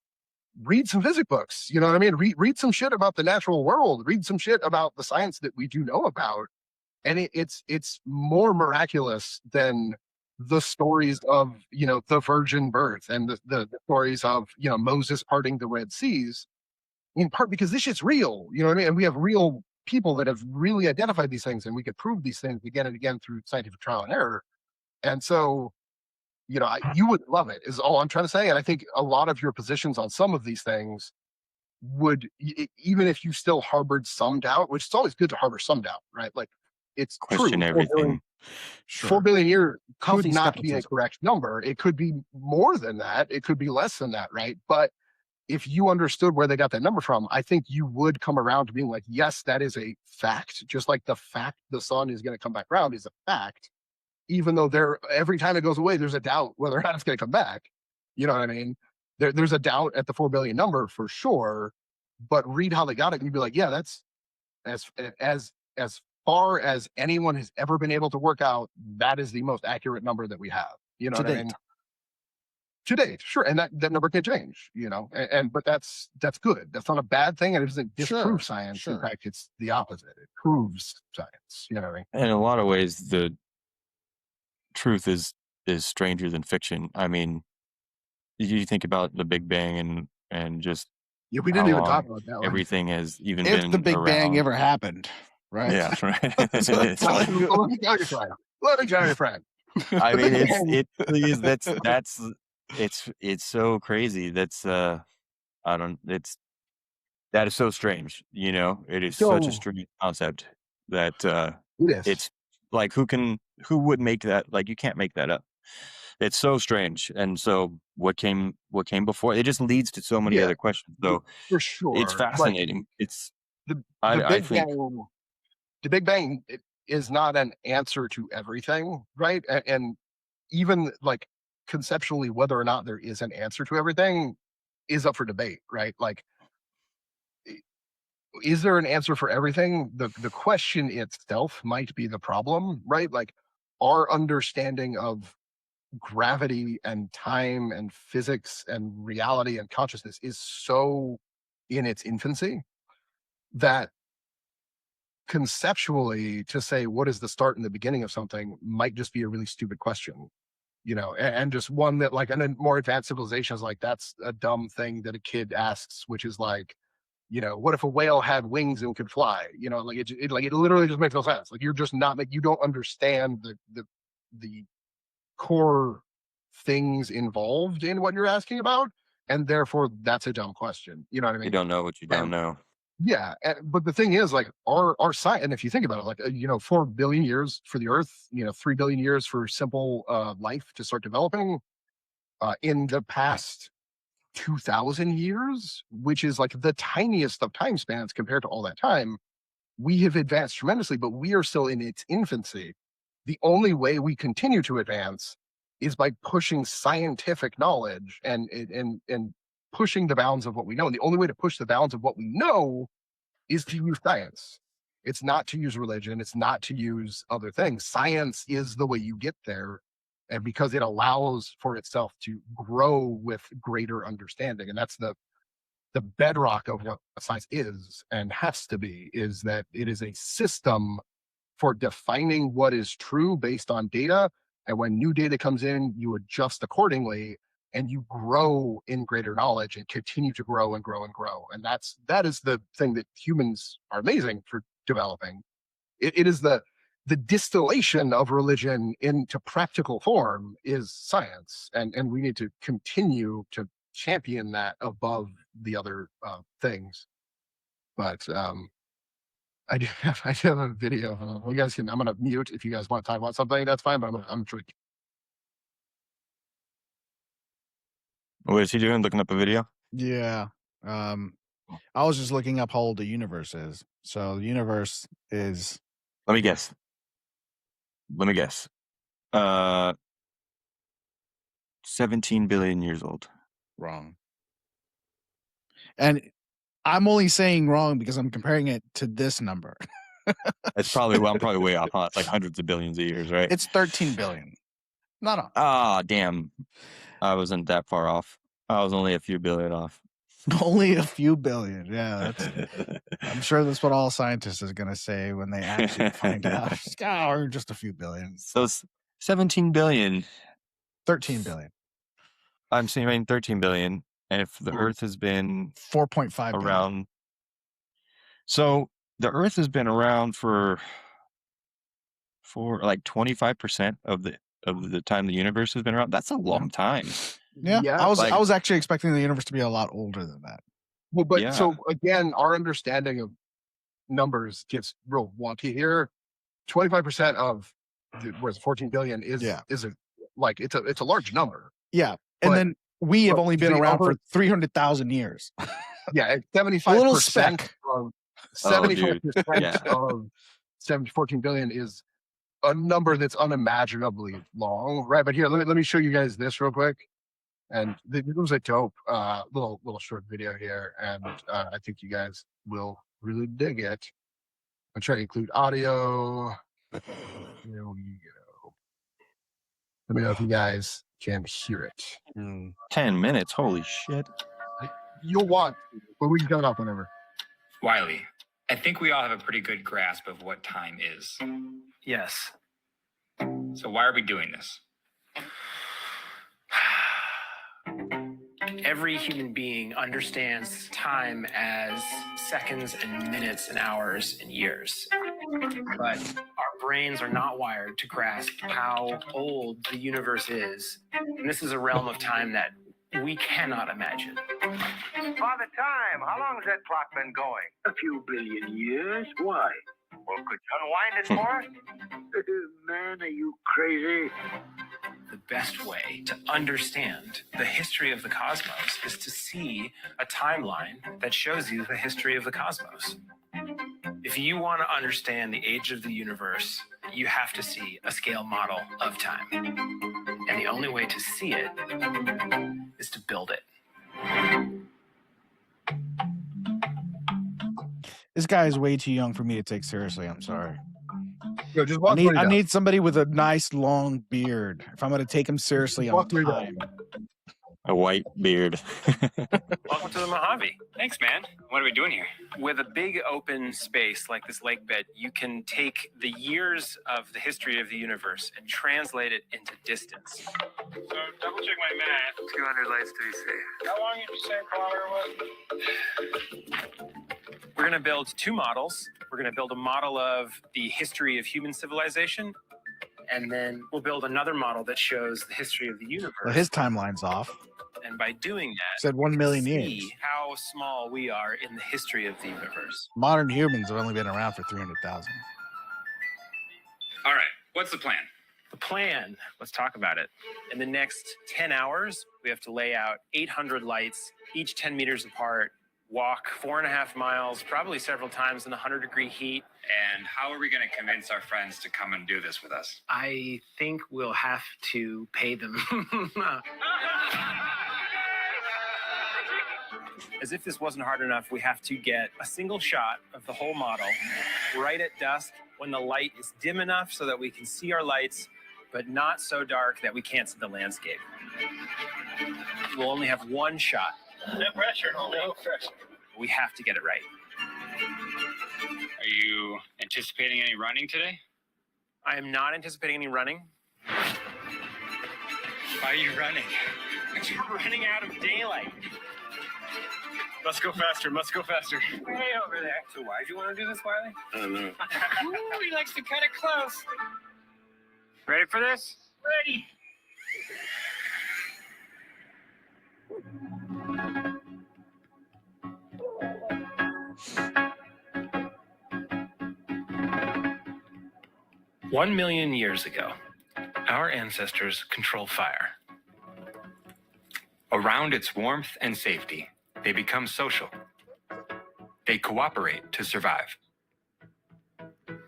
read some physics books. You know what I mean? Read some shit about the natural world. Read some shit about the science that we do know about. And it's more miraculous than the stories of the virgin birth and the stories of Moses parting the Red Seas, in part because this shit's real. You know what I mean? And we have real people that have really identified these things, and we could prove these things again and again through scientific trial and error. And so you would love it is all I'm trying to say. And I think a lot of your positions on some of these things would, even if you still harbored some doubt, which it's always good to harbor some doubt, right? Like it's Question true. everything. 4 billion years could Healthy not be a skepticism. correct number. It could be more than that. It could be less than that, right? But if you understood where they got that number from, I think you would come around to being like, yes, that is a fact. Just like the fact the sun is going to come back around is a fact, even though every time it goes away, there's a doubt whether or not it's going to come back. You know what I mean? There's a doubt at the 4 billion number for sure, but read how they got it and you'd be like, yeah, that's as far as anyone has ever been able to work out, that is the most accurate number that we have. You know to what I date. mean? To date, sure, and that number can change. And but that's good. That's not a bad thing, and it doesn't disprove science. Sure. In fact, it's the opposite. It proves science. You know what I mean? In a lot of ways, the truth is stranger than fiction. I mean, you think about the Big Bang and just Yeah, we didn't how even talk long about that one. everything has even If been the Big Bang around. ever happened, right? Yeah, right. Let me tell you, friend. Let me tell you, friend. I The mean, Big Bang. it really is. That's it's so crazy. That's I don't. That is so strange. It is such a So strange concept that it is. it's like who would make that? Like you can't make that up. It's so strange. And so what came before? It just leads to so many Yeah, other questions. So for it's sure. Like fascinating. It's the I Big think Bang. The Big Bang is not an answer to everything, right? And even like conceptually, whether or not there is an answer to everything is up for debate, right? Like, is there an answer for everything? The question itself might be the problem, right? Like, our understanding of gravity and time and physics and reality and consciousness is so in its infancy that conceptually to say what is the start and the beginning of something might just be a really stupid question, and just one that like, and then more advanced civilizations, like that's a dumb thing that a kid asks, which is like, what if a whale had wings and could fly? Like it literally just makes no sense. Like you're just not like, you don't understand the core things involved in what you're asking about, and therefore that's a dumb question. You know what I you mean? don't know what you don't And know. Yeah, but the thing is, like our science, and if you think about it, like 4 billion years for the Earth, 3 billion years for simple life to start developing. In the past 2,000 years, which is like the tiniest of time spans compared to all that time, we have advanced tremendously, but we are still in its infancy. The only way we continue to advance is by pushing scientific knowledge and pushing the bounds of what we know. And the only way to push the bounds of what we know is to use science. It's not to use religion. It's not to use other things. Science is the way you get there. And because it allows for itself to grow with greater understanding. And that's the bedrock of what science is and has to be, is that it is a system for defining what is true based on data. And when new data comes in, you adjust accordingly and you grow in greater knowledge and continue to grow and grow and grow. And that is the thing that humans are amazing for developing. It is the distillation of religion into practical form is science. And we need to continue to champion that above the other things. But I do have a video. You guys can. I'm gonna mute if you guys want to talk about something. That's fine. But I'm sure. What is he doing? Looking up a video? Yeah. I was just looking up how old the universe is. So the universe is. Let me guess. 17 billion years old. Wrong. And I'm only saying wrong because I'm comparing it to this number. It's probably I'm probably way off, huh? It's like hundreds of billions of years, right? It's 13 billion. Not off. Ah, damn. I wasn't that far off. I was only a few billion off. Only a few billion. Yeah, I'm sure that's what all scientists is going to say when they actually find out. Or just a few billion. So 17 billion. 13 billion. I'm saying 13 billion. And if the Earth has been 4.5 around. billion. So the Earth has been around for like 25% of the time the universe has been around. That's a long time. Yeah. I was actually expecting the universe to be a lot older than that. Well, but so again, our understanding of numbers gets real wonky here. 25% of where's 14 billion is a it's a large number. Yeah. And then we have only been around for 300,000 years. Yeah, 75% of 75% of 14 billion is a number that's unimaginably long, right? But here, let me show you guys this real quick. And it was a dope little short video here, and I think you guys will really dig it. I'm trying to include audio. Here we go. Let me know if you guys can hear it. 10 minutes, holy shit. You'll want, but we can cut it off whenever. Wiley, I think we all have a pretty good grasp of what time is. Yes. So why are we doing this? Every human being understands time as seconds and minutes and hours and years. But our brains are not wired to grasp how old the universe is. And this is a realm of time that we cannot imagine. Father Time, how long has that clock been going? A few billion years. Why? Well, could you unwind it for us? Man, are you crazy? The best way to understand the history of the cosmos is to see a timeline that shows you the history of the cosmos. If you want to understand the age of the universe, you have to see a scale model of time. And the only way to see it is to build it. This guy is way too young for me to take seriously. I'm sorry. Yo, just I need somebody with a nice long beard if I'm going to take him seriously on time. A white beard. Welcome to the Mojave. Thanks, man. What are we doing here? With a big open space like this lake bed, you can take the years of the history of the universe and translate it into distance. So double check my math. 200 lights to be safe. How long did you say a kilometer was? We're going to build two models. We're going to build a model of the history of human civilization, and then we'll build another model that shows the history of the universe. Well, his timeline's off. And And by doing that, Said 1 million see years. how small we are in the history of the universe. Modern humans have only been around for 300,000. All right, what's the plan? The plan, let's talk about it. In the next 10 hours, we have to lay out 800 lights, each 10 meters apart, walk 4.5 miles, probably several times in 100-degree heat. And how are we going to convince our friends to come and do this with us? I think we'll have to pay them. As if this wasn't hard enough, we have to get a single shot of the whole model right at dusk when the light is dim enough so that we can see our lights, but not so dark that we can't see the landscape. We'll only have one shot. No pressure. No pressure. We have to get it right. Are you anticipating any running today? I am not anticipating any running. Why are you running? We're running out of daylight. Must go faster, must go faster. Way over there. So why do you want to do this, Wiley? I don't know. Ooh, he likes to cut it close. Ready for this? Ready. One million years ago, our ancestors controlled fire. Around its warmth and safety, they become social. They cooperate to survive.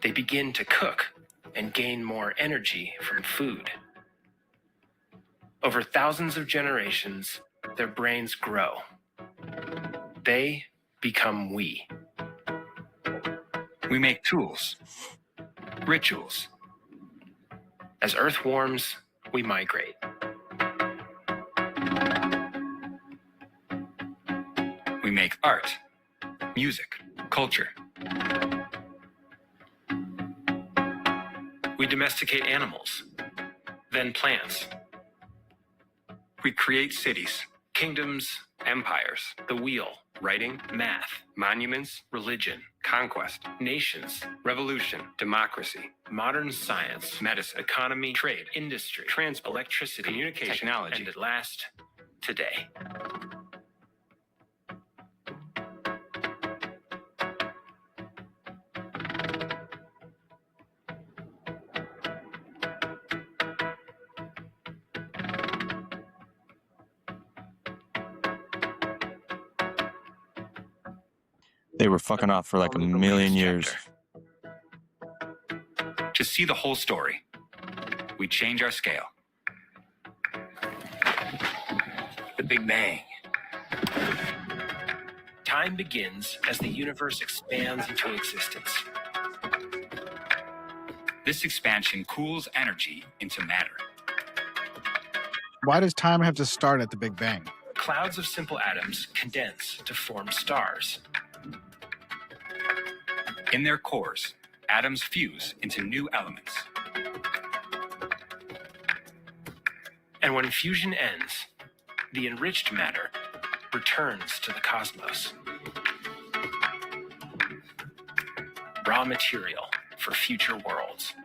They begin to cook and gain more energy from food. Over thousands of generations, their brains grow. They become we. We make tools, rituals. As Earth warms, we migrate. We make art, music, culture. We domesticate animals, then plants. We create cities, Kingdoms, empires, the wheel, writing, math, monuments, religion, conquest, nations, revolution, democracy, modern science, medicine, economy, trade, industry, transport, electricity, communication, technology, and at last, today. They were fucking off for like a million years. To see the whole story, we change our scale. The Big Bang. Time begins as the universe expands into existence. This expansion cools energy into matter. Why does time have to start at the Big Bang? Clouds of simple atoms condense to form stars. In their cores, atoms fuse into new elements. And when fusion ends, the enriched matter returns to the cosmos. Raw material for future worlds.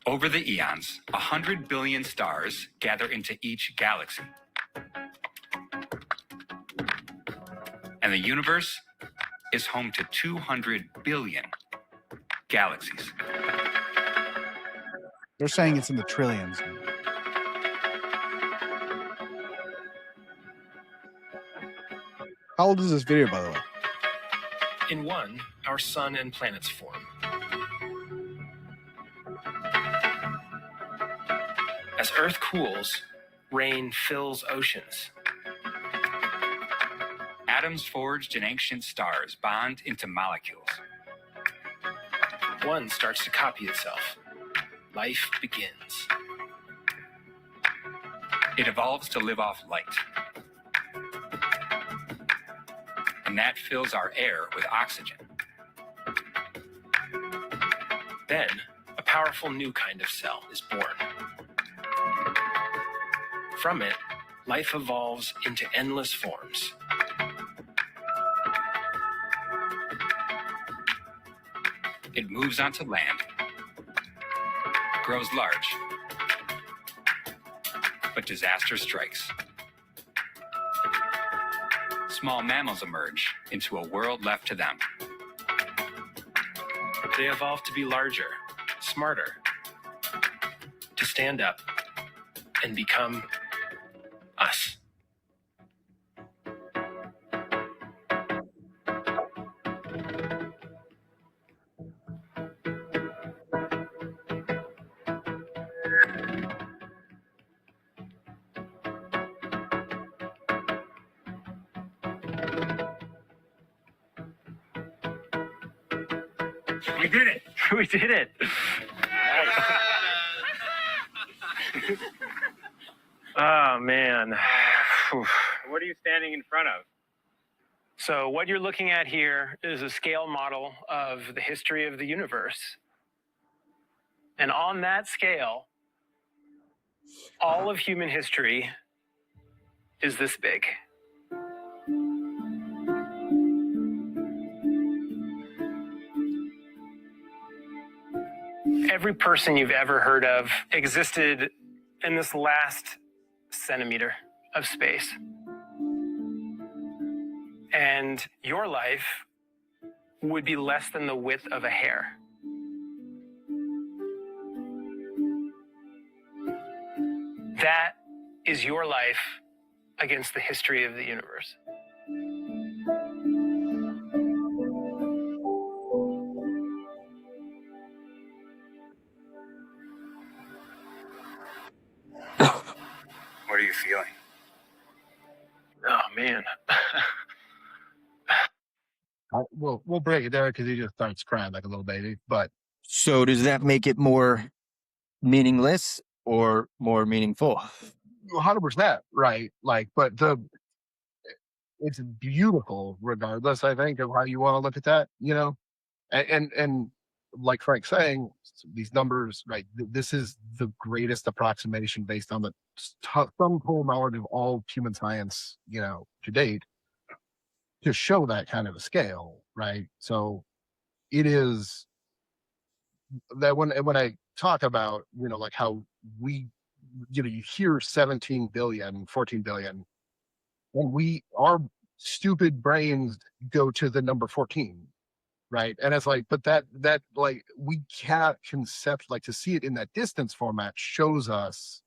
Over the eons, 100 billion stars gather into each galaxy. And the universe is home to 200 billion galaxies. They're saying it's in the trillions. How old is this video, by the way? In one, our sun and planets form. As Earth cools, rain fills oceans. Atoms forged in ancient stars bond into molecules. One starts to copy itself. Life begins. It evolves to live off light. And that fills our air with oxygen. Then, a powerful new kind of cell is born. From it, life evolves into endless forms. It moves onto land, grows large, but disaster strikes. Small mammals emerge into a world left to them. They evolve to be larger, smarter, to stand up and become us. We did it. We did it. Oh, man. What are you standing in front of? So what you're looking at here is a scale model of the history of the universe. And on that scale, all of human history is this big. Every person you've ever heard of existed in this last centimeter of space. And your life would be less than the width of a hair. That is your life against the history of the universe. What are you feeling? Oh, man. We'll break it there because he just starts crying like a little baby. But So does that make it more meaningless or more meaningful? 100%, right? Like, but it's beautiful regardless, I think, of how you want to look at that, you know? And like Frank's saying, these numbers, right? This is the greatest approximation based on the sum total knowledge of all human science, you know, to date, to show that kind of a scale, right? So it is that when I talk about, you know, like how we, you know, you hear 17 billion, 14 billion, when our stupid brains go to the number 14, right? And it's like, but that like we can't like to see it in that distance format shows us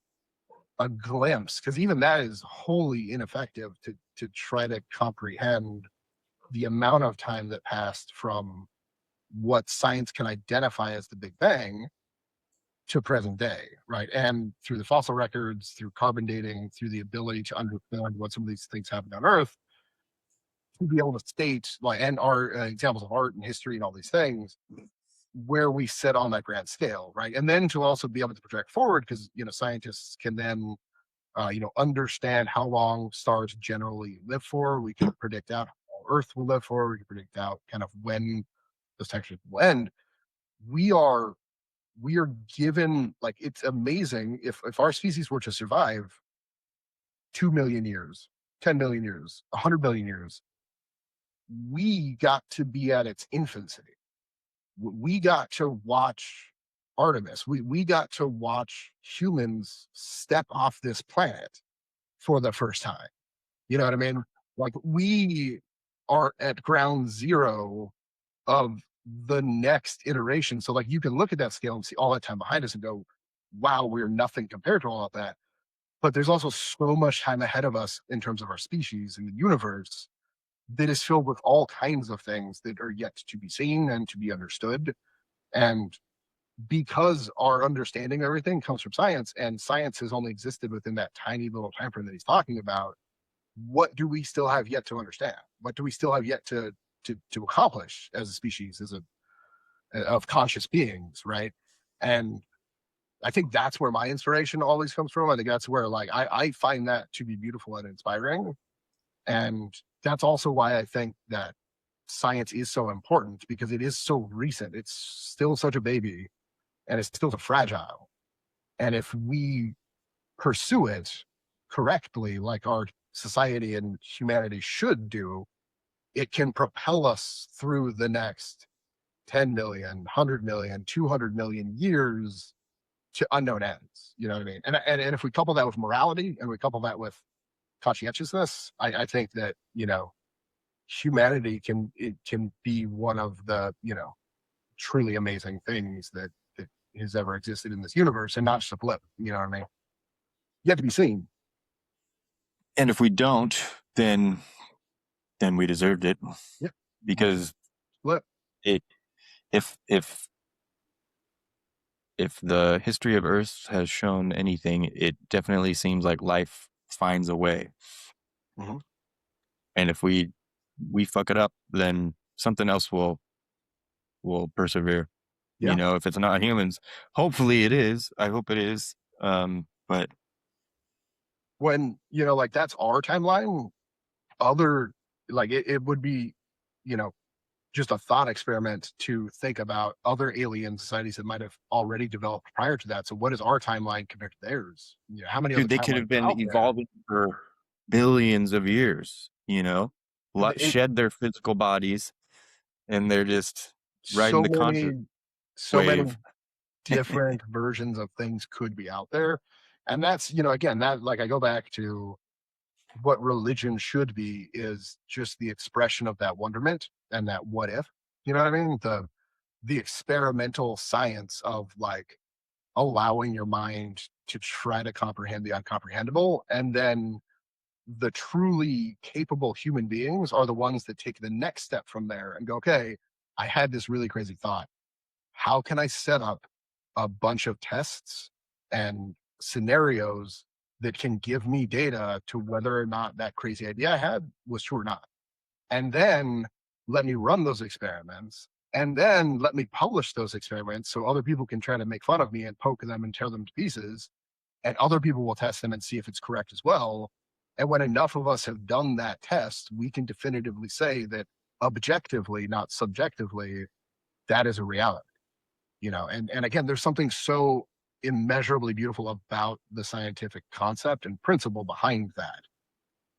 a glimpse, because even that is wholly ineffective to try to comprehend the amount of time that passed from what science can identify as the Big Bang to present day, right? And through the fossil records, through carbon dating, through the ability to understand what some of these things happen on Earth, to be able to state, like, and our examples of art and history and all these things, where we sit on that grand scale, right? And then to also be able to project forward, because, you know, scientists can then, you know, understand how long stars generally live for. We can predict out how Earth will live for. We can predict out kind of when those temperatures will end. We are given, like, it's amazing if our species were to survive 2 million years, 10 million years, 100 million years, we got to be at its infancy. We got to watch Artemis. We got to watch humans step off this planet for the first time. You know what I mean? Like, we are at ground zero of the next iteration. So, like, you can look at that scale and see all that time behind us and go, wow, we're nothing compared to all of that. But there's also so much time ahead of us in terms of our species and the universe that is filled with all kinds of things that are yet to be seen and to be understood. And because our understanding of everything comes from science, and science has only existed within that tiny little time frame that he's talking about, what do we still have yet to understand? What do we still have yet to accomplish as a species, as of conscious beings, right? And I think that's where my inspiration always comes from. I think that's where, like, I find that to be beautiful and inspiring. And that's also why I think that science is so important, because it is so recent. It's still such a baby, and it's still so fragile. And if we pursue it correctly, like our society and humanity should do, it can propel us through the next 10 million, 100 million, 200 million years to unknown ends. You know what I mean? And if we couple that with morality and we couple that with conscientiousness, I think that, you know, humanity can be one of the, you know, truly amazing things that has ever existed in this universe, and not just a blip. You know what I mean? Yet to be seen. And if we don't, then we deserved it. Yeah. Because Blip. If the history of Earth has shown anything, it definitely seems like life finds a way. Mm-hmm. And if we fuck it up, then something else will persevere. Yeah. You know, if it's not humans, hopefully it is. I hope it is. But when, you know, like that's our timeline, other, like it would be, you know, just a thought experiment to think about other alien societies that might have already developed prior to that. So what is our timeline compared to theirs? You know, how many dude, other they could have timelines are been out there? evolving for billions of years, you know, shed their physical bodies, and they're just riding the conscious many wave. different versions of things could be out there. And that's, you know, again, that, like, I go back to what religion should be, is just the expression of that wonderment and that what if, you know what I mean? The experimental science of, like, allowing your mind to try to comprehend the incomprehensible. And then the truly capable human beings are the ones that take the next step from there and go, okay, I had this really crazy thought. How can I set up a bunch of tests and scenarios that can give me data to whether or not that crazy idea I had was true or not? And then let me run those experiments, and then let me publish those experiments so other people can try to make fun of me and poke them and tear them to pieces, and other people will test them and see if it's correct as well. And when enough of us have done that test, we can definitively say that objectively, not subjectively, that is a reality. You know, and again, there's something so immeasurably beautiful about the scientific concept and principle behind that,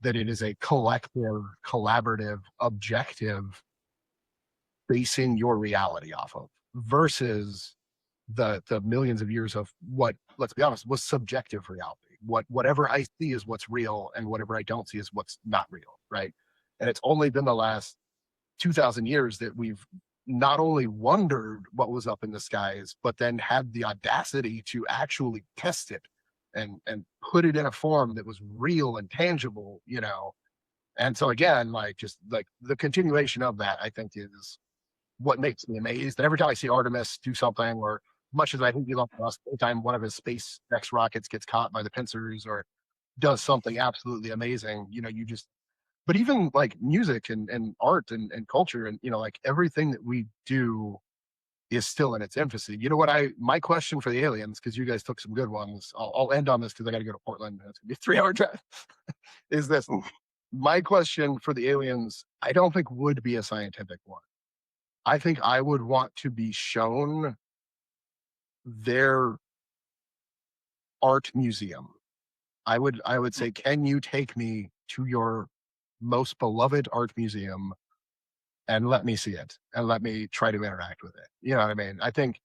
that it is a collective, collaborative, objective basing your reality off of, versus the millions of years of what, let's be honest, was subjective reality. Whatever I see is what's real, and whatever I don't see is what's not real, right? And it's only been the last 2,000 years that we've not only wondered what was up in the skies, but then had the audacity to actually test it and put it in a form that was real and tangible, you know. And so again, like, just like the continuation of that, I think, is what makes me amazed. And every time I see Artemis do something, or much as I think Elon Musk, anytime one of his SpaceX rockets gets caught by the pincers or does something absolutely amazing, you know, you just, but even like music and art and culture, and, you know, like everything that we do is still in its infancy. You know what, my question for the aliens, because you guys took some good ones, I'll end on this because I got to go to Portland, it's gonna be a 3-hour drive, is this. My question for the aliens, I don't think would be a scientific one. I think I would want to be shown their art museum. I would say, can you take me to your most beloved art museum and let me see it and let me try to interact with it? You know what I mean? I think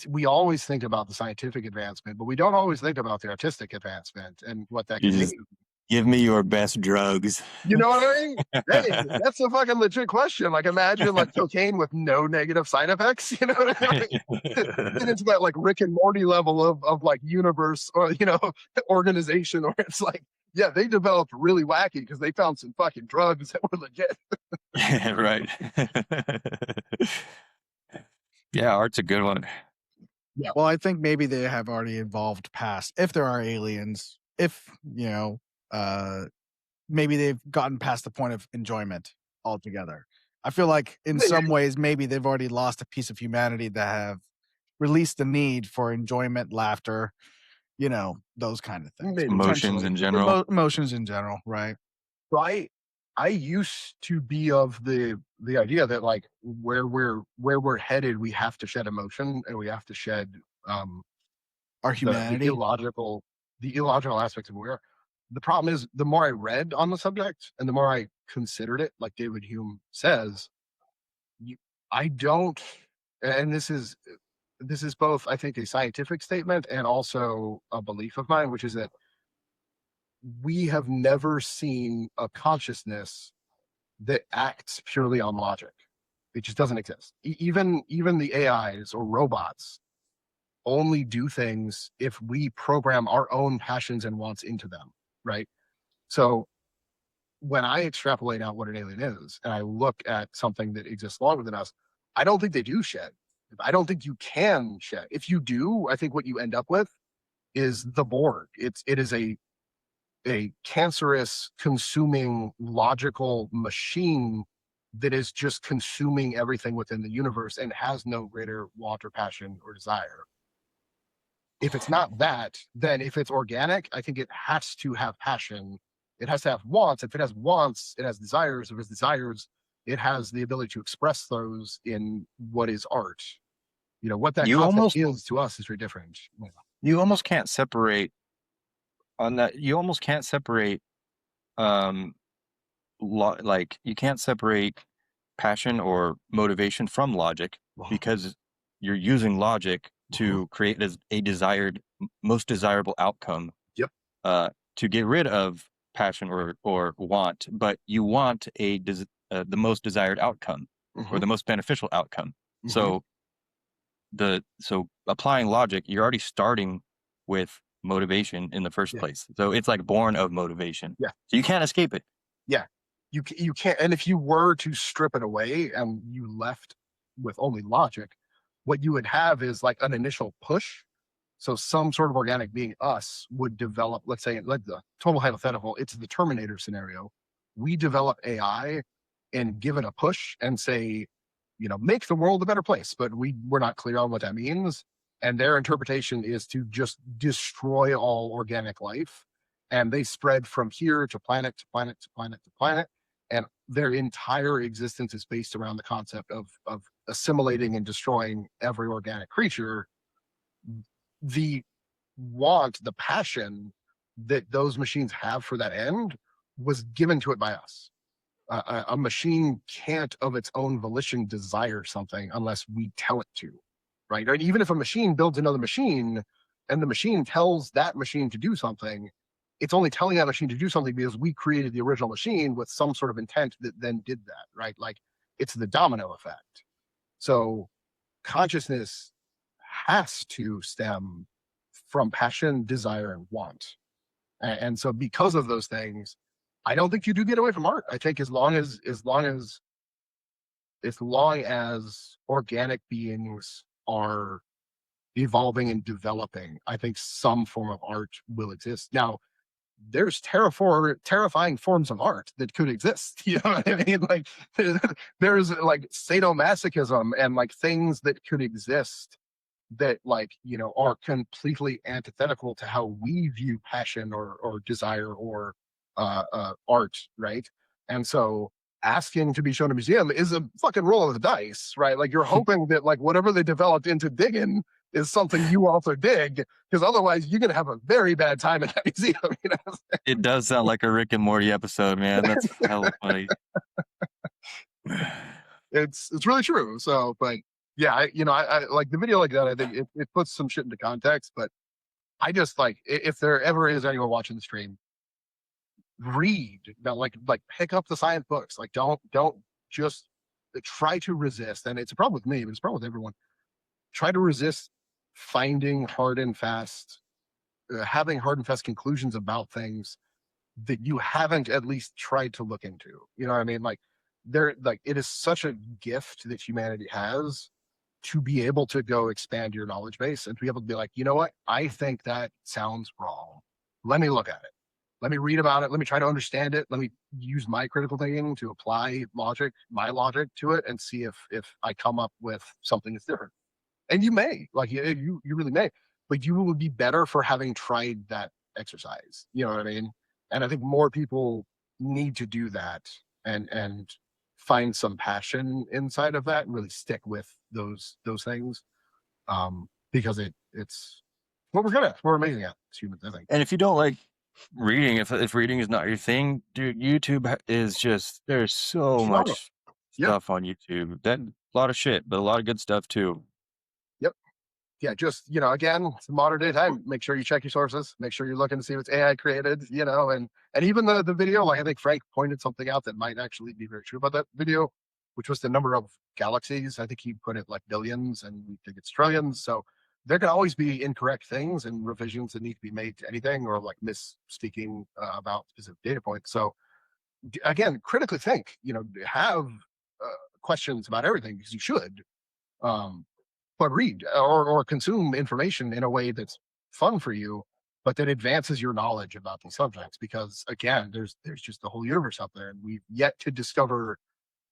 we always think about the scientific advancement, but we don't always think about the artistic advancement and what that can You just mean. give me your best drugs. You know what I mean? Hey, that's a fucking legit question. Like, imagine like cocaine with no negative side effects. You know what I mean? And it's that like Rick and Morty level of like universe, or, you know, organization, or it's like, yeah, they developed really wacky because they found some fucking drugs that were legit. Right. Yeah, art's a good one. Yeah. Well, I think maybe they have already evolved past, if there are aliens, if, you know, maybe they've gotten past the point of enjoyment altogether. I feel like in some ways, maybe they've already lost a piece of humanity that have released the need for enjoyment, laughter, you know, those kind of things. Maybe. Emotions in general. Emotions in general, right? So I used to be of the idea that, like, where we're headed, we have to shed emotion, and we have to shed our humanity, the illogical aspects of where. The problem is, the more I read on the subject and the more I considered it, like David Hume says, I don't, and this is this is both, I think, a scientific statement and also a belief of mine, which is that we have never seen a consciousness that acts purely on logic. It just doesn't exist. Even the AIs or robots only do things if we program our own passions and wants into them, right? So when I extrapolate out what an alien is and I look at something that exists longer than us, I don't think they do shed. I don't think you can shed. If you do, I think what you end up with is the Borg. It is a cancerous, consuming, logical machine that is just consuming everything within the universe and has no greater want or passion or desire. If it's not that, then if it's organic, I think it has to have passion. It has to have wants. If it has wants, it has desires. If it has desires, it has the ability to express those in what is art. You know, what that You concept almost is to us is very different. you almost can't separate on that. You almost can't separate like you can't separate passion or motivation from logic, because you're using logic to create a desired, most desirable outcome. Yep. To get rid of passion or want, but you want the most desired outcome or the most beneficial outcome. So applying logic, you're already starting with motivation in the first place. So it's like born of motivation. Yeah. So you can't escape it. Yeah. You can't. And if you were to strip it away and you left with only logic, what you would have is like an initial push. So some sort of organic being, us, would develop, let's say, like the total hypothetical, it's the Terminator scenario. We develop AI and give it a push and say, you know, make the world a better place. But we're not clear on what that means. And their interpretation is to just destroy all organic life. And they spread from here to planet to planet to planet to planet. And their entire existence is based around the concept of assimilating and destroying every organic creature. The want, the passion that those machines have for that end was given to it by us. A machine can't of its own volition desire something unless we tell it to, right? And even if a machine builds another machine and the machine tells that machine to do something, it's only telling that machine to do something because we created the original machine with some sort of intent that then did that, right? Like, it's the domino effect. So consciousness has to stem from passion, desire, and want. And so because of those things, I don't think you do get away from art. I think as long as organic beings are evolving and developing, I think some form of art will exist. Now, there's terrifying forms of art that could exist. You know what I mean? Like, there's like sadomasochism and like things that could exist that, like, you know, are completely antithetical to how we view passion or desire or art, right? And so asking to be shown in a museum is a fucking roll of the dice, right? Like, you're hoping that like whatever they developed into digging is something you also dig, because otherwise you're gonna have a very bad time at that museum. You know, It does sound like a Rick and Morty episode, man. That's hella funny. it's really true. So, but yeah, I like the video like that. I think it puts some shit into context. But I just like, if there ever is anyone watching the stream, read, like pick up the science books. Like, don't just try to resist. And it's a problem with me, but it's a problem with everyone. Try to resist finding hard and fast, having hard and fast conclusions about things that you haven't at least tried to look into. You know what I mean? Like, it is such a gift that humanity has to be able to go expand your knowledge base and to be able to be like, you know what? I think that sounds wrong. Let me look at it. Let me read about it. Let me try to understand it. Let me use my critical thinking to apply my logic to it, and see if I come up with something that's different. And you may, like, you really may, but you will be better for having tried that exercise. You know what I mean? And I think more people need to do that and find some passion inside of that and really stick with those things, because it's what we're good at. We're amazing at as humans, I think. And if you don't like reading, if reading is not your thing, dude, YouTube is just, there's so much stuff on YouTube. That, a lot of shit, but a lot of good stuff too. Yep. yeah, just, you know, again, it's modern day time. Make sure you check your sources. Make sure you're looking to see what's AI created, you know, and even the video, like I think Frank pointed something out that might actually be very true about that video, which was the number of galaxies. I think he put it like billions, and we think it's trillions. So there can always be incorrect things and revisions that need to be made to anything, or like misspeaking about specific data points. So again, critically think, you know, have questions about everything, because you should. But read or consume information in a way that's fun for you, but that advances your knowledge about the subjects. Because again, there's just the whole universe out there, and we've yet to discover,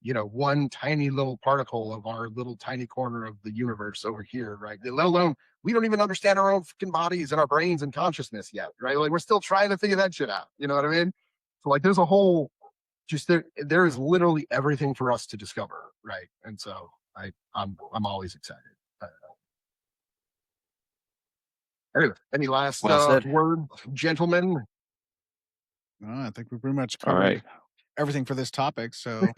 you know, one tiny little particle of our little tiny corner of the universe over here, right? Let alone, we don't even understand our own freaking bodies and our brains and consciousness yet, right? Like we're still trying to figure that shit out. You know what I mean? So like, there's a whole, just there is literally everything for us to discover, right? And so I'm always excited. Anyway, any last word, gentlemen? I think we pretty much All covered right. everything for this topic. So,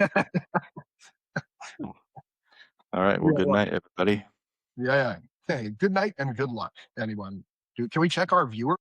All right. Well, good night, everybody. Yeah. Hey, good night and good luck, anyone. Can we check our viewer?